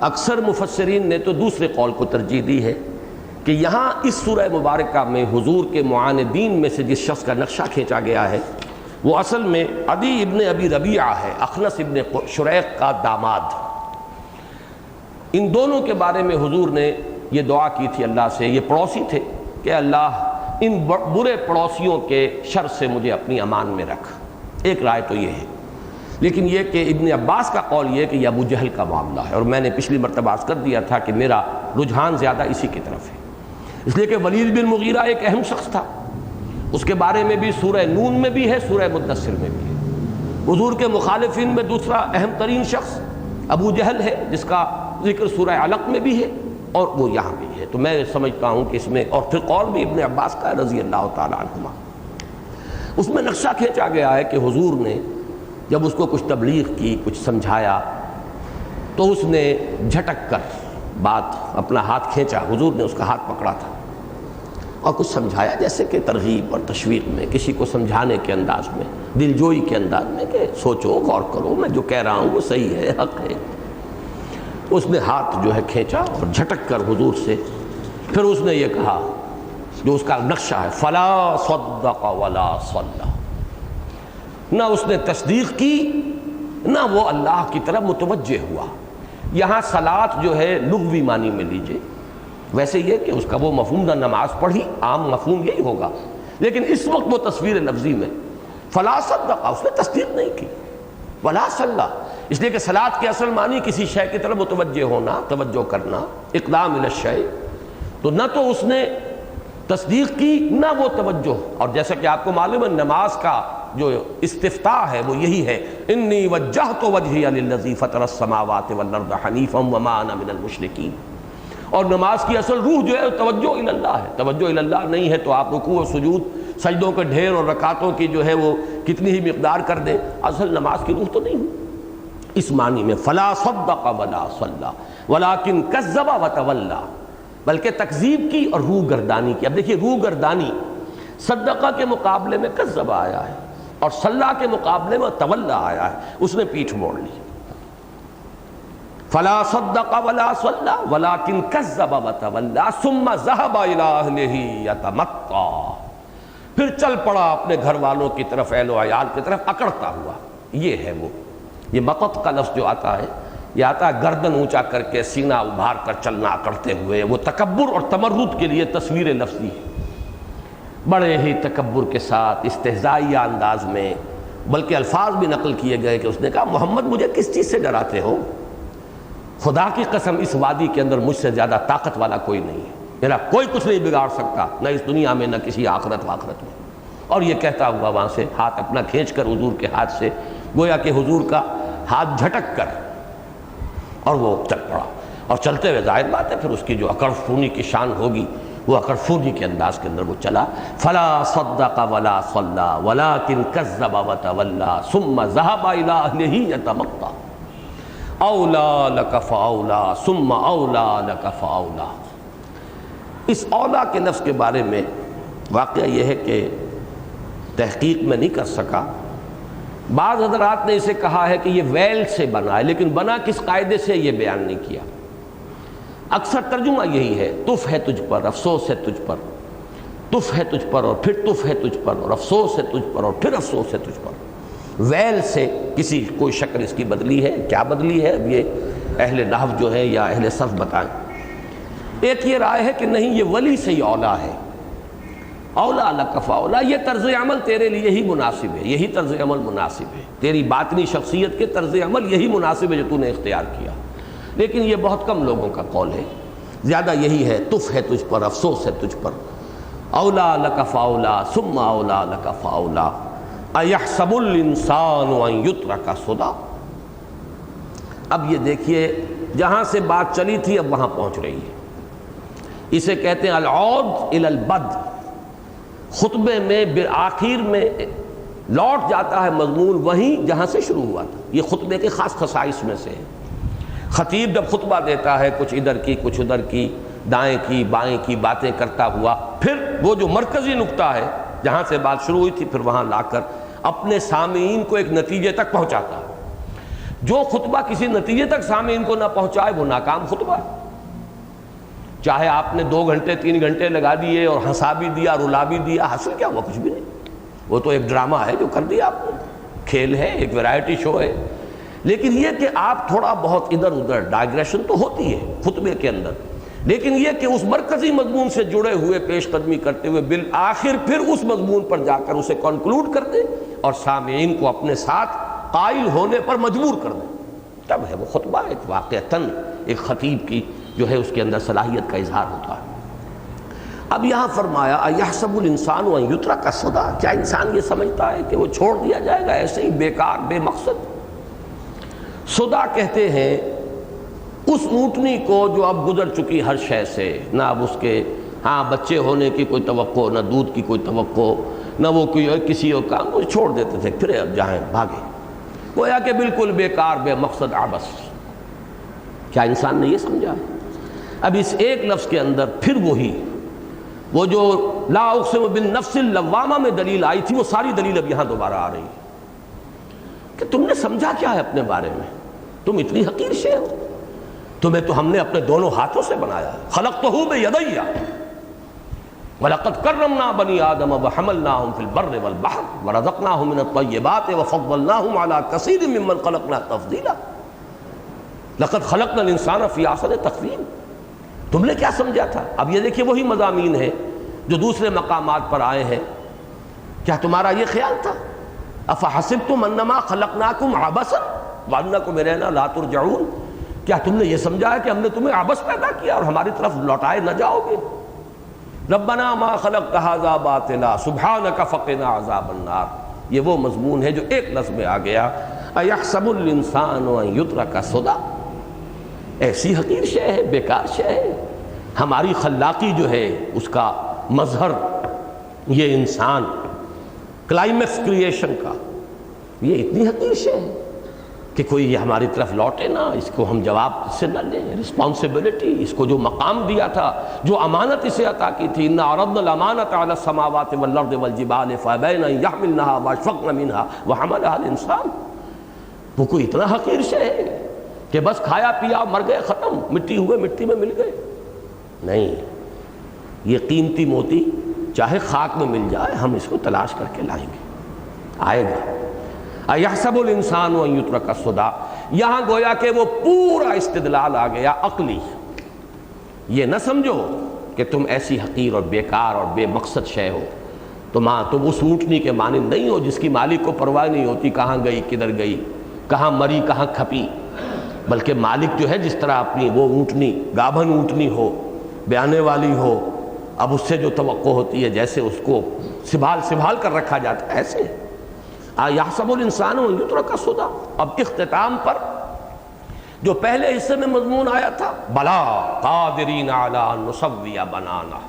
اکثر مفسرین نے تو دوسرے قول کو ترجیح دی ہے کہ یہاں اس سورہ مبارکہ میں حضور کے معاندین میں سے جس شخص کا نقشہ کھینچا گیا ہے وہ اصل میں عدی ابن ابی ربیعہ ہے، اخنس ابن شریق کا داماد۔ ان دونوں کے بارے میں حضور نے یہ دعا کی تھی اللہ سے، یہ پڑوسی تھے، کہ اللہ ان برے پڑوسیوں کے شر سے مجھے اپنی امان میں رکھ۔ ایک رائے تو یہ ہے، لیکن یہ کہ ابن عباس کا قول یہ کہ یہ ابو جہل کا معاملہ ہے، اور میں نے پچھلی مرتبہ عرض کر دیا تھا کہ میرا رجحان زیادہ اسی کی طرف ہے، اس لیے کہ ولید بن مغیرہ ایک اہم شخص تھا، اس کے بارے میں بھی سورہ نون میں بھی ہے، سورہ مدثر میں بھی ہے۔ حضور کے مخالفین میں دوسرا اہم ترین شخص ابو جہل ہے، جس کا ذکر سورہ علق میں بھی ہے اور وہ یہاں بھی ہے۔ تو میں سمجھتا ہوں کہ اس میں، اور پھر قول بھی ابن عباس کا رضی اللہ تعالیٰ عنہما، اس میں نقشہ کھینچا گیا ہے کہ حضور نے جب اس کو کچھ تبلیغ کی، کچھ سمجھایا، تو اس نے جھٹک کر بات اپنا ہاتھ کھینچا، حضور نے اس کا ہاتھ پکڑا تھا اور کچھ سمجھایا، جیسے کہ ترغیب اور تشویق میں، کسی کو سمجھانے کے انداز میں، دلجوئی کے انداز میں کہ سوچو، غور کرو، میں جو کہہ رہا ہوں وہ صحیح ہے، حق ہے۔ اس نے ہاتھ جو ہے کھینچا اور جھٹک کر حضور سے پھر اس نے یہ کہا جو اس کا نقشہ ہے، فلا صدق ولا صلی، نہ اس نے تصدیق کی نہ وہ اللہ کی طرف متوجہ ہوا۔ یہاں صلاۃ جو ہے لغوی معنی میں لیجئے، ویسے یہ کہ اس کا وہ مفہوم نہ نماز پڑھی، عام مفہوم یہی ہوگا، لیکن اس وقت وہ تصویر لفظی میں فلا صدق، اس نے تصدیق نہیں کی، ولا صلی، اس لیے کہ صلاۃ کے اصل معنی کسی شے کی طرف متوجہ ہونا، توجہ کرنا، اقدام الی الشیء، تو نہ تو اس نے تصدیق کی نہ وہ توجہ۔ اور جیسا کہ آپ کو معلوم ہے نماز کا جو استفتاح ہے وہ یہی ہے، انی وجہت وجہی للذی فطر السماوات والارض حنیفا وما انا من المشرکین۔ اور نماز کی اصل روح جو ہے توجہ الی اللہ ہے، توجہ الی اللہ نہیں ہے تو آپ رکوع و سجود سجدوں کے ڈھیر اور رکعتوں کی جو ہے وہ کتنی ہی مقدار کر دیں، اصل نماز کی روح تو نہیں ہوئی۔ اس معنی میں فلا صدق ولا صلی ولکن کذب وتولی، بلکہ تکذیب کی اور روح گردانی کی۔ اب دیکھیے روح گردانی صدقہ کے مقابلے میں کذب آیا ہے اور صلی کے مقابلے میں تولی آیا ہے، اس نے پیٹھ موڑ لی۔ فلا صدق ولا صلی ولکن کذب وتولی ثم ذهب الى اهله يتمطى، پھر چل پڑا اپنے گھر والوں کی طرف، اہل و عیال کی طرف اکڑتا ہوا۔ یہ ہے وہ، یہ مطت کا لفظ جو آتا ہے یہ آتا ہے گردن اونچا کر کے سینہ ابھار کر چلنا اکڑتے ہوئے، وہ تکبر اور تمرد کے لیے تصویر لفظی ہے، بڑے ہی تکبر کے ساتھ استہزائیہ انداز میں، بلکہ الفاظ بھی نقل کیے گئے کہ اس نے کہا محمد مجھے کس چیز سے ڈراتے ہو؟ خدا کی قسم اس وادی کے اندر مجھ سے زیادہ طاقت والا کوئی نہیں ہے، میرا کوئی کچھ نہیں بگاڑ سکتا، نہ اس دنیا میں نہ کسی آخرت واخرت میں۔ اور یہ کہتا ہوا وہاں سے ہاتھ اپنا کھینچ کر حضور کے ہاتھ سے، گویا کہ حضور کا ہاتھ جھٹک کر، اور وہ چل پڑا۔ اور چلتے ہوئے ظاہر بات ہے پھر اس کی جو اکڑ فونی کی شان ہوگی، وہ اکڑ فونی کے انداز کے اندر وہ چلا۔ فلا صدق ولا صلی ولکن کذب وتولی ثم ذهب الى اهله يتمطى اولی لک فاولی ثم اولی لک فاولی۔ اس اولا کے لفظ کے بارے میں واقعہ یہ ہے کہ تحقیق میں نہیں کر سکا، بعض حضرات نے اسے کہا ہے کہ یہ ویل سے بنا ہے، لیکن بنا کس قاعدے سے یہ بیان نہیں کیا۔ اکثر ترجمہ یہی ہے، تف ہے تجھ پر، افسوس ہے تجھ پر، تف ہے تجھ پر اور پھر تف ہے تجھ پر، اور افسوس ہے تجھ پر اور پھر افسوس ہے تجھ پر۔ ویل سے کسی کوئی شکل اس کی بدلی ہے، کیا بدلی ہے اب یہ اہل نحو جو ہے یا اہل صرف بتائیں۔ ایک یہ رائے ہے کہ نہیں یہ ولی سے ہی اولا ہے، اولا لک فاولا، یہ طرز عمل تیرے لیے ہی مناسب ہے، یہی طرز عمل مناسب ہے، تیری باطنی شخصیت کے طرز عمل یہی مناسب ہے جو تو نے اختیار کیا۔ لیکن یہ بہت کم لوگوں کا قول ہے، زیادہ یہی ہے تف ہے تجھ پر، افسوس ہے تجھ پر، اولا لک فاولا ثم اولا لک فاولا ایحسب الانسان ان یترک سدی۔ اب یہ دیکھیے جہاں سے بات چلی تھی اب وہاں پہنچ رہی ہے، اسے کہتے ہیں العود الی البد۔ خطبے میں بالآخر میں لوٹ جاتا ہے مضمون وہیں جہاں سے شروع ہوا تھا، یہ خطبے کے خاص خصائص میں سے ہے۔ خطیب جب خطبہ دیتا ہے کچھ ادھر کی کچھ ادھر کی، دائیں کی بائیں کی باتیں کرتا ہوا، پھر وہ جو مرکزی نقطہ ہے جہاں سے بات شروع ہوئی تھی پھر وہاں لا کر اپنے سامعین کو ایک نتیجے تک پہنچاتا ہے۔ جو خطبہ کسی نتیجے تک سامعین کو نہ پہنچائے وہ ناکام خطبہ ہے، چاہے آپ نے 2 گھنٹے 3 گھنٹے لگا دیے اور ہنسا بھی دیا رلا بھی دیا، حاصل کیا ہوا؟ کچھ بھی نہیں، وہ تو ایک ڈرامہ ہے جو کر دیا آپ نے، کھیل ہے، ایک ویرائٹی شو ہے۔ لیکن یہ کہ آپ تھوڑا بہت ادھر ادھر ڈائگریشن تو ہوتی ہے خطبے کے اندر، لیکن یہ کہ اس مرکزی مضمون سے جڑے ہوئے پیش قدمی کرتے ہوئے بالآخر پھر اس مضمون پر جا کر اسے کنکلوڈ کر دیں اور سامعین کو اپنے ساتھ قائل ہونے پر مجبور کر دیں، تب ہے وہ خطبہ ایک واقعتاً ایک خطیب کی جو ہے اس کے اندر صلاحیت کا اظہار ہوتا ہے۔ اب یہاں فرمایا ایحسب الانسان ان یترک سدی، کیا انسان یہ سمجھتا ہے کہ وہ چھوڑ دیا جائے گا ایسے ہی بیکار بے مقصد؟ سدا کہتے ہیں اس اونٹنی کو جو اب گزر چکی ہر شے سے، نہ اب اس کے بچے ہونے کی کوئی توقع، نہ دودھ کی کوئی توقع، نہ وہ کوئی کسی اور کام، وہ چھوڑ دیتے تھے پھر اب جائیں بھاگے، گویا کہ بالکل بیکار بے مقصد عبث۔ کیا انسان نے یہ سمجھا ہے؟ اب اس ایک لفظ کے اندر پھر وہی وہ جو لا اقسم بالنفس اللوامہ میں دلیل آئی تھی وہ ساری دلیل اب یہاں دوبارہ آ رہی ہے کہ تم نے سمجھا کیا ہے اپنے بارے میں؟ تم اتنی حقیر شے ہو، تمہیں تو ہم نے اپنے دونوں ہاتھوں سے بنایا، خلقتہ بیدی وَلَقَدْ كَرَّمْنَا بَنِي آدَمَ وَحَمَلْنَاهُمْ فِي الْبَرِّ وَالْبَحْرِ وَرَزَقْنَاهُمْ مِنَ الطَّيِّبَاتِ وَفَضَّلْنَاهُمْ عَلَى كَثِيرٍ مِّمَّنْ خَلَقْنَا تَفْضِيلًا لَقَدْ خَلَقْنَا الْإِنسَانَ فِي أَحْسَنِ تَقْوِيمٍ۔ تم نے کیا سمجھا تھا؟ اب یہ دیکھیے وہی مضامین ہیں جو دوسرے مقامات پر آئے ہیں، کیا تمہارا یہ خیال تھا؟ أَفَحَسِبْتُمْ أَنَّمَا خَلَقْنَاكُمْ عَبَثًا وَأَنَّكُمْ إِلَيْنَا لَا تُرْجَعُونَ، کیا تم نے یہ سمجھا ہے کہ ہم نے تمہیں عبث پیدا کیا اور ہماری طرف لوٹائے نہ جاؤ گے؟ ربنا ما خلقت هذا باطلا سبحانك فقنا عذاب النار، یہ وہ مضمون ہے جو ایک لفظ میں آ گیا، ایحسب الانسان ان یترک سدی، ایسی حقیر شے ہے، بیکار شے ہے۔ ہماری خلاقی جو ہے اس کا مظہر یہ انسان کلائمیکس کریشن کا یہ اتنی حقیر شے ہے کہ کوئی یہ ہماری طرف لوٹے نا، اس کو ہم جواب سے نہ لیں. رسپانسبلٹی، اس کو جو مقام دیا تھا، جو امانت اسے عطا کی تھی، اِنَّا عَرَضْنَا الْأَمَانَةَ عَلَى السَّمَاوَاتِ وَالْأَرْضِ وَالْجِبَالِ فَأَبَيْنَ أَن يَحْمِلْنَهَا وَأَشْفَقْنَ مِنْهَا وَحَمَلَهَا الْإِنسَانُ. وہ کوئی اتنا حقیر شے ہے کہ بس کھایا پیا مر گئے ختم، مٹی ہوئے مٹی میں مل گئے. نہیں، یہ قیمتی موتی چاہے خاک میں مل جائے ہم اس کو تلاش کر کے لائیں گے، آئے گا. اَيَحْسَبُ الْإِنسَانُ أَن يُتْرَكَ سُدًى. یہاں گویا کہ وہ پورا استدلال آ گیا عقلی. یہ نہ سمجھو کہ تم ایسی حقیر اور بیکار اور بے مقصد شے ہو، تم اس اونٹنی کے مانند نہیں ہو جس کی مالک کو پرواہ نہیں ہوتی کہاں گئی کدھر گئی، کہاں مری کہاں کھپی. بلکہ مالک جو ہے جس طرح اپنی وہ اونٹنی گابھن اونٹنی ہو، بیانے والی ہو، اب اس سے جو توقع ہوتی ہے جیسے اس کو سنبھال کر رکھا جاتا ہے، ایسے یحسب الانسان ان یترک سدی. اب اختتام پر جو پہلے حصے میں مضمون آیا تھا، بلا قادرین علی ان نسوی بنانا،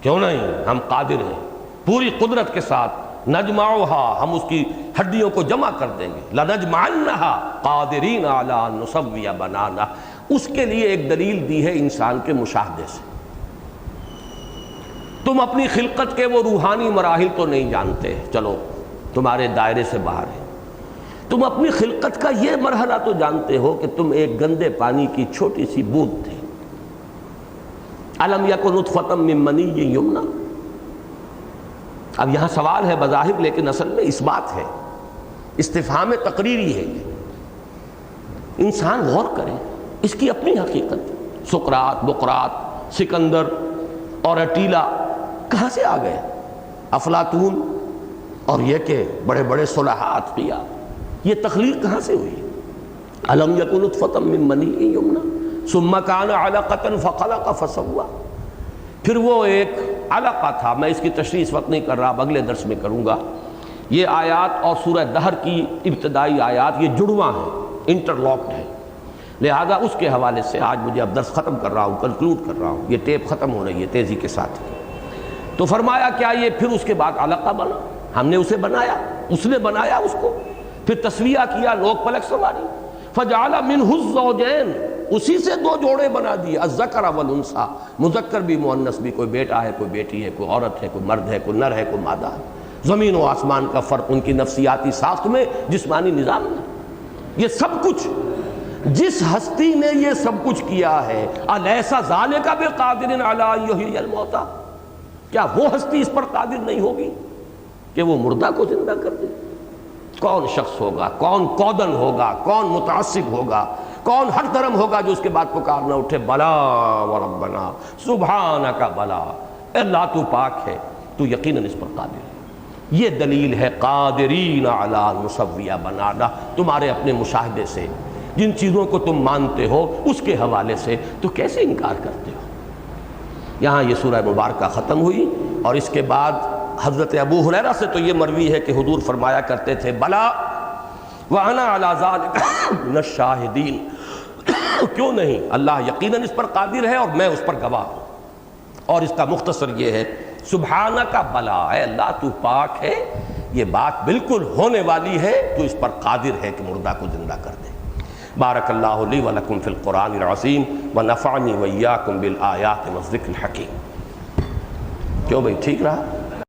کیوں نہیں، ہم قادر ہیں پوری قدرت کے ساتھ، نجمعها، ہم اس کی ہڈیوں کو جمع کر دیں گے، لنجمعنها قادرین علی ان نسوی بنانا. اس کے لیے ایک دلیل دی ہے انسان کے مشاہدے سے. تم اپنی خلقت کے وہ روحانی مراحل تو نہیں جانتے، چلو تمہارے دائرے سے باہر ہے. تم اپنی خلقت کا یہ مرحلہ تو جانتے ہو کہ تم ایک گندے پانی کی چھوٹی سی بوند تھے. الم یکن نطفۃ من منی یمنی. اب یہاں سوال ہے بظاہر لیکن اصل میں اس بات ہے، استفہام تقریری ہے. انسان غور کرے، اس کی اپنی حقیقت. سقراط، بقراط، سکندر اور اٹیلا کہاں سے آ گئے؟ افلاطون اور یہ کہ بڑے بڑے صلحاء کیا، یہ تخلیق کہاں سے ہوئی؟ الم یکن نطفۃ من منی یمنی ثم کان علقۃ فخلق فسوی. پھر وہ ایک علقہ تھا، میں اس کی تشریح اس وقت نہیں کر رہا، اب اگلے درس میں کروں گا. یہ آیات اور سورہ دہر کی ابتدائی آیات یہ جڑواں ہیں، انٹرلاکڈ ہیں، لہذا اس کے حوالے سے آج مجھے اب درس ختم کر رہا ہوں، کنکلوڈ کر رہا ہوں، یہ ٹیپ ختم ہو رہی ہے تیزی کے ساتھ. تو فرمایا کیا یہ پھر اس کے بعد علقہ بنا؟ ہم نے اسے بنایا، اس نے بنایا اس کو، پھر تسویہ کیا، نوک پلک سنواری. فجعل منہ الزوجین، اسی سے دو جوڑے بنا دیے، الذکر والانثی، مذکر بھی مؤنث بھی، کوئی بیٹا ہے کوئی بیٹی ہے، کوئی عورت ہے کوئی مرد ہے، کوئی نر ہے کوئی مادہ ہے. زمین و آسمان کا فرق ان کی نفسیاتی ساخت میں، جسمانی نظام میں. یہ سب کچھ جس ہستی نے یہ سب کچھ کیا ہے، الیس ذالک بقادر علی ان یحیی الموتى، کیا وہ ہستی اس پر قادر نہیں ہوگی کہ وہ مردہ کو زندہ کر دے؟ کون شخص ہوگا، کون کودن ہوگا، کون متعصب ہوگا، کون ہر درم ہوگا جو اس کے بعد پکار نہ اٹھے بلا وربنا سبحانک بلا، اے اللہ تو پاک ہے، تو یقیناً اس پر قادر ہے. یہ دلیل ہے قادرین علی ان نسوی بنانا. تمہارے اپنے مشاہدے سے جن چیزوں کو تم مانتے ہو اس کے حوالے سے تو کیسے انکار کرتے ہو؟ یہاں یہ سورہ مبارکہ ختم ہوئی، اور اس کے بعد حضرت ابو ہریرہ سے تو یہ مروی ہے کہ حضور فرمایا کرتے تھے بلا وانا علی ذلک من الشاہدین، کیوں نہیں، اللہ یقیناً اس پر قادر ہے اور میں اس پر گواہ ہوں. اور اس کا مختصر یہ ہے سبحانک بلا، اے اللہ تو پاک ہے، یہ بات بالکل ہونے والی ہے، تو اس پر قادر ہے کہ مردہ کو زندہ کر دے. بارک اللہ لی ولکم فی القرآن العظیم ونفعنی وإیاکم بالآیات والذکر الحکیم. کیوں بھائی ٹھیک رہا؟